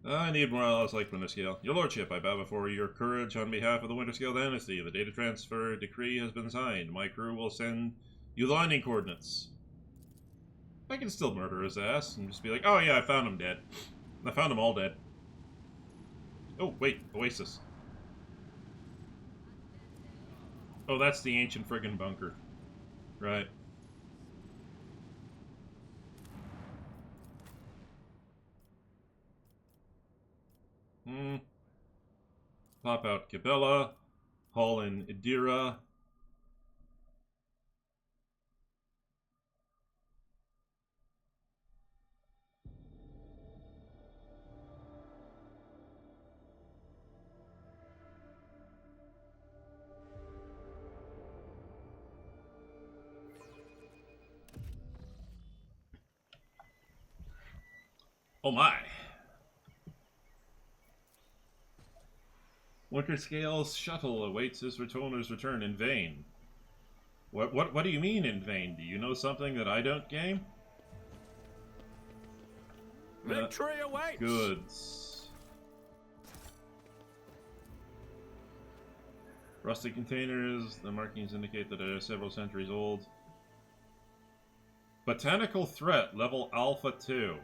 I need more allies like Winterscale. Your lordship, I bow before your courage on behalf of the Winterscale dynasty. The data transfer decree has been signed. My crew will send you the landing coordinates. I can still murder his ass and just be like, oh yeah, I found him dead. I found them all dead. Oh, wait, Oasis. Oh, that's the ancient friggin' bunker. Right. Pop out Cabela. Haul in Idira. Oh my. Winterscale's shuttle awaits his returner's return in vain. What do you mean in vain? Do you know something that I don't, game? Victory awaits! Goods. Rusted containers. The markings indicate that they are several centuries old. Botanical threat, level Alpha 2.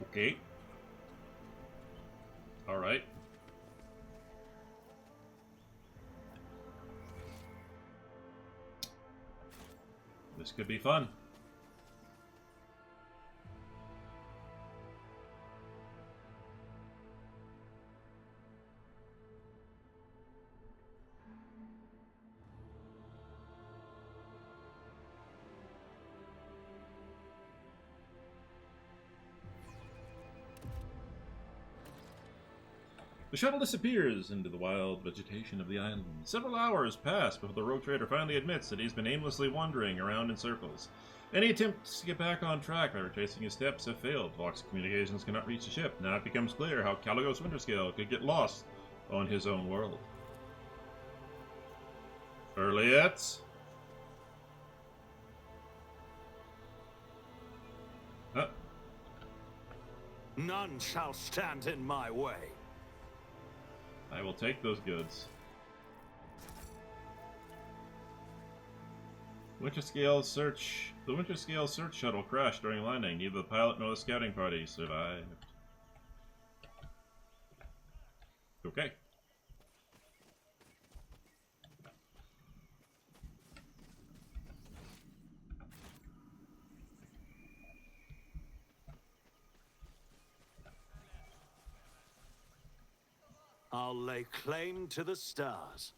Okay. Alright. This could be fun. The shuttle disappears into the wild vegetation of the island. Several hours pass before the rogue trader finally admits that he's been aimlessly wandering around in circles. Any attempts to get back on track by retracing his steps have failed. Vox communications cannot reach the ship. Now it becomes clear how Caligos Winterscale could get lost on his own world. Earliet. None shall stand in my way. I will take those goods. Winterscale search. The Winterscale search shuttle crashed during landing. Neither the pilot nor the scouting party survived. Okay. I'll lay claim to the stars.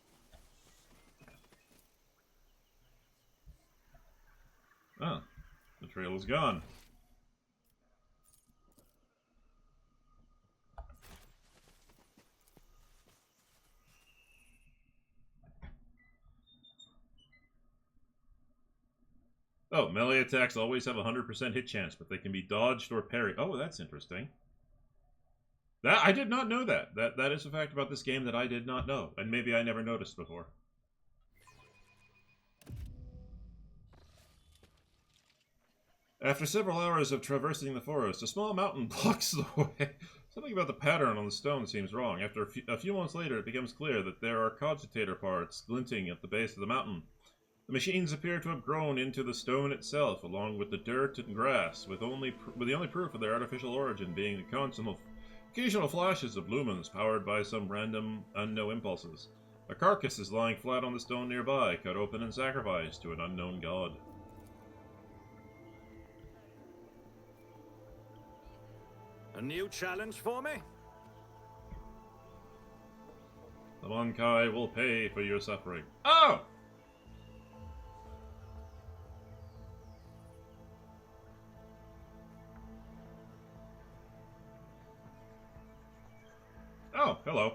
Oh, the trail is gone. Oh, melee attacks always have a 100% hit chance, but they can be dodged or parried. Oh, that's interesting. That I did not know that. That is a fact about this game that I did not know, and maybe I never noticed before. After several hours of traversing the forest, a small mountain blocks the way. Something about the pattern on the stone seems wrong. After a few months later, it becomes clear that there are cogitator parts glinting at the base of the mountain. The machines appear to have grown into the stone itself, along with the dirt and grass, with the only proof of their artificial origin being the occasional flashes of lumens powered by some random, unknown impulses. A carcass is lying flat on the stone nearby, cut open and sacrificed to an unknown god. A new challenge for me? The Monkai will pay for your suffering. Oh! Oh, hello.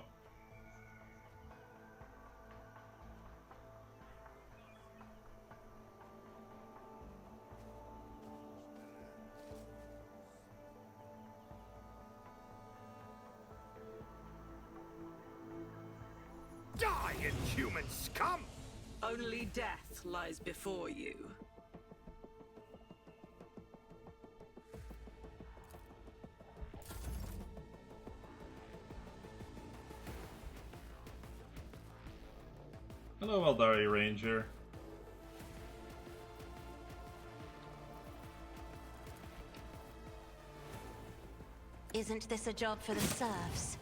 Die, inhuman scum! Only death lies before you. Hello, Eldari Ranger. Isn't this a job for the serfs?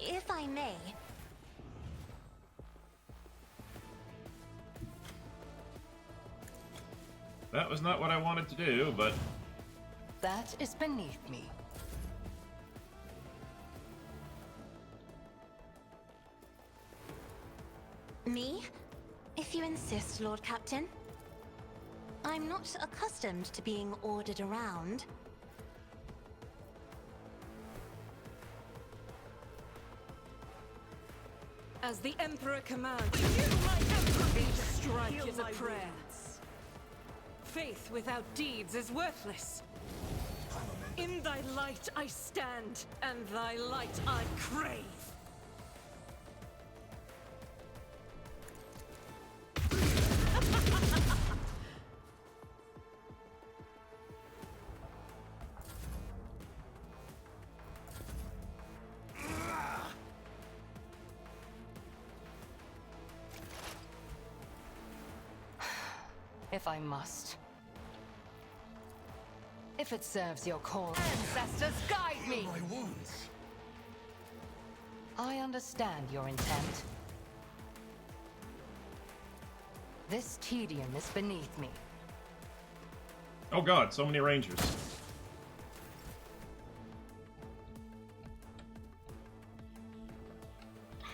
If I may. That was not what I wanted to do, but... That is beneath me. Me? If you insist, Lord Captain. I'm not accustomed to being ordered around. As the Emperor commands, each strike is a prayer. Faith without deeds is worthless. In thy light I stand, and thy light I crave. if I must. If it serves your cause. Ancestors, guide me! My wounds. I understand your intent. This tedium is beneath me. Oh god, so many rangers.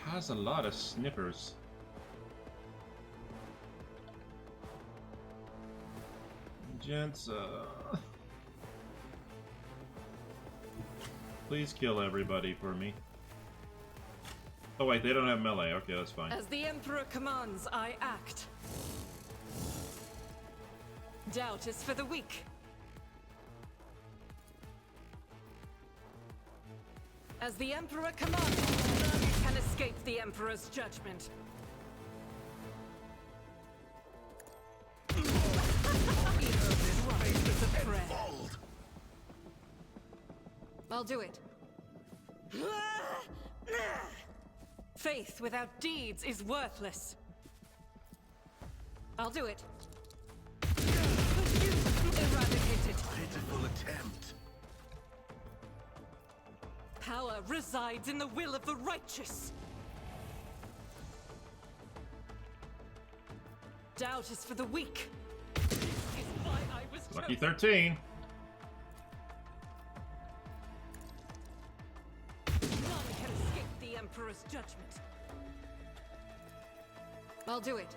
Has a lot of snippers. Gents, please kill everybody for me. Oh wait, they don't have melee. Okay, that's fine. As the Emperor commands, I act. Doubt is for the weak. As the Emperor commands, none can escape the Emperor's judgment. I'll do it. Faith without deeds is worthless. I'll do it. Eradicated. Pitiful attempt. Power resides in the will of the righteous. Doubt is for the weak. This is why I was Lucky chosen. 13. None can escape the Emperor's judgment. I'll do it.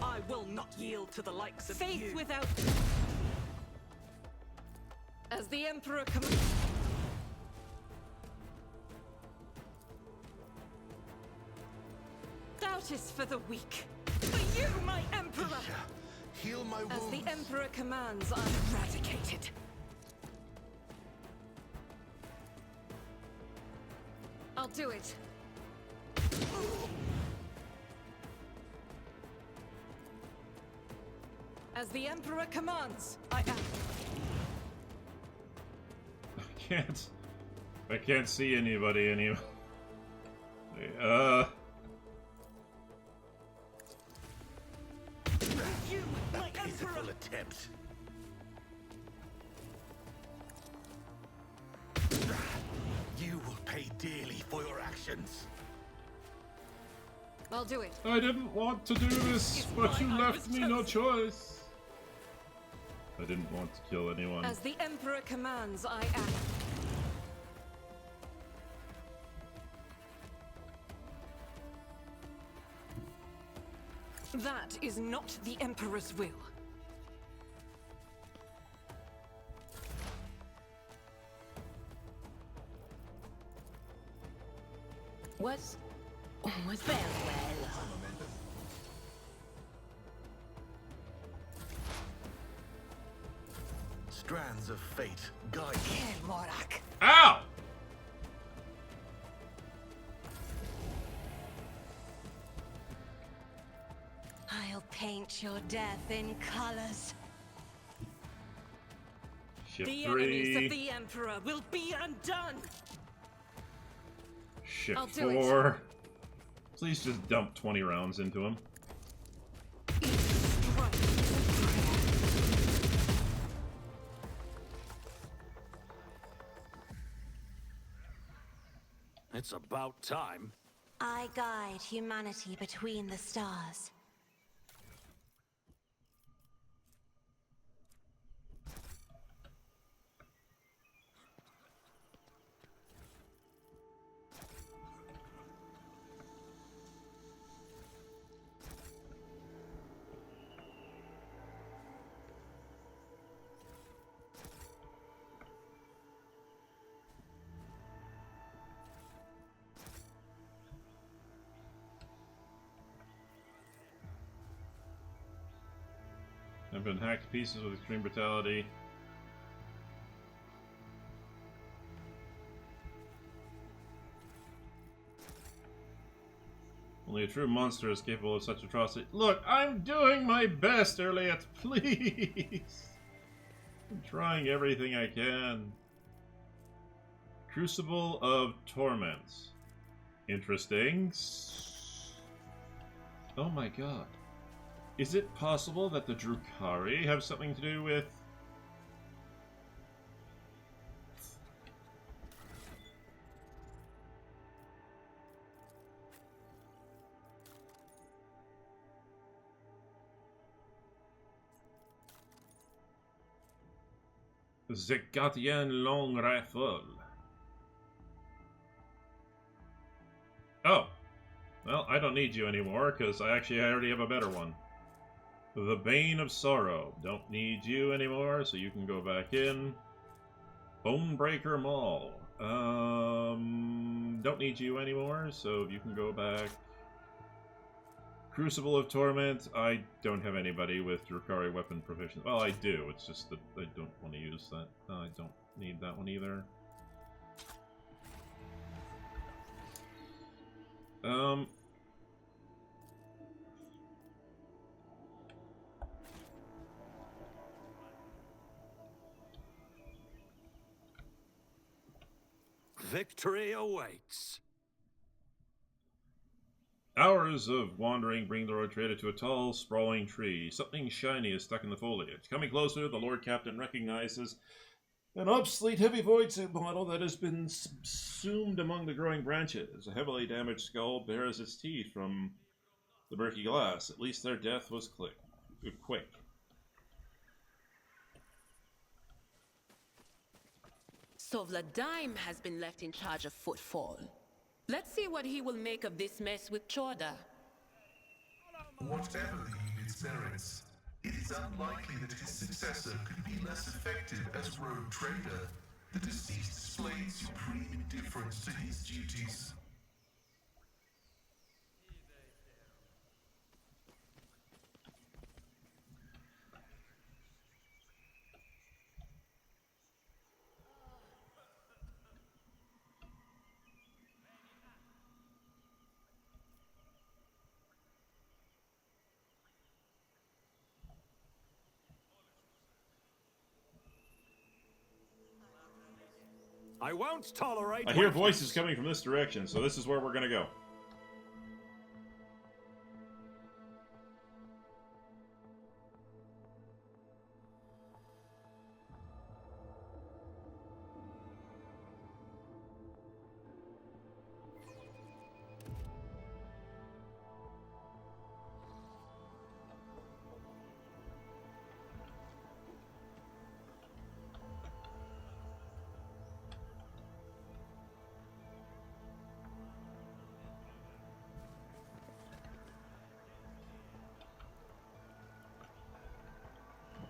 I will not yield to the likes of Faith you. without... As the Emperor commands... Doubt is for the weak. For you, my Emperor! Heal my wounds. As the Emperor commands, I'm eradicated. I'll do it. As the Emperor commands, I act. I can't see anybody anymore. You, my Pitiful Emperor! attempt. You will pay dearly for your actions. I'll do it. I didn't want to do this, but you why I left was me no chosen. choice. I didn't want to kill anyone. As the Emperor commands, I act. That is not the Emperor's will. Was very well. Strands of fate guide you. Kill Morak. Ow! I'll paint your death in colors. Shift The 3. enemies of the Emperor will be undone. Shift I'll do it. 4. Please just dump 20 rounds into him. Each strike is a prayer. It's about time. I guide humanity between the stars. I've been hacked to pieces with extreme brutality. Only a true monster is capable of such atrocity. Look, I'm doing my best, Erliet, please! I'm trying everything I can. Crucible of Torments. Interesting. Oh my god. Is it possible that the Drukhari have something to do with... Zekatian Long Rifle. Oh. Well, I don't need you anymore, because I already have a better one. The Bane of Sorrow. Don't need you anymore, so you can go back in. Bonebreaker Maul. Don't need you anymore, so you can go back. Crucible of Torment. I don't have anybody with Drukhari weapon proficiency. Well, I do. It's just that I don't want to use that. I don't need that one either. Victory awaits. Hours of wandering bring the road trader to a tall, sprawling tree. Something shiny is stuck in the foliage. Coming closer, the Lord Captain recognizes an obsolete heavy void suit model that has been subsumed among the growing branches. A heavily damaged skull bears its teeth from the murky glass. At least their death was quick. So Vladime has been left in charge of Footfall. Let's see what he will make of this mess with Chorda. Whatever the unit's merits, it is unlikely that his successor could be less effective as rogue trader. The deceased displayed supreme indifference to his duties. I won't tolerate. I hear voices coming from this direction, so this is where we're gonna go.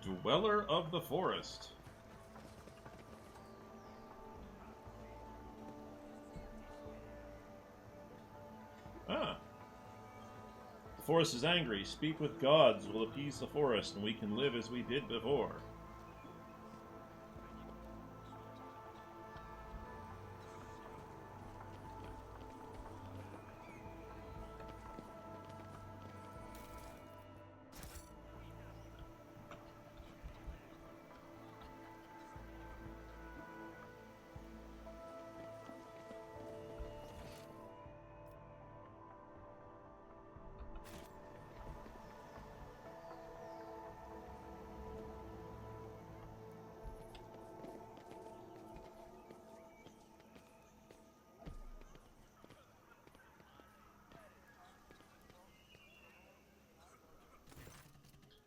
Dweller of the Forest. Ah. The forest is angry. Speak with gods will appease the forest, and we can live as we did before.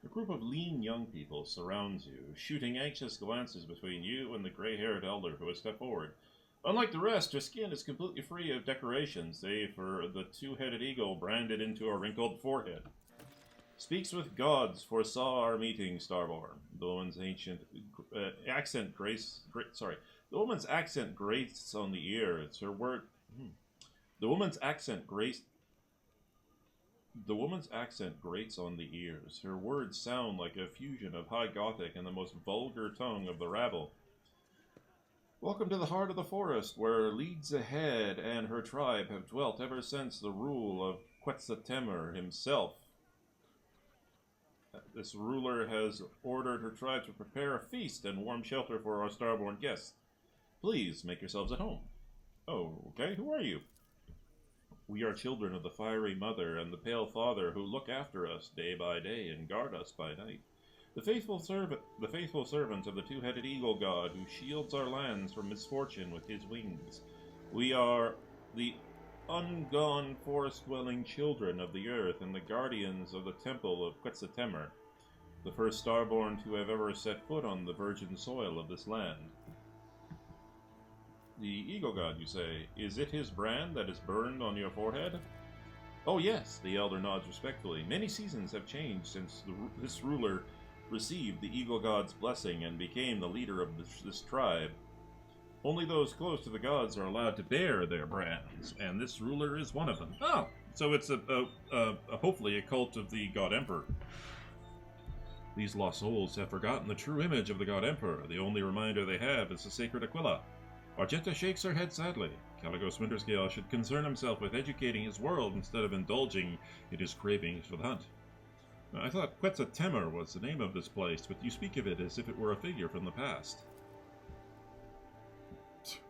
A group of lean young people surrounds you, shooting anxious glances between you and the gray-haired elder who has stepped forward. Unlike the rest, her skin is completely free of decorations, save for the two-headed eagle branded into a wrinkled forehead. Speaks with gods, foresaw our meeting, Starborn. The woman's accent grates on the ear. It's her word. The woman's accent grates on the ears. Her words sound like a fusion of High Gothic and the most vulgar tongue of the rabble. Welcome to the heart of the forest, where Leads Ahead and her tribe have dwelt ever since the rule of Quetzaltemer himself. This ruler has ordered her tribe to prepare a feast and warm shelter for our starborn guests. Please make yourselves at home. Oh, okay. Who are you? We are children of the fiery mother and the pale father who look after us day by day and guard us by night. The faithful servants of the two-headed eagle god who shields our lands from misfortune with his wings. We are the ungone forest-dwelling children of the earth and the guardians of the temple of Quetzaltemer, the first starborn to have ever set foot on the virgin soil of this land. The eagle god, you say, is it his brand that is burned on your forehead? Oh yes, the elder nods respectfully. Many seasons have changed since this ruler received the eagle god's blessing and became the leader of this tribe. Only those close to the gods are allowed to bear their brands, and this ruler is one of them. Oh, so it's hopefully a cult of the god emperor. These lost souls have forgotten the true image of the god emperor. The only reminder they have is the sacred Aquila. Argenta shakes her head sadly. Caligos Winterscale should concern himself with educating his world instead of indulging in his cravings for the hunt. I thought Quetzaltemer was the name of this place, but you speak of it as if it were a figure from the past.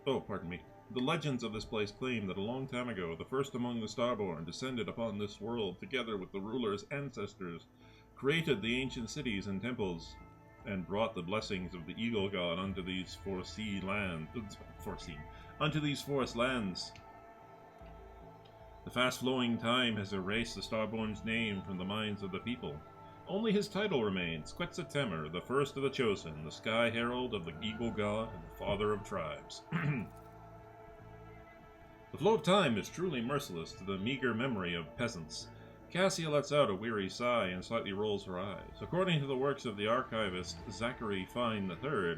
Oh, pardon me. The legends of this place claim that a long time ago, the first among the Starborn descended upon this world together with the ruler's ancestors, created the ancient cities and temples, and brought the blessings of the eagle god unto these forest lands. The fast-flowing time has erased the Starborn's name from the minds of the people. Only his title remains, Quetzaltemer, the first of the chosen, the sky herald of the eagle god and the father of tribes. The flow of time is truly merciless to the meager memory of peasants. Cassia lets out a weary sigh and slightly rolls her eyes. According to the works of the archivist Zachary Fine III,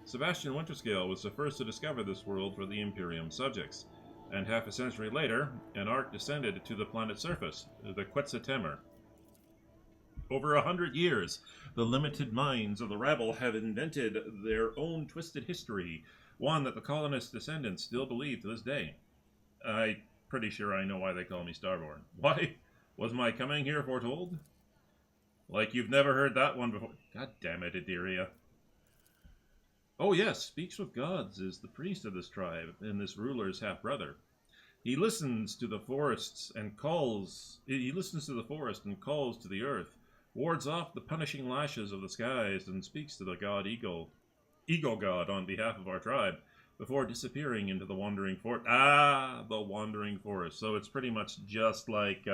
Sebastian Winterscale was the first to discover this world for the Imperium subjects, and half a century later, an ark descended to the planet's surface, the Quetzaltemer. Over 100 years, the limited minds of the rabble have invented their own twisted history, one that the colonists' descendants still believe to this day. I'm pretty sure I know why they call me Starborn. Why? Was my coming here foretold? Like you've never heard that one before. God damn it, Adiria. Oh yes, Speaks with Gods is the priest of this tribe and this ruler's half-brother. He listens to the forests and calls to the earth, wards off the punishing lashes of the skies, and speaks to the god Eagle God on behalf of our tribe, before disappearing into the Wandering Forest. The Wandering Forest. So it's pretty much just like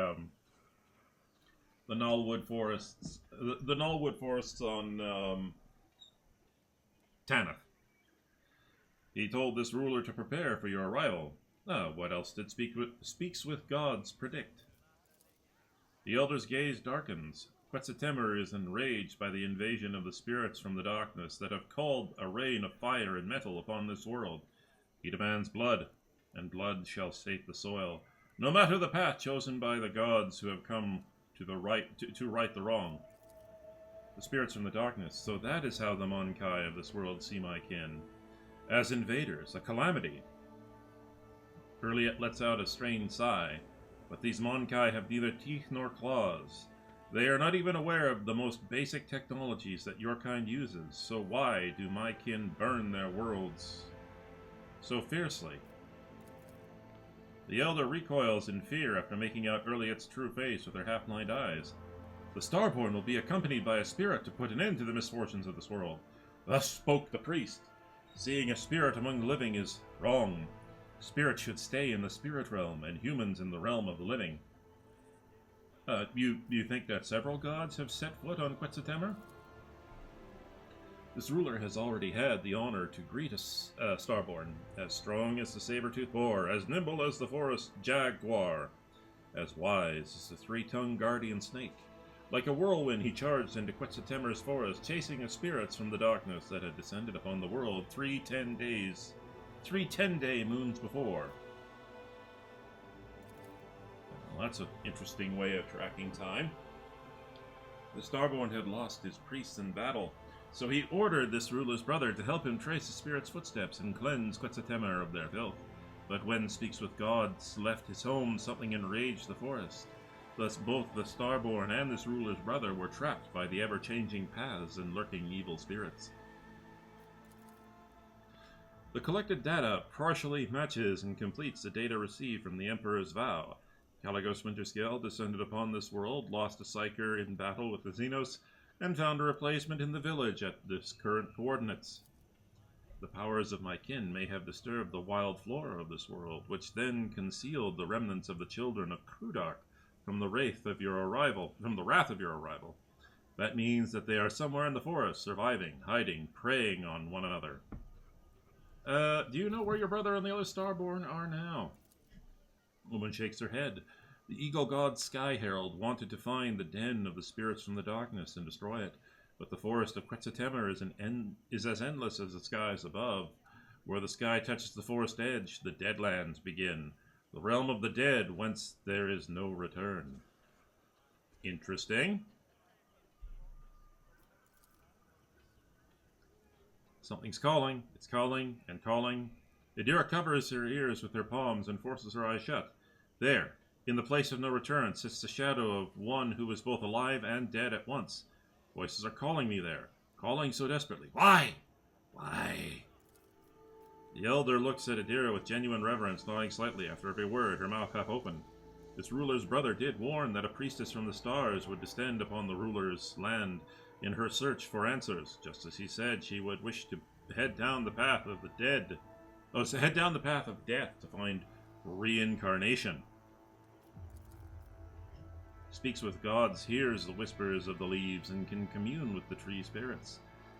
the Nullwood Forests. The Nullwood Forests on Tanith. He told this ruler to prepare for your arrival. What else did Speaks with Gods predict? The elder's gaze darkens. Quetzaltemer is enraged by the invasion of the spirits from the darkness that have called a rain of fire and metal upon this world. He demands blood, and blood shall sate the soil, no matter the path chosen by the gods who have come to right the wrong. The spirits from the darkness, so that is how the Monkai of this world see my kin. As invaders, a calamity. Hurliet lets out a strained sigh, but these Monkai have neither teeth nor claws. They are not even aware of the most basic technologies that your kind uses, so why do my kin burn their worlds so fiercely? The elder recoils in fear after making out Hurliet's true face with her half-blind eyes. The Starborn will be accompanied by a spirit to put an end to the misfortunes of this world. Thus spoke the priest. Seeing a spirit among the living is wrong. Spirits should stay in the spirit realm, and humans in the realm of the living. You think that several gods have set foot on Quetzaltemer? This ruler has already had the honor to greet a Starborn, as strong as the saber-toothed boar, as nimble as the forest jaguar, as wise as the three-tongued guardian snake. Like a whirlwind he charged into Quetzaltemer's forest, chasing the spirits from the darkness that had descended upon the world 3 10-day moons before. Well, that's an interesting way of tracking time. The Starborn had lost his priests in battle, so he ordered this ruler's brother to help him trace the spirit's footsteps and cleanse Quetzaltemer of their filth. But when Speaks with Gods left his home, something enraged the forest. Thus both the Starborn and this ruler's brother were trapped by the ever-changing paths and lurking evil spirits. The collected data partially matches and completes the data received from the Emperor's vow. Caligos Winterscale descended upon this world, lost a Psyker in battle with the Xenos, and found a replacement in the village at this current coordinates. The powers of my kin may have disturbed the wild flora of this world, which then concealed the remnants of the children of Krudark from the wrath of your arrival. That means that they are somewhere in the forest, surviving, hiding, preying on one another. Do you know where your brother and the other Starborn are now? Woman shakes her head. The Eagle God Sky Herald wanted to find the den of the spirits from the darkness and destroy it, but the forest of Quetzaltemer is as endless as the skies above. Where the sky touches the forest edge, the Deadlands begin, the realm of the dead, whence there is no return. Interesting. Something's calling. It's calling and calling. Idira covers her ears with her palms and forces her eyes shut. There, in the place of no return, sits the shadow of one who is both alive and dead at once. Voices are calling me there, calling so desperately. Why? Why? The elder looks at Idira with genuine reverence, nodding slightly after every word, her mouth half open. This ruler's brother did warn that a priestess from the stars would descend upon the ruler's land in her search for answers, just as he said she would wish to head down the path of the dead. Head down the path of death to find reincarnation. Speaks with gods, hears the whispers of the leaves, and can commune with the tree spirits.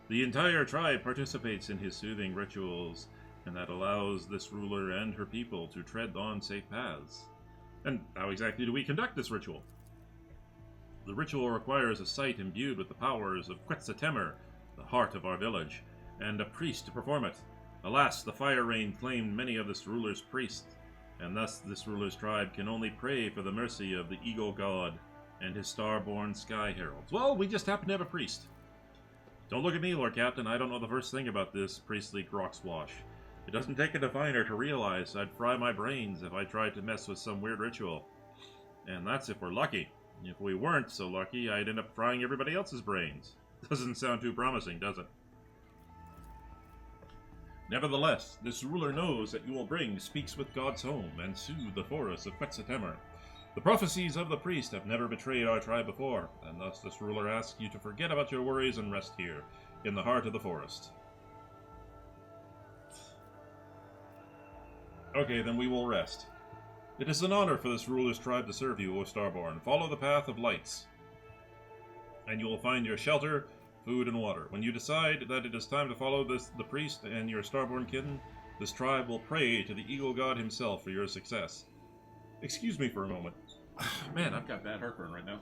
The entire tribe participates in his soothing rituals, and that allows this ruler and her people to tread on safe paths. And how exactly do we conduct this ritual? The ritual requires a site imbued with the powers of Quetzaltemer, the heart of our village, and a priest to perform it. Alas, the fire rain claimed many of this ruler's priests, and thus this ruler's tribe can only pray for the mercy of the Eagle God and his star-born Sky Heralds. Well, we just happen to have a priest. Don't look at me, Lord Captain. I don't know the first thing about this priestly grockswash. It doesn't take a diviner to realize I'd fry my brains if I tried to mess with some weird ritual. And that's if we're lucky. If we weren't so lucky, I'd end up frying everybody else's brains. Doesn't sound too promising, does it? Nevertheless, this ruler knows that you will bring Speaks with God's home and soothe the forest of Quetzaltemer. The prophecies of the priest have never betrayed our tribe before, and thus this ruler asks you to forget about your worries and rest here, in the heart of the forest. Okay, then we will rest. It is an honor for this ruler's tribe to serve you, O Starborn. Follow the path of lights, and you will find your shelter, food, and water. When you decide that it is time to follow the priest and your Starborn kin, this tribe will pray to the Eagle God himself for your success. Excuse me for a moment. Man, I've got bad heartburn right now.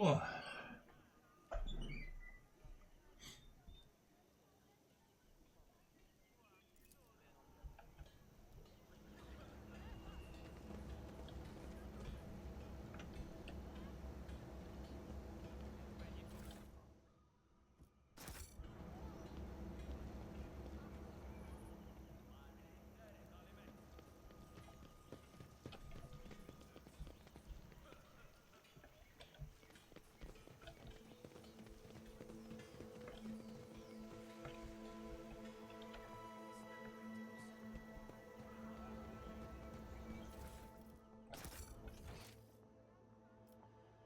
Oh.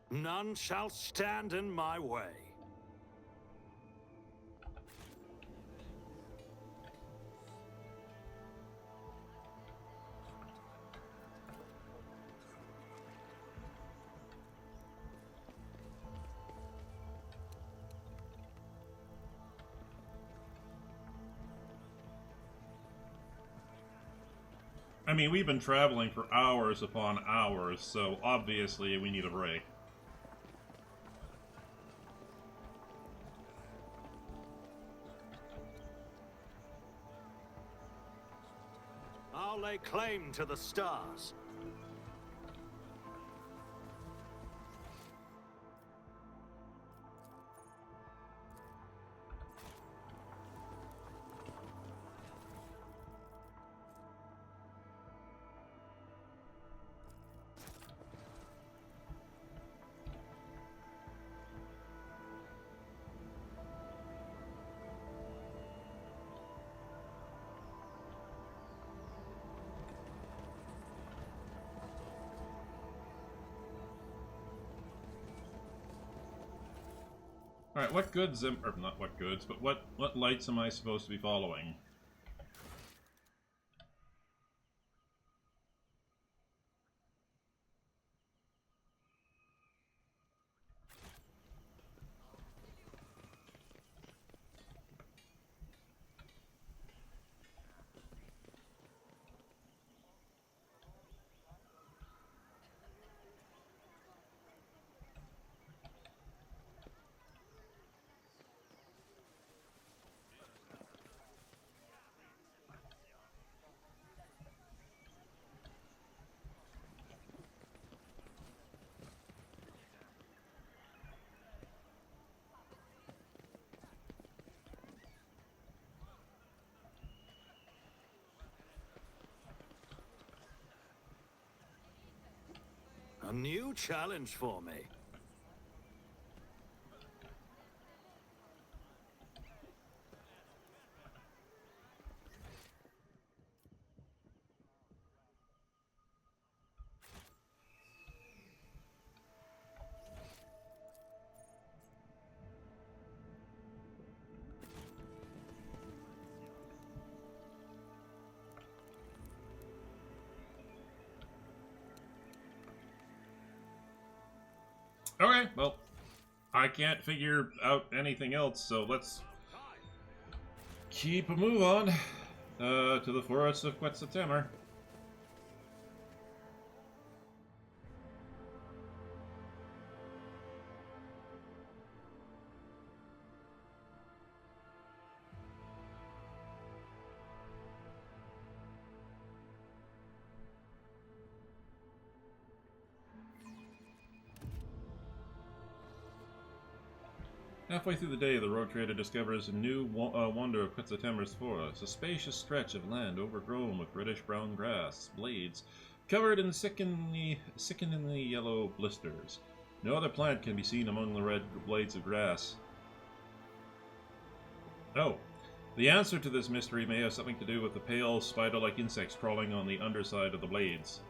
None shall stand in my way. I mean, we've been traveling for hours upon hours, so obviously we need a break. I'll lay claim to the stars. Alright, what goods am... or not what goods, but what lights am I supposed to be following? A new challenge for me. Okay, well, I can't figure out anything else, so let's keep a move on to the forests of Quetzaltemmer. Halfway through the day, the road trader discovers a new wonder of Quetzaltemmer's forest, a spacious stretch of land overgrown with reddish-brown grass, blades covered in sickeningly yellow blisters. No other plant can be seen among the red blades of grass. Oh, the answer to this mystery may have something to do with the pale, spider-like insects crawling on the underside of the blades.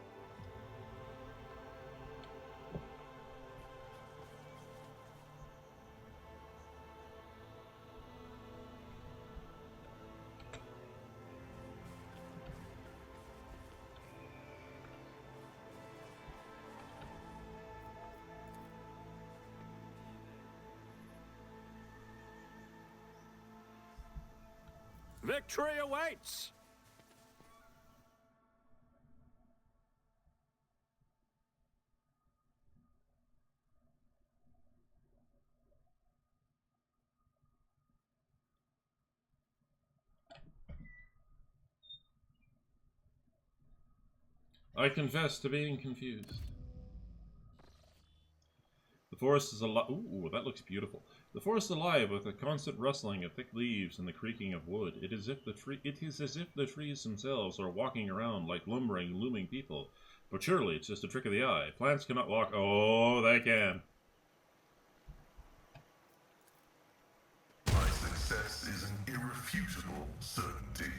Victory awaits! I confess to being confused. The forest is alive. Ooh, that looks beautiful. The forest is alive with a constant rustling of thick leaves and the creaking of wood. It is as if the trees themselves are walking around like lumbering, looming people. But surely it's just a trick of the eye. Plants cannot walk. Oh, they can. My success is an irrefutable certainty.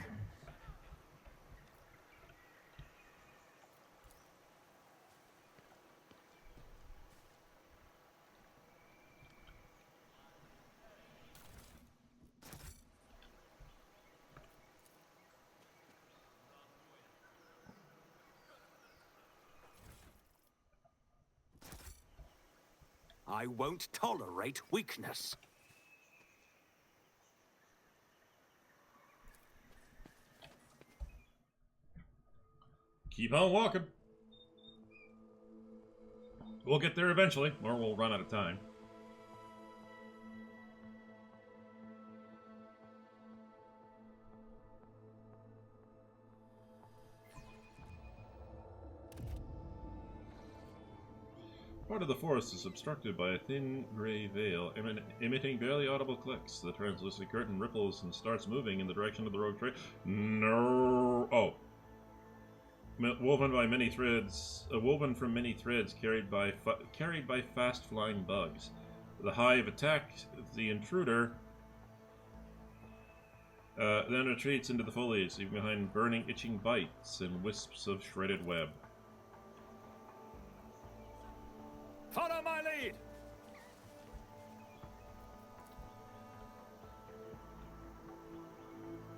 I won't tolerate weakness. keep on walking. We'll get there eventually, or we'll run out of time. Part of the forest is obstructed by a thin gray veil, emitting barely audible clicks. The translucent curtain ripples and starts moving in the direction of the rogue trail. No! Oh. Woven by many threads, woven from many threads carried by fast-flying bugs. The hive attacks the intruder, then retreats into the foliage, leaving behind burning, itching bites and wisps of shredded web. Follow my lead!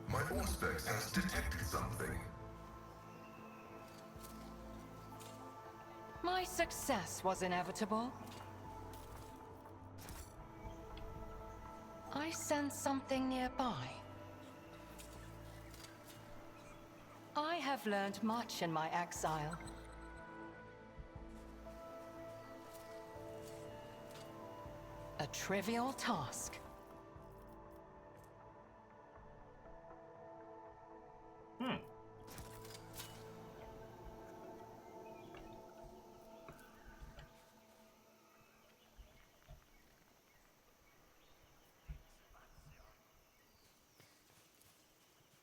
My Auspex has detected something. My success was inevitable. I sense something nearby. I have learned much in my exile. A trivial task.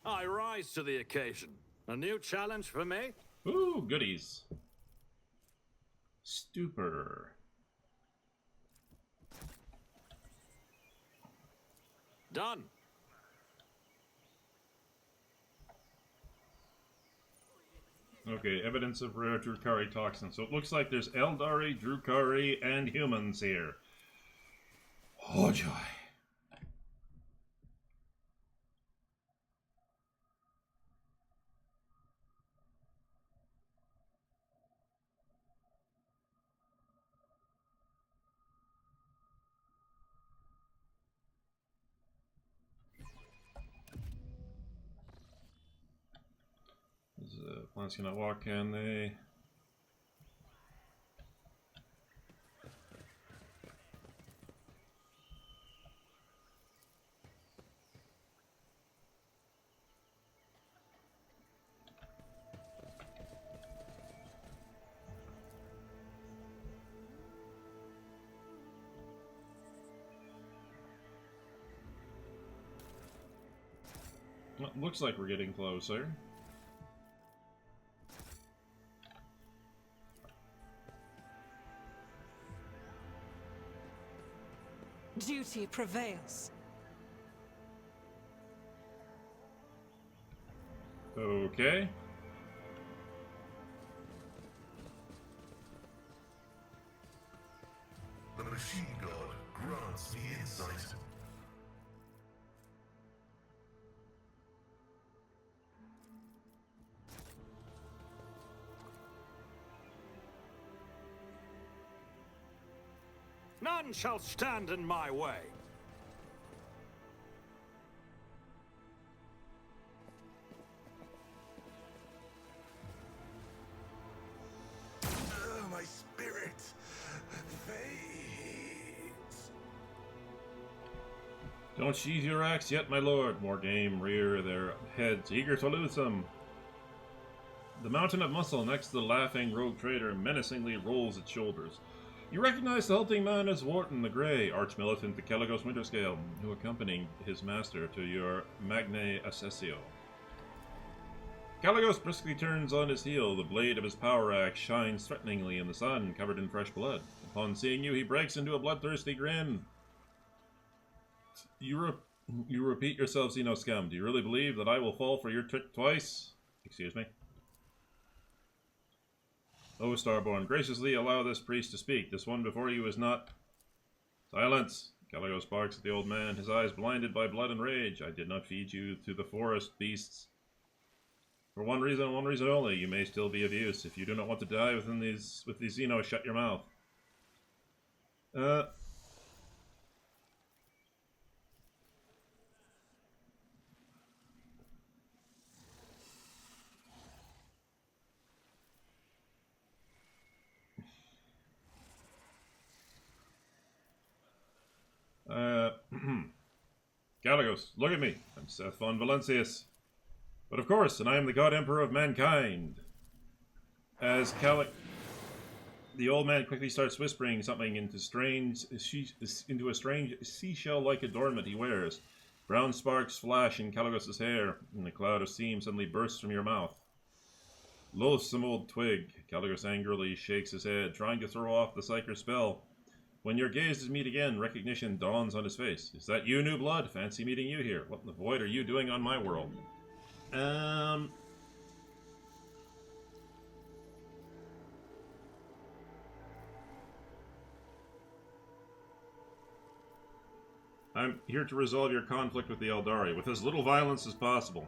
I rise to the occasion. A new challenge for me? Ooh, goodies. Stupor. Done. Okay, evidence of rare Drukhari toxins. So it looks like there's Eldari, Drukhari, and humans here. Oh, joy. Plants cannot walk, can they? Well, looks like we're getting closer. Duty prevails. Okay. The machine god grants me insight. None shall stand in my way. My spirit fades. Don't sheathe your axe yet, my lord. More game rear their heads, eager to lose them. The mountain of muscle next to the laughing rogue trader menacingly rolls its shoulders. You recognize the hulking man as Wharton the Grey, arch-militant to Caligos Winterscale, who accompanied his master to your Magnae Assessio. Caligos briskly turns on his heel. The blade of his power axe shines threateningly in the sun, covered in fresh blood. Upon seeing you, he breaks into a bloodthirsty grin. You repeat yourself, Xeno scum. Do you really believe that I will fall for your trick twice? Excuse me? O Starborn, graciously allow this priest to speak. This one before you is not... Silence! Caligos barks at the old man, his eyes blinded by blood and rage. I did not feed you to the forest beasts. For one reason only, you may still be of use. If you do not want to die with these Xenos, shut your mouth. Galagos, look at me. I'm Seth von Valencius. But of course, and I am the God Emperor of mankind. As the old man quickly starts whispering something into a strange seashell-like adornment he wears. Brown sparks flash in Calagos' hair, and a cloud of steam suddenly bursts from your mouth. Loathsome old twig, Calagos angrily shakes his head, trying to throw off the Psyker spell. When your gazes meet again, recognition dawns on his face. Is that you, new blood? Fancy meeting you here. What in the void are you doing on my world? I'm here to resolve your conflict with the Eldari with as little violence as possible.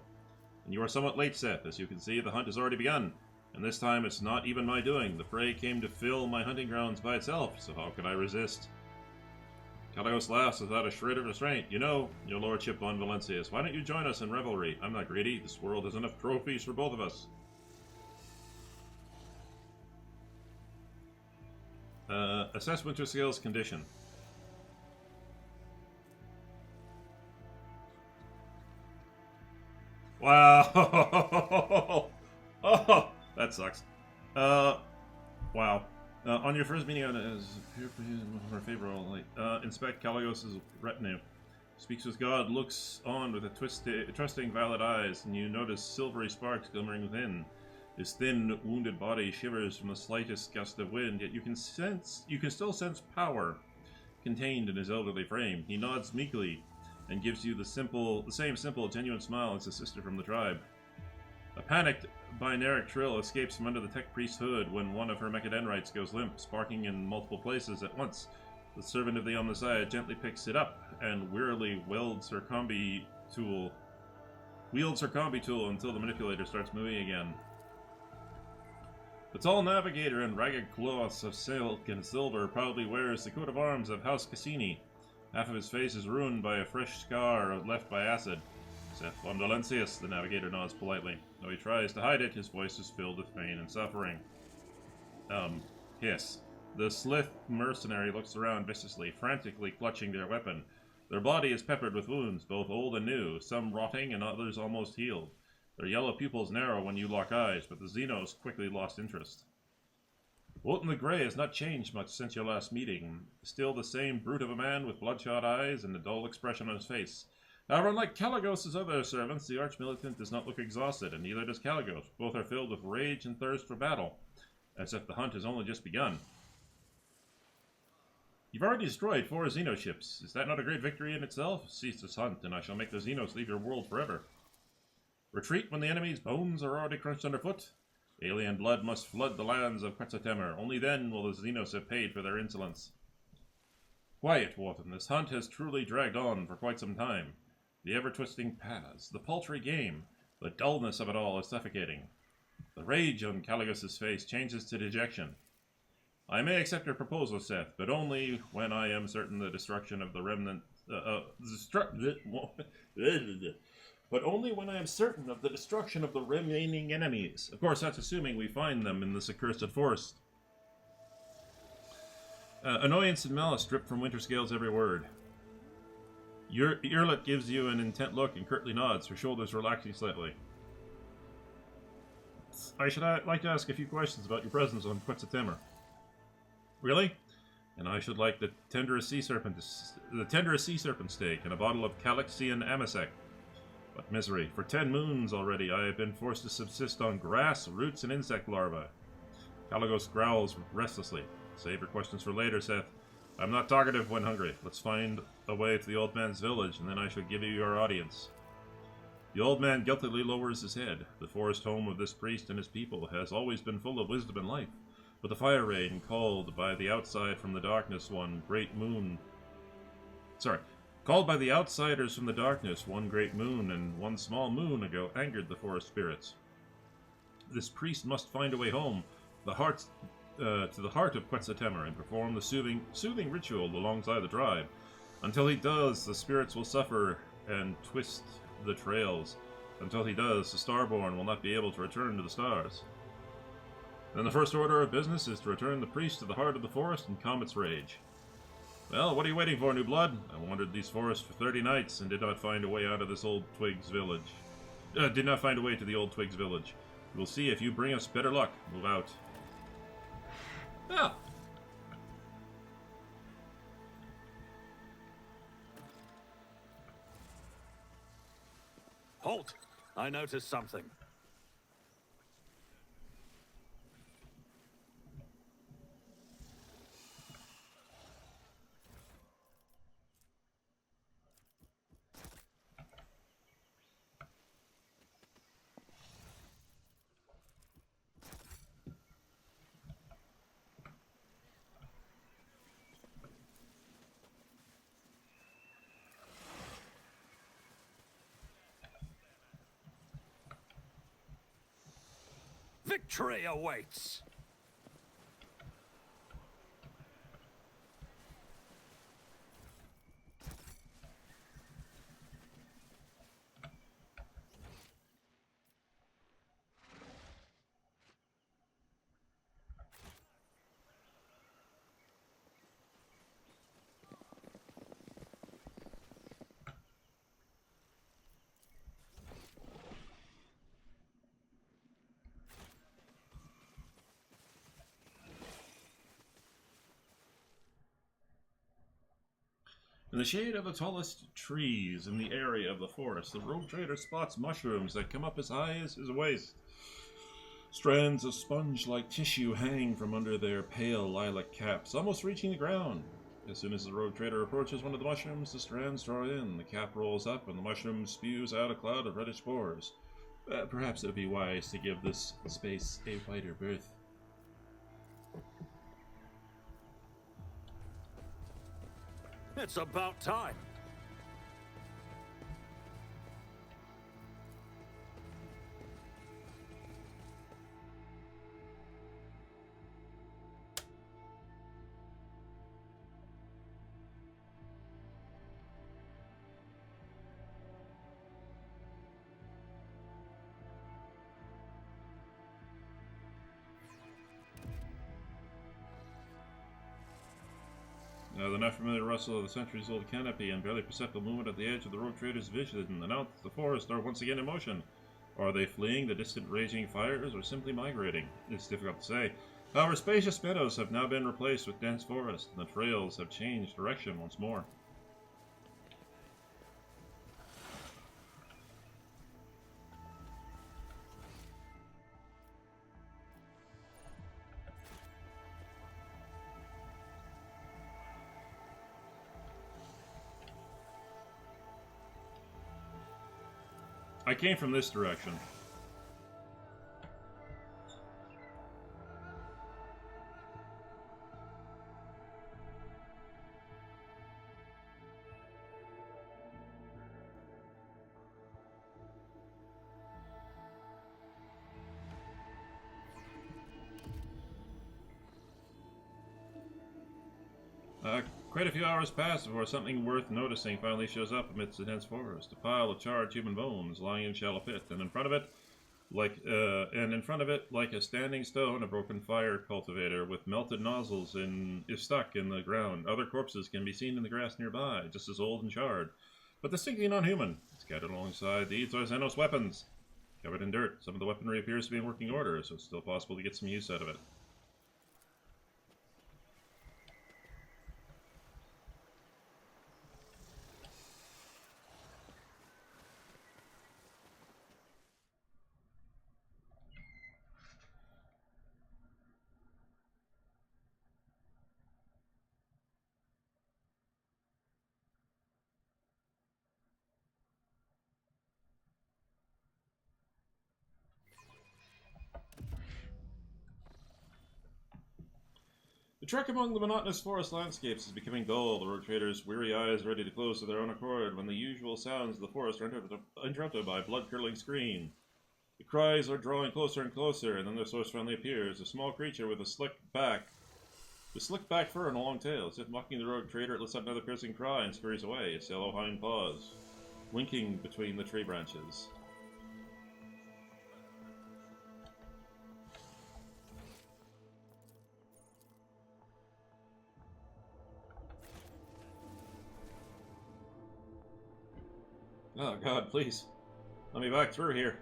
And you are somewhat late, Seth. As you can see, the hunt has already begun. And this time it's not even my doing. The prey came to fill my hunting grounds by itself, so how could I resist? Calagos laughs without a shred of restraint. You know, your lordship von Valencius, why don't you join us in revelry? I'm not greedy. This world has enough trophies for both of us. Assess Winter Scale's condition. Wow. Oh, that sucks. Wow. On your first meeting as more favorable, inspect Calagos' retinue. Speaks with God, looks on with trusting violet eyes, and you notice silvery sparks glimmering within. His thin, wounded body shivers from the slightest gust of wind, yet you can still sense power contained in his elderly frame. He nods meekly and gives you the same simple, genuine smile as his sister from the tribe. A panicked binaric trill escapes from under the tech priest's hood when one of her mechadendrites goes limp, sparking in multiple places at once. The servant of the Omnissiah gently picks it up and wearily wields her combi tool until the manipulator starts moving again. The tall navigator in ragged cloths of silk and silver proudly wears the coat of arms of House Cassini. Half of his face is ruined by a fresh scar left by acid. Seth von Valencius, the navigator nods politely. Though he tries to hide it, his voice is filled with pain and suffering. Hiss. The Slith mercenary looks around viciously, frantically clutching their weapon. Their body is peppered with wounds, both old and new, some rotting and others almost healed. Their yellow pupils narrow when you lock eyes, but the Xenos quickly lost interest. Wotan the Grey has not changed much since your last meeting. Still the same brute of a man with bloodshot eyes and a dull expression on his face. However, unlike Calagos' other servants, the Archmilitant does not look exhausted, and neither does Calagos. Both are filled with rage and thirst for battle, as if the hunt has only just begun. You've already destroyed 4 Xenoships. Is that not a great victory in itself? Cease this hunt, and I shall make the Xenos leave your world forever. Retreat when the enemy's bones are already crunched underfoot. Alien blood must flood the lands of Quetzaltemer. Only then will the Xenos have paid for their insolence. Quiet, Wotan. This hunt has truly dragged on for quite some time. The ever-twisting paths, the paltry game, the dullness of it all is suffocating. The rage on Calagos' face changes to dejection. I may accept your proposal, Seth, but only when I am certain the destruction of the remnant... but only when I am certain of the destruction of the remaining enemies. Of course, that's assuming we find them in this accursed forest. Annoyance and malice drip from Winterscale's every word. Earlet gives you an intent look and curtly nods, her shoulders relaxing slightly. I should like to ask a few questions about your presence on Quetzaltemer. Really? And I should like the tenderest sea serpent steak and a bottle of Calixian Amasec. But misery, for 10 moons already I have been forced to subsist on grass, roots, and insect larvae. Calagos growls restlessly. Save your questions for later, Seth. I'm not talkative when hungry. Let's find a way to the old man's village, and then I shall give you your audience. The old man guiltily lowers his head. The forest home of this priest and his people has always been full of wisdom and life. But the fire rain called by the outside from the darkness one great moon... Called by the outsiders from the darkness one great moon and one small moon ago angered the forest spirits. This priest must find a way home, to the heart of Quetzaltemer, and perform the soothing ritual alongside the tribe. Until he does, the spirits will suffer and twist the trails. Until he does, the Starborn will not be able to return to the stars. Then the first order of business is to return the priest to the heart of the forest and calm its rage. Well, what are you waiting for, new blood? I wandered these forests for 30 nights and did not find a way out of this old Twigs village. Did not find a way to the old Twigs village. We'll see if you bring us better luck. Move out. Ah! Halt! I noticed something. Victory awaits! In the shade of the tallest trees in the area of the forest, the rogue trader spots mushrooms that come up as high as his waist. Strands of sponge-like tissue hang from under their pale lilac caps, almost reaching the ground. As soon as the rogue trader approaches one of the mushrooms, the strands draw in, the cap rolls up, and the mushroom spews out a cloud of reddish spores. Perhaps it would be wise to give this space a wider berth. It's about time. The not familiar rustle of the centuries-old canopy and barely perceptible movement at the edge of the rogue trader's vision announce the forest are once again in motion. Are they fleeing the distant raging fires or simply migrating? It's difficult to say. However, spacious meadows have now been replaced with dense forest, and the trails have changed direction once more. I came from this direction. Quite a few hours pass before something worth noticing finally shows up amidst the dense forest. A pile of charred human bones lying in a shallow pit, and in front of it, like a standing stone, a broken fire cultivator with melted nozzles is stuck in the ground. Other corpses can be seen in the grass nearby, just as old and charred, but distinctly non-human. Scattered alongside these are Xenos weapons, covered in dirt. Some of the weaponry appears to be in working order, so it's still possible to get some use out of it. The trek among the monotonous forest landscapes is becoming dull, the rogue trader's weary eyes ready to close of their own accord when the usual sounds of the forest are interrupted by a blood-curdling scream. The cries are drawing closer and closer, and then their source finally appears, a small creature with a slicked back fur and a long tail. As if mocking the rogue trader, it lets out another piercing cry and scurries away, its yellow hind paws winking between the tree branches. Oh god, please. Let me back through here.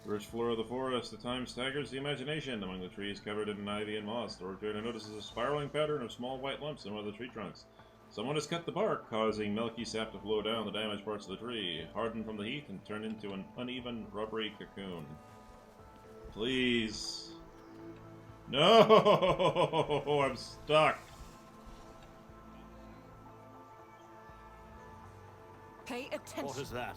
The rich floor of the forest at times staggers the imagination. Among the trees covered in ivy and moss, the road trader notices a spiraling pattern of small white lumps in one of the tree trunks. Someone has cut the bark, causing milky sap to flow down the damaged parts of the tree, harden from the heat, and turn into an uneven, rubbery cocoon. Please. No! I'm stuck. Pay attention. What is that?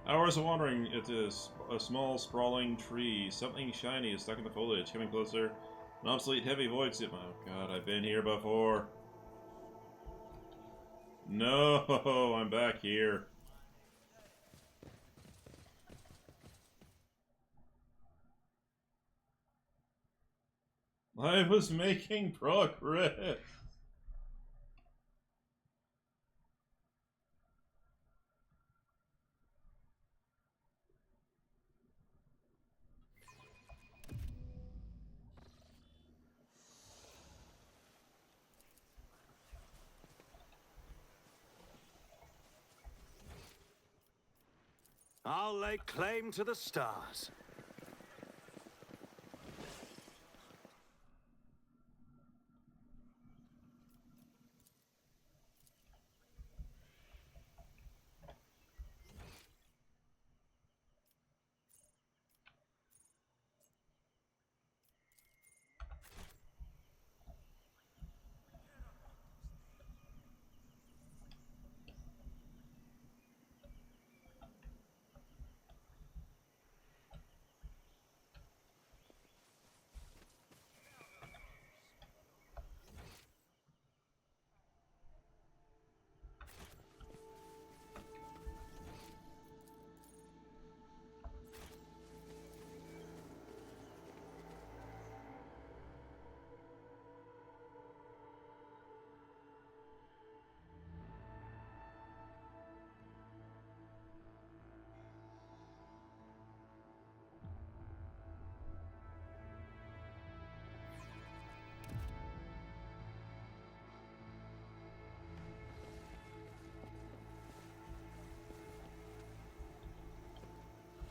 Hours of wandering, it is a small, sprawling tree. Something shiny is stuck in the foliage. Coming closer, an obsolete, heavy voice. Oh god, I've been here before. No, I'm back here. I was making progress. I'll lay claim to the stars.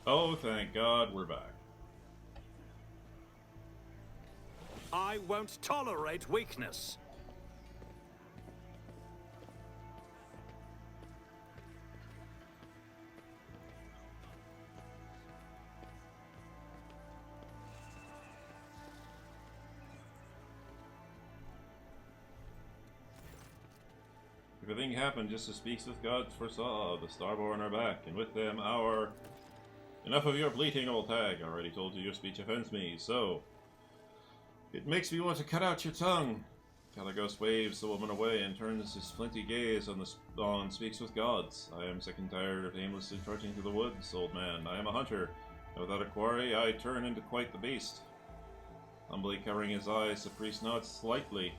Oh, thank God, we're back. I won't tolerate weakness. Everything happened just as Speaks with God foresaw. The Starborn are back, and with them our... Enough of your bleating, old hag. I already told you your speech offends me, so... It makes me want to cut out your tongue. Caligos waves the woman away and turns his flinty gaze on Speaks with Gods. I am sick and tired of aimlessly trudging through the woods, old man. I am a hunter, and without a quarry I turn into quite the beast. Humbly covering his eyes, the priest nods slightly.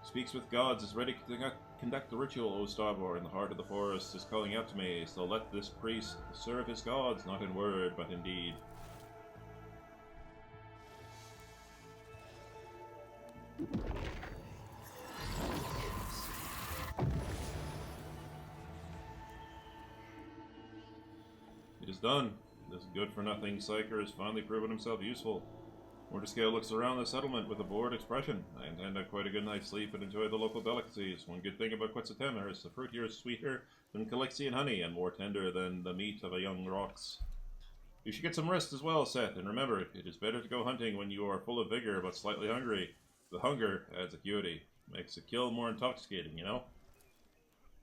Speaks with Gods is ready to conduct the ritual, O Starborn. The heart of the forest is calling out to me, so let this priest serve his gods, not in word, but in deed. It is done. This good-for-nothing psyker has finally proven himself useful. Mordescale looks around the settlement with a bored expression. I intend to quite a good night's sleep and enjoy the local delicacies. One good thing about Quetzaltemner is the fruit here is sweeter than Calixian honey and more tender than the meat of a young rox. You should get some rest as well, Seth, and remember, it is better to go hunting when you are full of vigor but slightly hungry. The hunger adds acuity. Makes the kill more intoxicating, you know?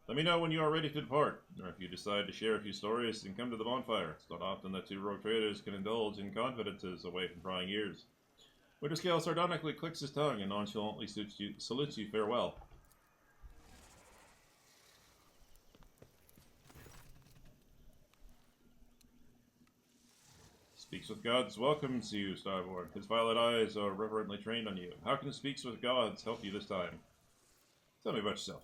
Let me know when you are ready to depart, or if you decide to share a few stories, then come to the bonfire. It's not often that two rogue traders can indulge in confidences away from prying ears. Winterscale sardonically clicks his tongue and nonchalantly salutes you farewell. Speaks with Gods welcomes you, Starborn. His violet eyes are reverently trained on you. How can Speaks with Gods help you this time? Tell me about yourself.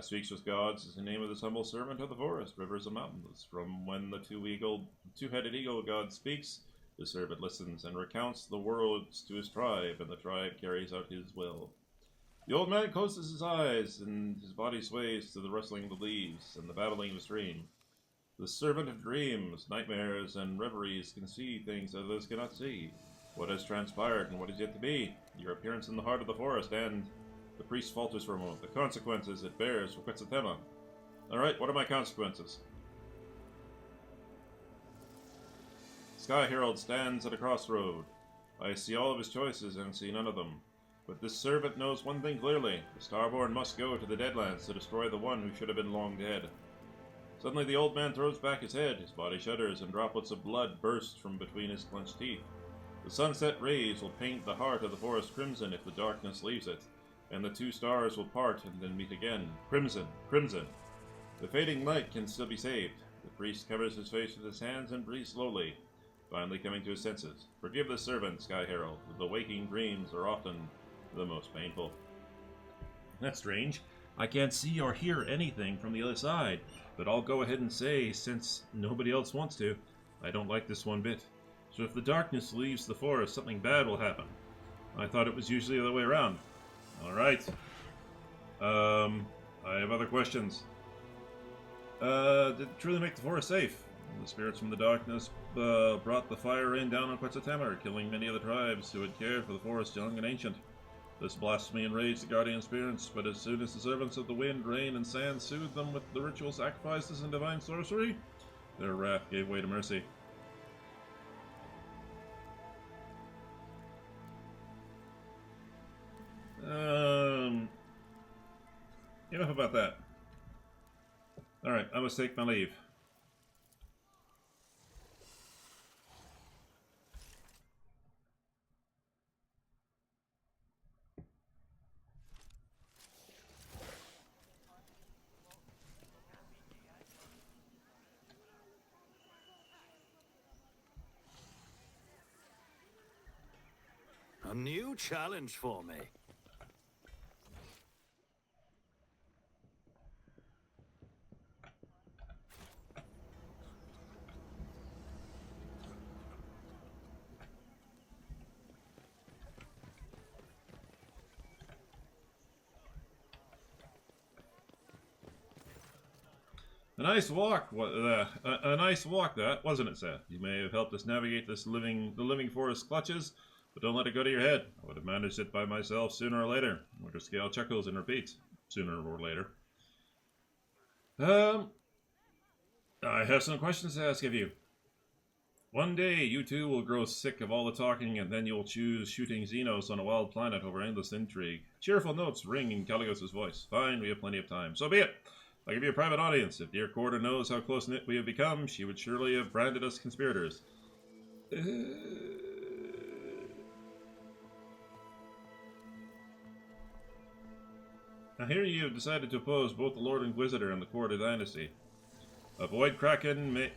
Speaks with Gods is the name of this humble servant of the forest, rivers and mountains. From when the two-headed eagle god speaks, the servant listens and recounts the words to his tribe, and the tribe carries out his will. The old man closes his eyes, and his body sways to the rustling of the leaves and the babbling of a stream. The servant of dreams, nightmares, and reveries can see things others cannot see. What has transpired and what is yet to be, your appearance in the heart of the forest, and... The priest falters for a moment. The consequences it bears for Quetzaltema. Alright, what are my consequences? Sky Herald stands at a crossroad. I see all of his choices and see none of them. But this servant knows one thing clearly. The Starborn must go to the Deadlands to destroy the one who should have been long dead. Suddenly the old man throws back his head, his body shudders, and droplets of blood burst from between his clenched teeth. The sunset rays will paint the heart of the forest crimson if the darkness leaves it, and the two stars will part and then meet again. Crimson, crimson. The fading light can still be saved. The priest covers his face with his hands and breathes slowly, finally coming to his senses. Forgive the servant, Sky Herald. The waking dreams are often the most painful. That's strange. I can't see or hear anything from the other side, but I'll go ahead and say, since nobody else wants to, I don't like this one bit. So if the darkness leaves the forest, something bad will happen. I thought it was usually the other way around. Alright. I have other questions. Did it truly make the forest safe? The spirits from the darkness brought the fire rain down on Quetzaltema, killing many of the tribes who had cared for the forest young and ancient. This blasphemy enraged the guardian spirits, but as soon as the servants of the wind, rain, and sand soothed them with the ritual sacrifices and divine sorcery, their wrath gave way to mercy. Enough about that. Alright, I must take my leave. A new challenge for me. A nice walk that, wasn't it, Seth? You may have helped us navigate the living forest clutches, but don't let it go to your head. I would have managed it by myself sooner or later. Winterscale chuckles and repeats, sooner or later. I have some questions to ask of you. One day, you two will grow sick of all the talking, and then you'll choose shooting Xenos on a wild planet over endless intrigue. Cheerful notes ring in Caligos' voice. Fine, we have plenty of time. So be it. I'll give you a private audience. If dear Quarter knows how close-knit we have become, she would surely have branded us conspirators. I hear you have decided to oppose both the Lord Inquisitor and the Quarter Dynasty. Avoid Kraken may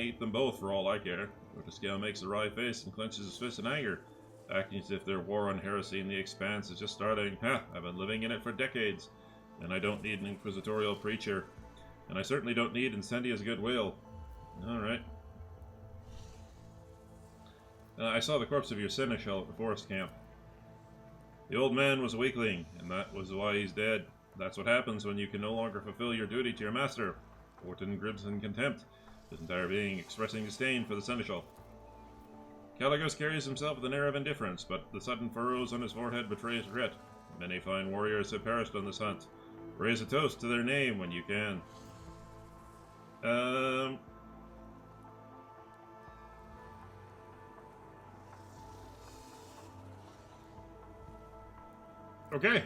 eat them both for all I care. Winterscale makes a wry face and clenches his fist in anger, acting as if their war on heresy in the Expanse is just starting. Ha! I've been living in it for decades. And I don't need an inquisitorial preacher. And I certainly don't need Incendia's goodwill. Alright. I saw the corpse of your seneschal at the forest camp. The old man was a weakling, and that was why he's dead. That's what happens when you can no longer fulfill your duty to your master. Orton gribs in contempt, his entire being expressing disdain for the seneschal. Caligos carries himself with an air of indifference, but the sudden furrows on his forehead betrays regret. Many fine warriors have perished on this hunt. Raise a toast to their name when you can. Okay.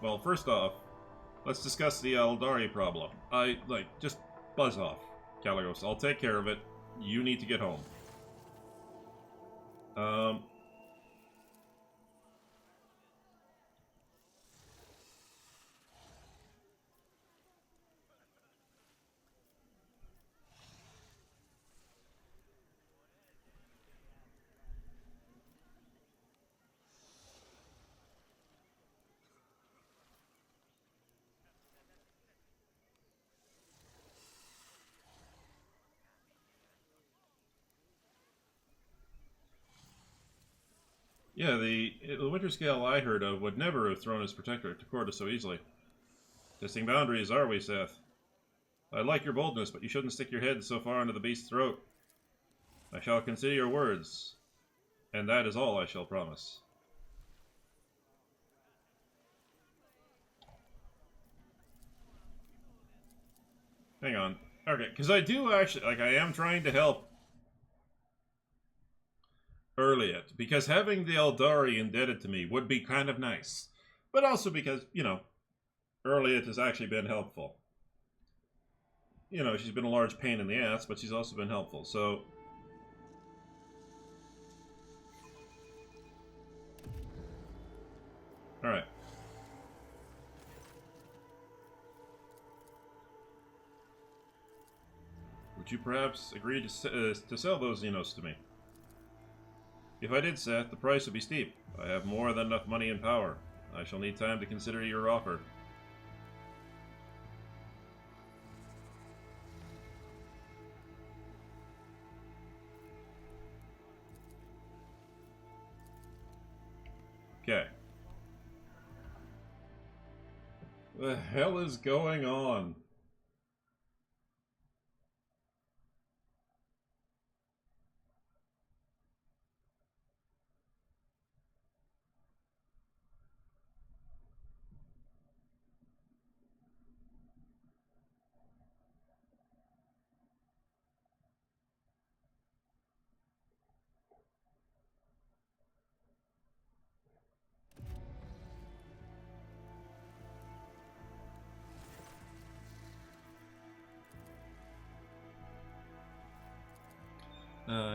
Well, first off, let's discuss the Eldari problem. Just buzz off, Caligos. I'll take care of it. You need to get home. Yeah, the Winter Scale I heard of would never have thrown his protector to Corda so easily. Testing boundaries, are we, Seth? I like your boldness, but you shouldn't stick your head so far into the beast's throat. I shall consider your words, and that is all I shall promise. Hang on. Okay, because I do actually, like, I am trying to help Earliet, because having the Eldari indebted to me would be kind of nice. But also because, you know, Earliet has actually been helpful. You know, she's been a large pain in the ass, but she's also been helpful, so... Alright. Would you perhaps agree to sell those Xenos to me? If I did, Seth, the price would be steep. I have more than enough money and power. I shall need time to consider your offer. Okay. The hell is going on?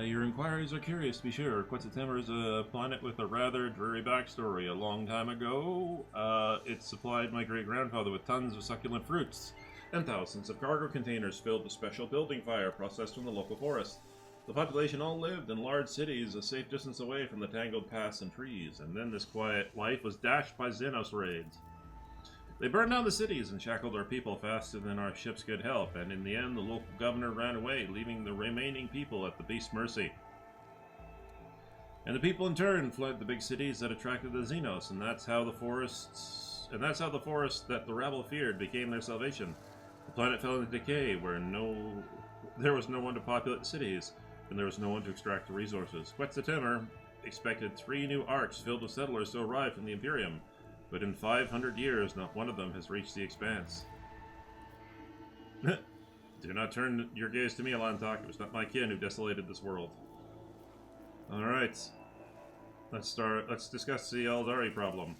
Your inquiries are curious, to be sure. Quetzaltemur is a planet with a rather dreary backstory. A long time ago, it supplied my great-grandfather with tons of succulent fruits, and thousands of cargo containers filled with special building fire processed from the local forest. The population all lived in large cities a safe distance away from the tangled paths and trees, and then this quiet life was dashed by Xenos raids. They burned down the cities and shackled our people faster than our ships could help, and in the end the local governor ran away, leaving the remaining people at the beast's mercy. And the people in turn fled the big cities that attracted the Xenos, and that's how the forest that the rabble feared became their salvation. The planet fell into decay, where there was no one to populate the cities, and there was no one to extract the resources. Quetzaltemur expected 3 new arcs filled with settlers to arrive from the Imperium, but in 500 years, not one of them has reached the expanse. Do not turn your gaze to me, Alantak. It was not my kin who desolated this world. Alright. Let's discuss the Eldari problem.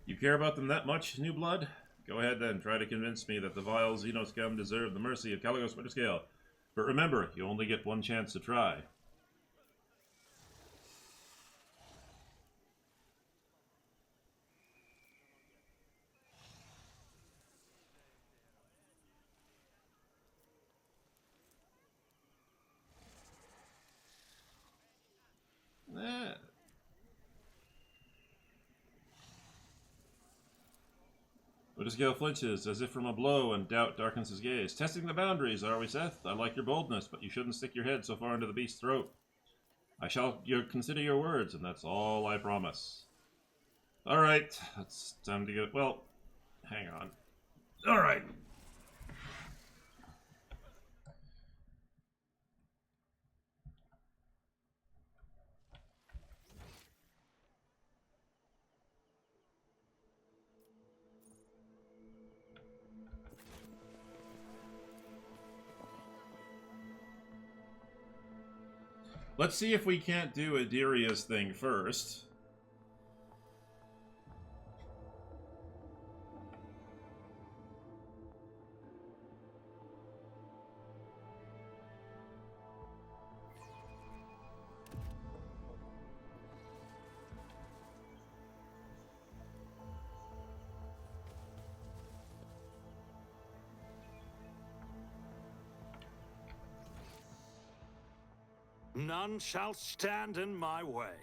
You care about them that much, New Blood? Go ahead then, try to convince me that the vile Xenoscum deserve the mercy of Caligos Winterscale. But remember, you only get one chance to try. Winterscale flinches, as if from a blow, and doubt darkens his gaze. Testing the boundaries, are we, Seth? I like your boldness, but you shouldn't stick your head so far into the beast's throat. I shall consider your words, and that's all I promise. Alright, it's time to go. Well, hang on. Alright. Let's see if we can't do Adiria's thing first. None shall stand in my way.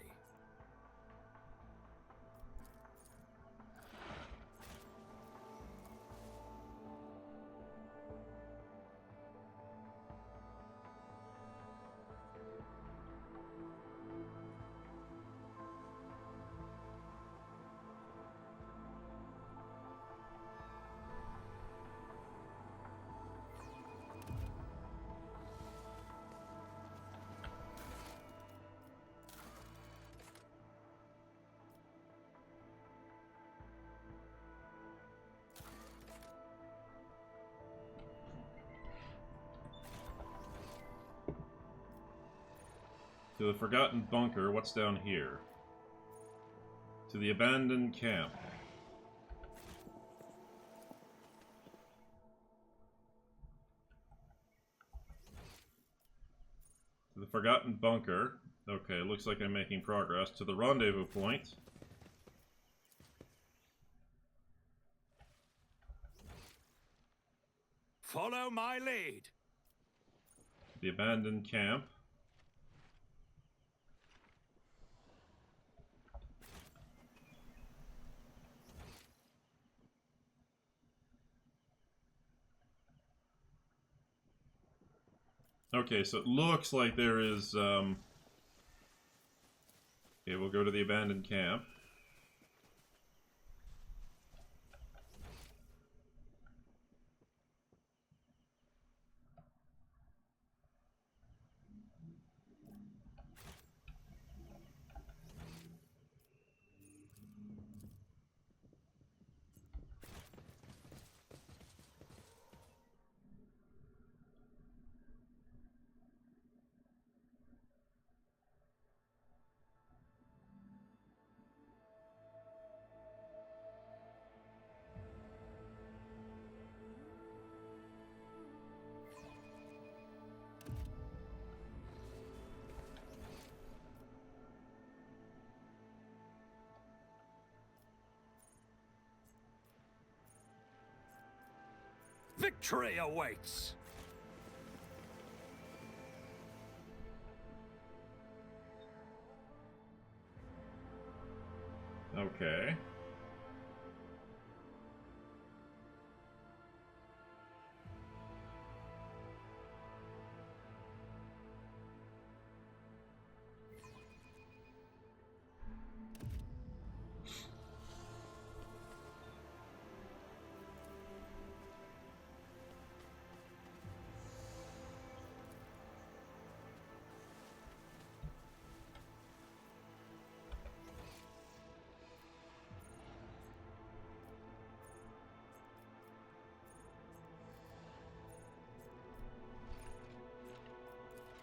To the Forgotten Bunker. What's down here? To the Abandoned Camp. To the Forgotten Bunker. Okay, looks like I'm making progress. To the Rendezvous Point. Follow my lead. The Abandoned Camp. Okay, so it looks like there is, okay, we'll go to the Abandoned Camp. Victory awaits! Okay.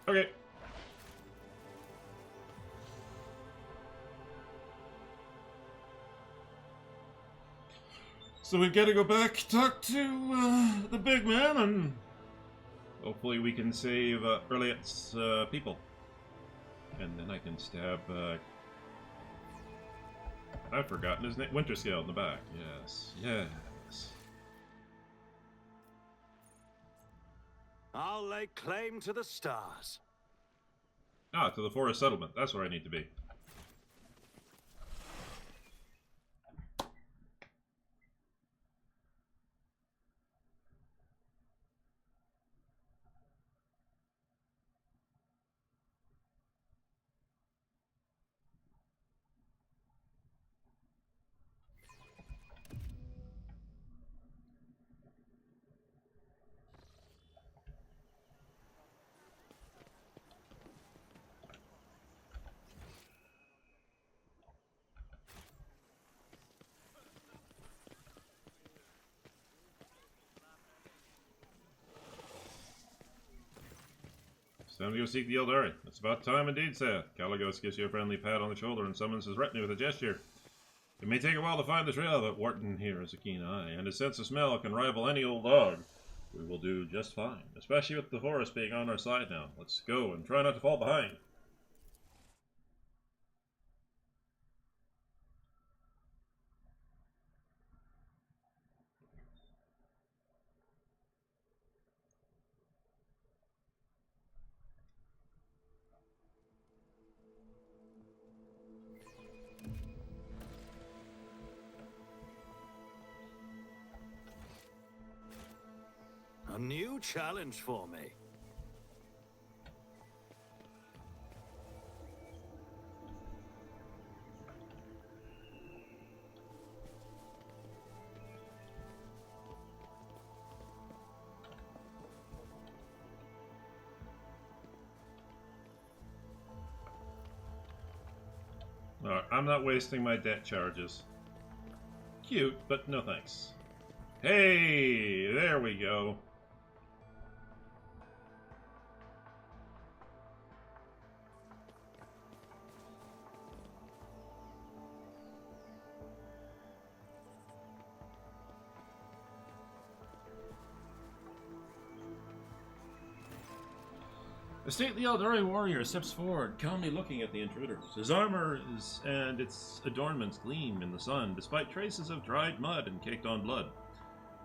Okay. So we've got to go back, talk to the big man, and hopefully we can save Berliot's people. And then I can stab... I've forgotten his name. Winterscale in the back. Yes, yes. I'll lay claim to the stars. Ah, to the forest settlement. That's where I need to be. It's time to go seek the Eldari. It's about time indeed, sir. Caligos gives you a friendly pat on the shoulder and summons his retinue with a gesture. It may take a while to find the trail, but Wharton here has a keen eye, and his sense of smell can rival any old dog. We will do just fine, especially with the forest being on our side now. Let's go and try not to fall behind. A new challenge for me. I'm not wasting my debt charges. Cute, but no thanks. Hey, there we go. A stately Eldari warrior steps forward, calmly looking at the intruders. His armor and its adornments gleam in the sun, despite traces of dried mud and caked-on blood.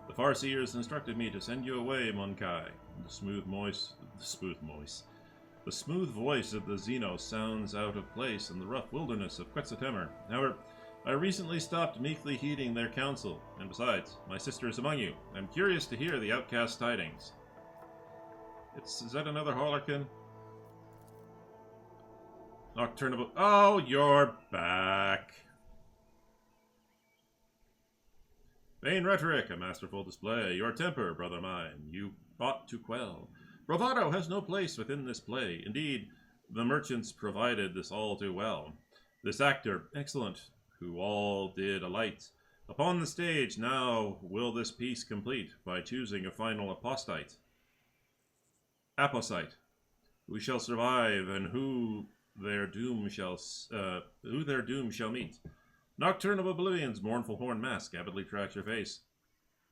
The Farseers instructed me to send you away, Monkai. The smooth voice of the Xenos sounds out of place in the rough wilderness of Quetzaltemur. However, I recently stopped meekly heeding their counsel, and besides, my sister is among you. I'm curious to hear the outcast tidings. Is that another Harlequin? Nocturnal. Oh, you're back. Vain rhetoric, a masterful display. Your temper, brother mine, you ought to quell. Bravado has no place within this play. Indeed, the merchants provided this all too well. This actor, excellent, who all did alight upon the stage. Now will this piece complete by choosing a final apostate. Who shall survive, and who their doom shall meet. Nocturne of Oblivion's mournful horn mask avidly tracks your face.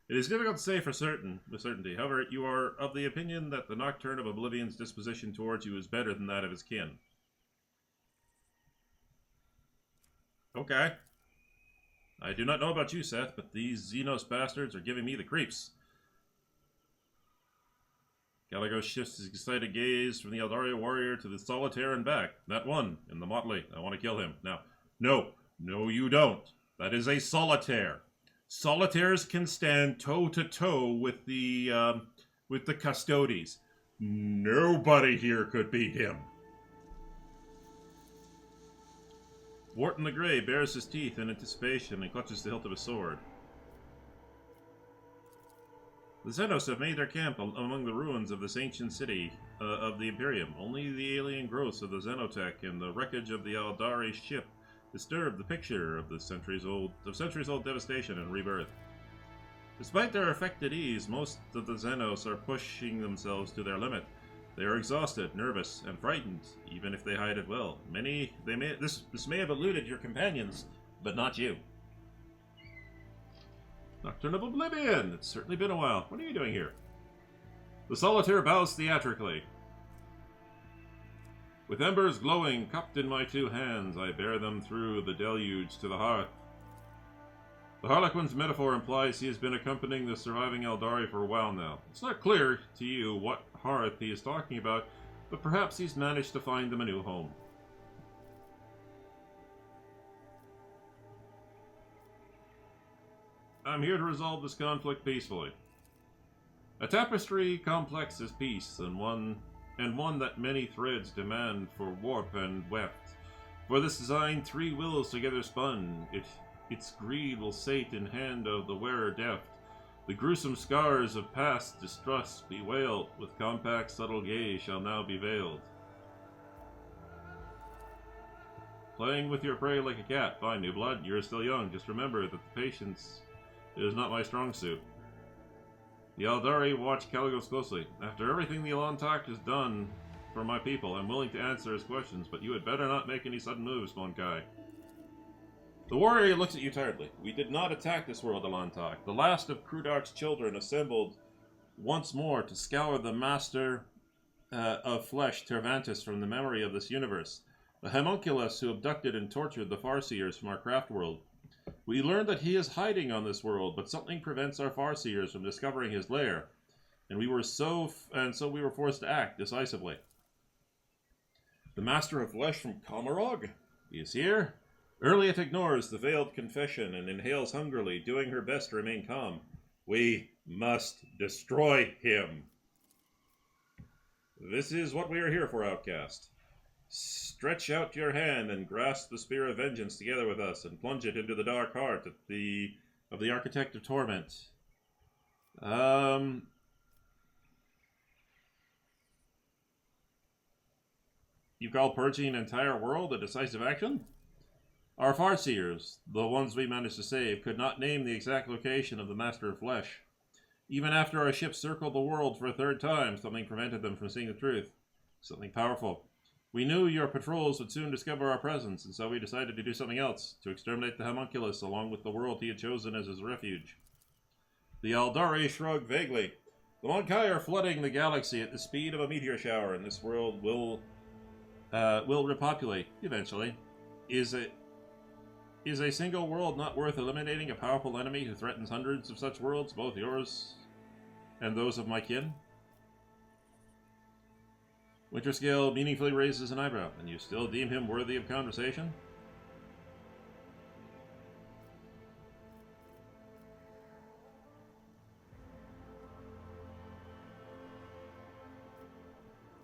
It is difficult to say with certainty. However, you are of the opinion that the Nocturne of Oblivion's disposition towards you is better than that of his kin. Okay. I do not know about you, Seth, but these Xenos bastards are giving me the creeps. Caligo shifts his excited gaze from the Eldaria warrior to the solitaire and back. That one, in the motley. I want to kill him. Now, no, you don't. That is a solitaire. Solitaires can stand toe-to-toe with the Custodes. Nobody here could beat him. Wharton the Grey bares his teeth in anticipation and clutches the hilt of his sword. The Xenos have made their camp among the ruins of this ancient city of the Imperium. Only the alien growths of the Xenotech and the wreckage of the Eldari ship disturb the picture of the centuries-old devastation and rebirth. Despite their affected ease, most of the Xenos are pushing themselves to their limit. They are exhausted, nervous, and frightened, even if they hide it well. This may have eluded your companions, but not you. Nocturne of Oblivion! It's certainly been a while. What are you doing here? The solitaire bows theatrically. With embers glowing, cupped in my two hands, I bear them through the deluge to the hearth. The Harlequin's metaphor implies he has been accompanying the surviving Eldari for a while now. It's not clear to you what hearth he is talking about, but perhaps he's managed to find them a new home. I'm here to resolve this conflict peacefully. A tapestry complex is peace, and one that many threads demand for warp and weft. For this design, three wills together spun. Its greed will sate in hand of the wearer deft. The gruesome scars of past distrust bewailed, with compact subtle gaze shall now be veiled. Playing with your prey like a cat. Fine, new blood, you're still young. Just remember that the patience is not my strong suit. The Eldari watch Caligos closely. After everything the Alontak has done for my people, I'm willing to answer his questions, but you had better not make any sudden moves, Monkai. The warrior looks at you tiredly. We did not attack this world, Alontak. The last of Krudark's children assembled once more to scour the master of flesh, Tervantis, from the memory of this universe. The homunculus who abducted and tortured the Farseers from our craft world. We learned that he is hiding on this world, but something prevents our Farseers from discovering his lair, and so we were forced to act decisively. The Master of Flesh from Komarog? He is here. Earliet ignores the veiled confession and inhales hungrily, doing her best to remain calm. We must destroy him. This is what we are here for, outcast. Stretch out your hand and grasp the spear of vengeance together with us, and plunge it into the dark heart of the Architect of Torment. You call purging an entire world a decisive action? Our Farseers, the ones we managed to save, could not name the exact location of the Master of Flesh. Even after our ship circled the world for a third time, something prevented them from seeing the truth. Something powerful. We knew your patrols would soon discover our presence, and so we decided to do something else, to exterminate the homunculus along with the world he had chosen as his refuge. The Eldari shrugged vaguely. The Monkai are flooding the galaxy at the speed of a meteor shower, and this world will repopulate eventually. Is a single world not worth eliminating a powerful enemy who threatens hundreds of such worlds, both yours and those of my kin? Winterscale meaningfully raises an eyebrow, and you still deem him worthy of conversation?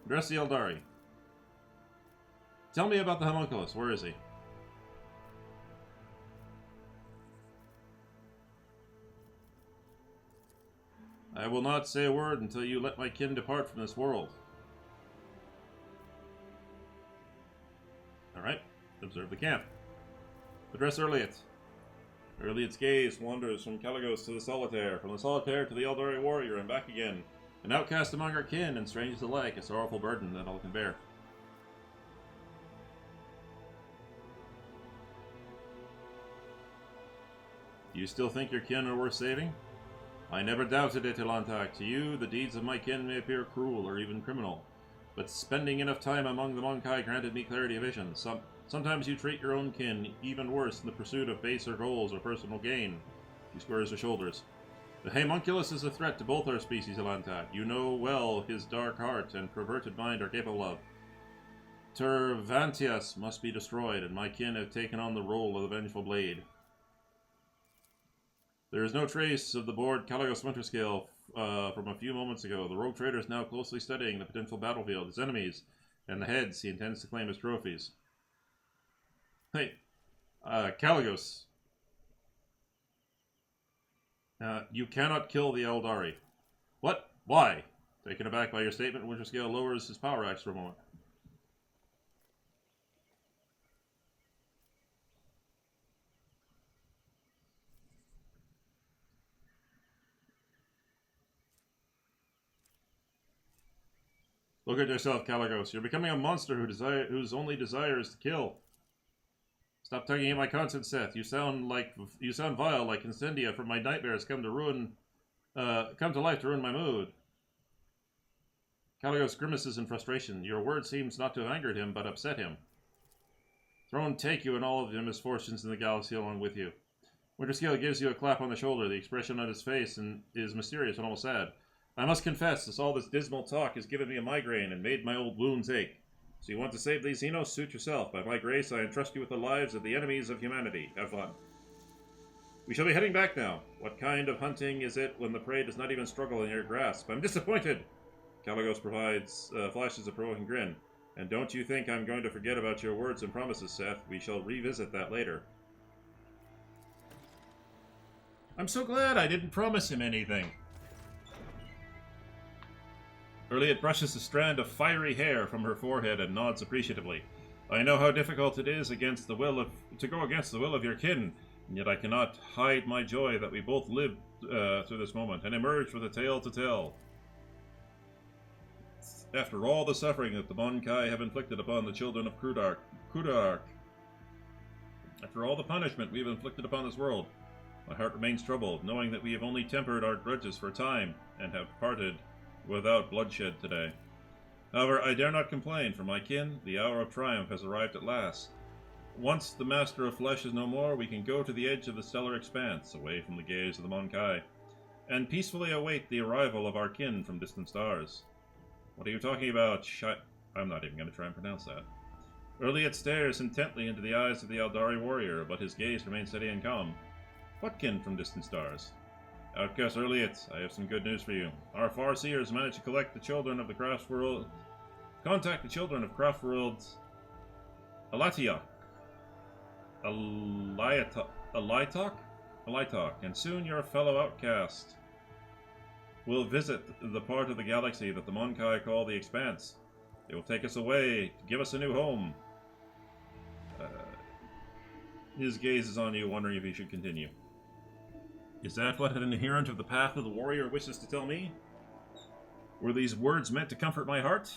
Address the Eldari. Tell me about the homunculus. Where is he? I will not say a word until you let my kin depart from this world. Alright, observe the camp. Address Erliot. Erliot's gaze wanders from Caligos to the Solitaire, from the Solitaire to the Eldari warrior, and back again. An outcast among our kin, and strangers alike, a sorrowful burden that all can bear. Do you still think your kin are worth saving? I never doubted it, Ilantak. To you, the deeds of my kin may appear cruel or even criminal, but spending enough time among the Monkai granted me clarity of vision. Sometimes you treat your own kin even worse in the pursuit of baser goals or personal gain. She squares her shoulders. The homunculus is a threat to both our species, Ilantak. You know well his dark heart and perverted mind are capable of. Tervantius must be destroyed, and my kin have taken on the role of the vengeful blade. There is no trace of the board Caligos Winterscale from a few moments ago. The rogue trader is now closely studying the potential battlefield, his enemies, and the heads he intends to claim as trophies. Hey, Caligos. You cannot kill the Eldari. What? Why? Taken aback by your statement, Winterscale lowers his power axe for a moment. Look at yourself, Caligos. You're becoming a monster whose only desire is to kill. Stop tugging at my conscience, Seth. You sound vile, like Incendia from my nightmares come to life to ruin my mood. Caligos grimaces in frustration. Your word seems not to have angered him, but upset him. Throne take you and all of your misfortunes in the galaxy along with you. Winterscale gives you a clap on the shoulder. The expression on his face is mysterious and almost sad. I must confess, all this dismal talk has given me a migraine and made my old wounds ache. So you want to save these Xenos? Suit yourself. By my grace, I entrust you with the lives of the enemies of humanity. Have fun. We shall be heading back now. What kind of hunting is it when the prey does not even struggle in your grasp? I'm disappointed! Caligos flashes a provoking grin. And don't you think I'm going to forget about your words and promises, Seth. We shall revisit that later. I'm so glad I didn't promise him anything. Erliot brushes a strand of fiery hair from her forehead and nods appreciatively. I know how difficult it is to go against the will of your kin, and yet I cannot hide my joy that we both lived through this moment and emerged with a tale to tell. After all the suffering that the Monkai have inflicted upon the children of Kudark, after all the punishment we have inflicted upon this world, my heart remains troubled, knowing that we have only tempered our grudges for a time and have parted without bloodshed today. However, I dare not complain, for my kin, the hour of triumph has arrived at last. Once the Master of Flesh is no more, we can go to the edge of the stellar expanse, away from the gaze of the Monkai, and peacefully await the arrival of our kin from distant stars. What are you talking about, I'm not even going to try and pronounce that. Erliot stares intently into the eyes of the Eldari warrior, but his gaze remains steady and calm. What kin from distant stars? Outcast Erliot, I have some good news for you. Our Farseers managed to contact the children of Craftworld's Alitok, and soon your fellow outcast will visit the part of the galaxy that the Monkai call the Expanse. They will take us away to give us a new home. His gaze is on you, wondering if he should continue. Is that what an adherent of the path of the warrior wishes to tell me? Were these words meant to comfort my heart?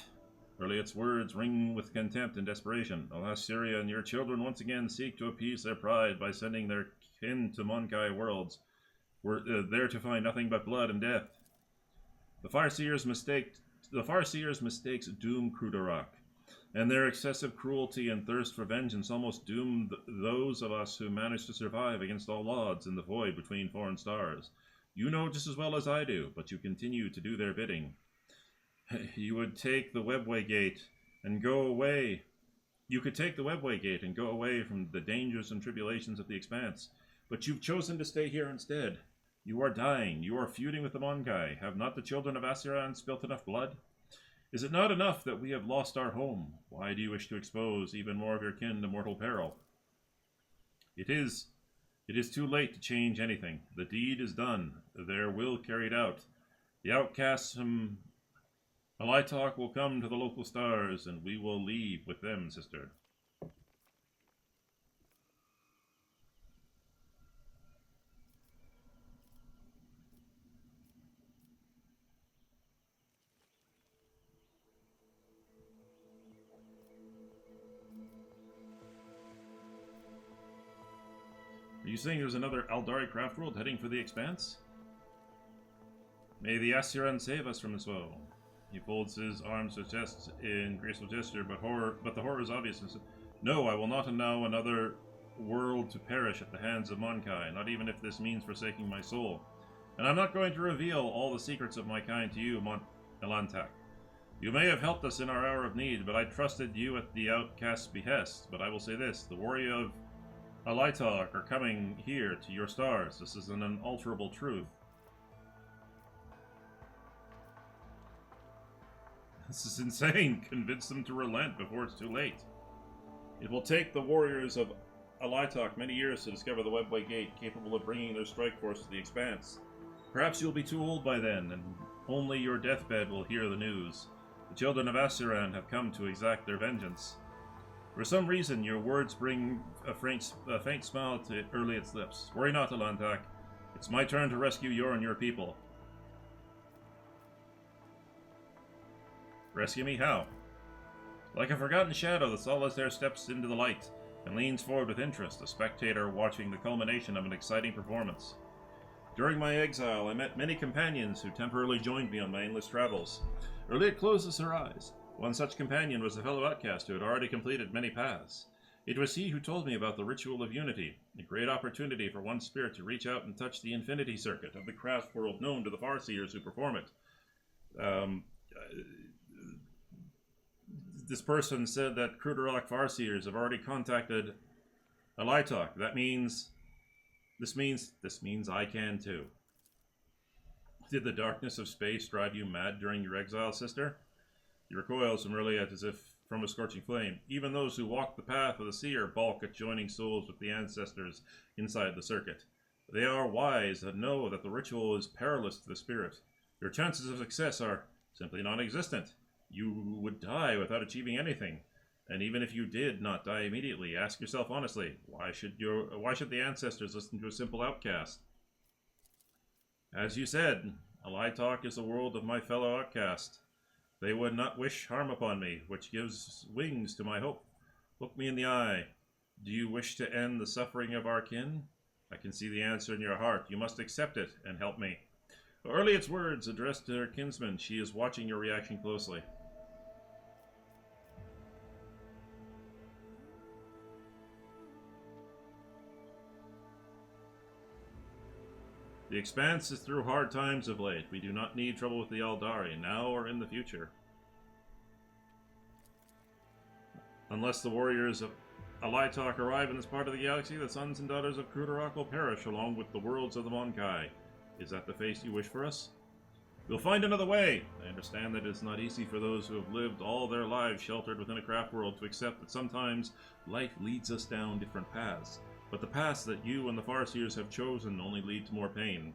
Erliot's words ring with contempt and desperation. Alas, Syria and your children once again seek to appease their pride by sending their kin to Monkai worlds, there to find nothing but blood and death. The Farseer's mistakes doom Krudarok, and their excessive cruelty and thirst for vengeance almost doomed those of us who managed to survive against all odds in the void between foreign stars. You know just as well as I do, but you continue to do their bidding. You would take the Webway Gate and go away. You could take the Webway Gate and go away from the dangers and tribulations of the Expanse, but you've chosen to stay here instead. You are dying. You are feuding with the Monkai. Have not the children of Asiran spilt enough blood? Is it not enough that we have lost our home? Why do you wish to expose even more of your kin to mortal peril? It is too late to change anything. The deed is done. Their will carried out. The outcasts from Alitok will come to the local stars, and we will leave with them, sister. Are you saying there's another Aldari craft world heading for the Expanse? May the Asiran save us from this woe. He folds his arms to his chest in graceful gesture, but the horror is obvious. No, I will not allow another world to perish at the hands of Monkai, not even if this means forsaking my soul. And I'm not going to reveal all the secrets of my kind to you, Elantak. You may have helped us in our hour of need, but I trusted you at the outcast's behest. But I will say this, the warrior of Alitok are coming here to your stars. This is an unalterable truth. This is insane. Convince them to relent before it's too late. It will take the warriors of Alitok many years to discover the Webway Gate, capable of bringing their strike force to the Expanse. Perhaps you'll be too old by then, and only your deathbed will hear the news. The children of Asiran have come to exact their vengeance. For some reason, your words bring a faint smile to Erliot's lips. Worry not, Elantak. It's my turn to rescue your people. Rescue me? How? Like a forgotten shadow, the Solitaire steps into the light and leans forward with interest, a spectator watching the culmination of an exciting performance. During my exile, I met many companions who temporarily joined me on my endless travels. Erliot closes her eyes. One such companion was a fellow outcast who had already completed many paths. It was he who told me about the Ritual of Unity, a great opportunity for one spirit to reach out and touch the infinity circuit of the craft world known to the Farseers who perform it. This person said that Krudarok Farseers have already contacted Alitok. This means I can too. Did the darkness of space drive you mad during your exile, sister? He recoils from Erliot as if from a scorching flame. Even those who walk the path of the seer balk at joining souls with the ancestors inside the circuit. They are wise and know that the ritual is perilous to the spirit. Your chances of success are simply non-existent. You would die without achieving anything. And even if you did not die immediately, ask yourself honestly, why should the ancestors listen to a simple outcast? As you said, Alitok is the world of my fellow outcast. They would not wish harm upon me, which gives wings to my hope. Look me in the eye. Do you wish to end the suffering of our kin? I can see the answer in your heart. You must accept it and help me. Erliot's words addressed to her kinsman. She is watching your reaction closely. The Expanse is through hard times of late. We do not need trouble with the Aldari, now or in the future. Unless the warriors of Alitok arrive in this part of the galaxy, the sons and daughters of Krudarok will perish along with the worlds of the Monkai. Is that the fate you wish for us? We'll find another way. I understand that it's not easy for those who have lived all their lives sheltered within a craft world to accept that sometimes life leads us down different paths. But the paths that you and the Farseers have chosen only lead to more pain.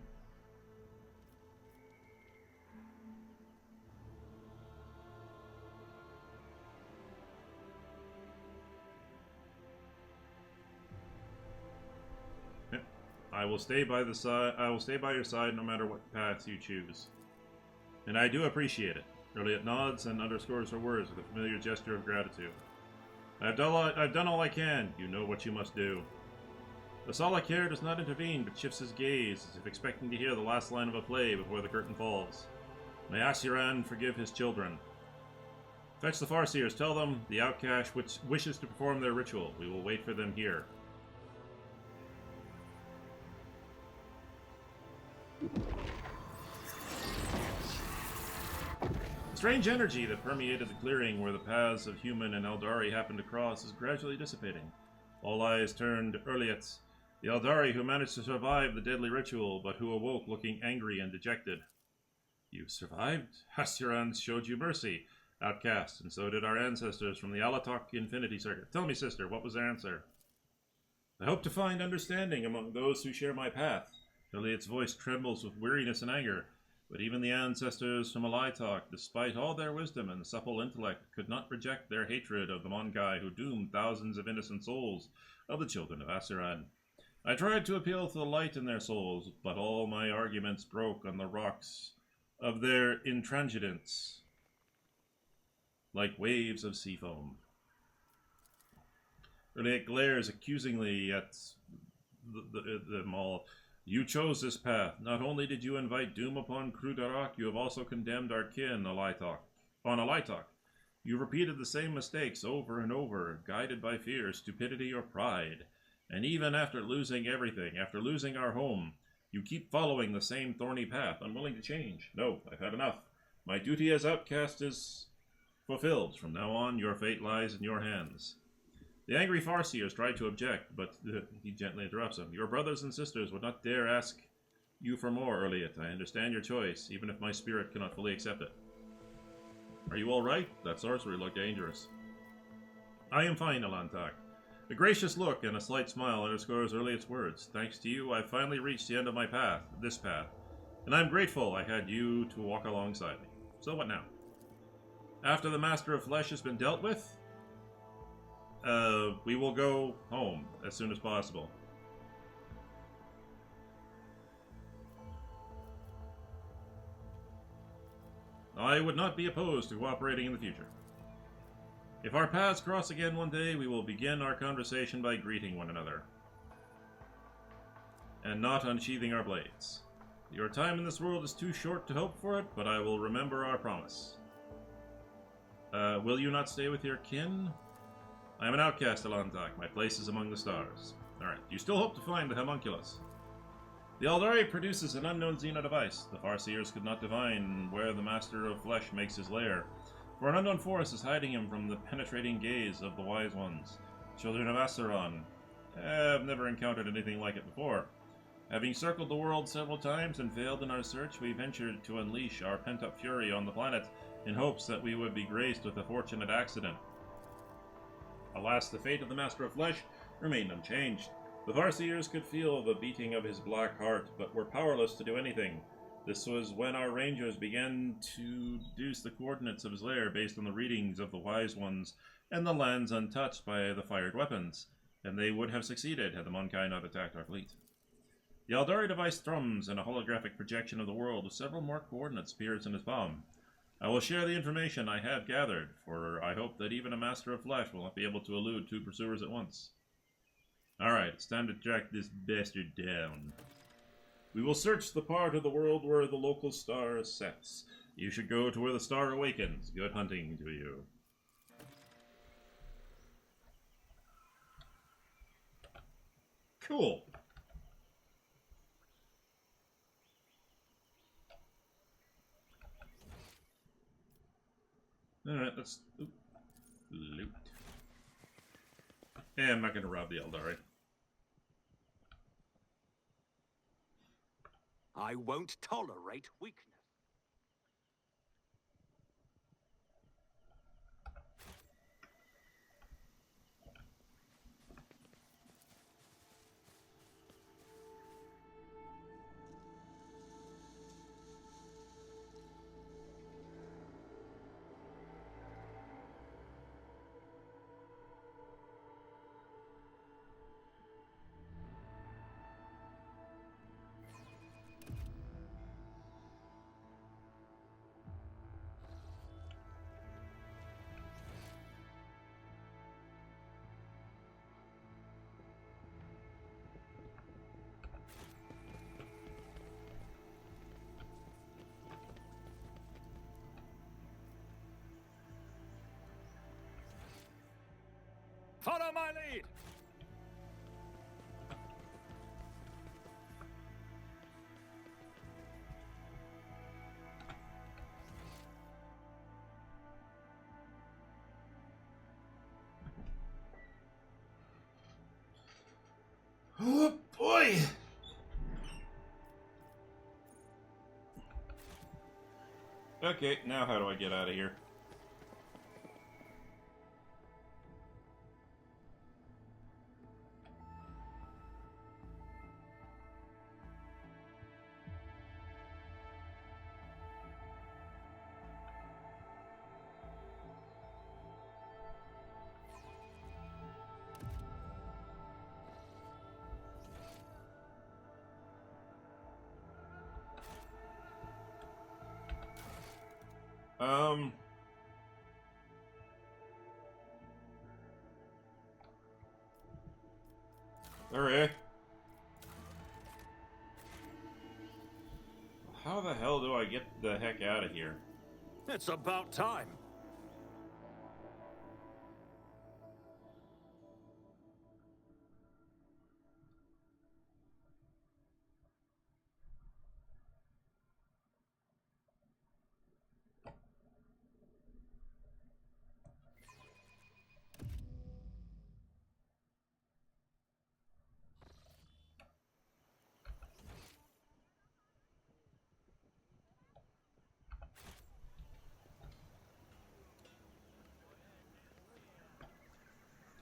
I will stay by your side no matter what path you choose. And I do appreciate it. Erliot nods and underscores her words with a familiar gesture of gratitude. I've done all I can. You know what you must do. The Solitaire does not intervene, but shifts his gaze, as if expecting to hear the last line of a play before the curtain falls. May Asiran forgive his children. Fetch the Farseers. Tell them the outcast which wishes to perform their ritual. We will wait for them here. Strange energy that permeated the clearing where the paths of human and Eldari happened to cross is gradually dissipating. All eyes turned Urliet, the Eldari who managed to survive the deadly ritual, but who awoke looking angry and dejected. You survived? Hasiran showed you mercy, outcast, and so did our ancestors from the Alatok Infinity Circuit. Tell me, sister, what was their answer? I hope to find understanding among those who share my path. Urliet's voice trembles with weariness and anger. But even the ancestors from Alatok, despite all their wisdom and supple intellect, could not reject their hatred of the Monkai who doomed thousands of innocent souls of the children of Asiran. I tried to appeal to the light in their souls, but all my arguments broke on the rocks of their intransigence, like waves of sea foam. Urliet glares accusingly at them all. You chose this path. Not only did you invite doom upon Krudarok, you have also condemned our kin on Alatok. You repeated the same mistakes over and over, guided by fear, stupidity, or pride. And even after losing everything, after losing our home, you keep following the same thorny path, unwilling to change. No, I've had enough. My duty as outcast is fulfilled. From now on, your fate lies in your hands. The angry Farseers tried to object, but he gently interrupts them. Your brothers and sisters would not dare ask you for more, Urliet. I understand your choice, even if my spirit cannot fully accept it. Are you all right? That sorcery looked dangerous. I am fine, Alantak. A gracious look and a slight smile underscores Urliet's words. Thanks to you, I've finally reached the end of my path, this path, and I'm grateful I had you to walk alongside me. So what now? After the Master of Flesh has been dealt with, we will go home as soon as possible. I would not be opposed to cooperating in the future. If our paths cross again one day, we will begin our conversation by greeting one another, and not unsheathing our blades. Your time in this world is too short to hope for it, but I will remember our promise. Will you not stay with your kin? I am an outcast, Alantak. My place is among the stars. Alright, you still hope to find the homunculus. The Eldari produces an unknown Xeno device. The Farseers could not divine where the Master of Flesh makes his lair, for an unknown force is hiding him from the penetrating gaze of the Wise Ones. Children of Asaron have never encountered anything like it before. Having circled the world several times and failed in our search, we ventured to unleash our pent-up fury on the planet in hopes that we would be graced with a fortunate accident. Alas, the fate of the Master of Flesh remained unchanged. The Farseers could feel the beating of his black heart, but were powerless to do anything. This was when our rangers began to deduce the coordinates of his lair based on the readings of the Wise Ones and the lands untouched by the fired weapons, and they would have succeeded had the Monkai not attacked our fleet. The Eldari device thrums, and a holographic projection of the world with several more coordinates appears in his palm. I will share the information I have gathered, for I hope that even a Master of Flesh will not be able to elude two pursuers at once. Alright, it's time to track this bastard down. We will search the part of the world where the local star sets. You should go to where the star awakens. Good hunting to you. Cool. Alright, let's loot. Yeah, I'm not going to rob the Eldari. I won't tolerate weakness. Follow my lead! Oh boy! Okay, now how do I get out of here? Alright. How the hell do I get the heck out of here? It's about time.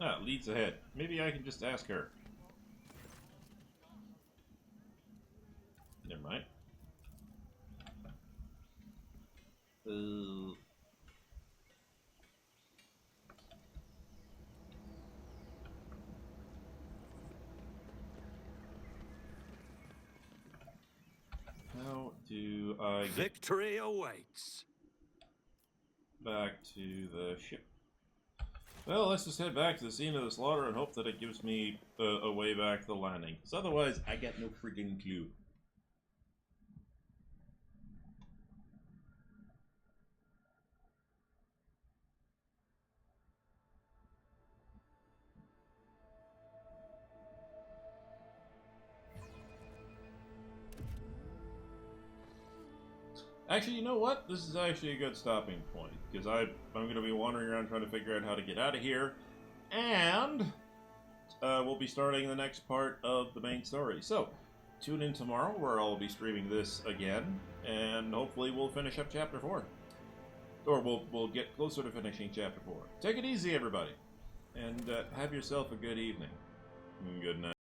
Ah, leads ahead. Maybe I can just ask her. Never mind. How do I get Victory awaits. back to the ship? Well, let's just head back to the scene of the slaughter and hope that it gives me a way back to the landing. Because otherwise, I get no freaking clue. Actually, you know what? This is actually a good stopping point, because I'm going to be wandering around trying to figure out how to get out of here, and we'll be starting the next part of the main story. So, tune in tomorrow, where I'll be streaming this again, and hopefully we'll finish up Chapter 4. Or we'll get closer to finishing Chapter 4. Take it easy, everybody, and have yourself a good evening. Good night.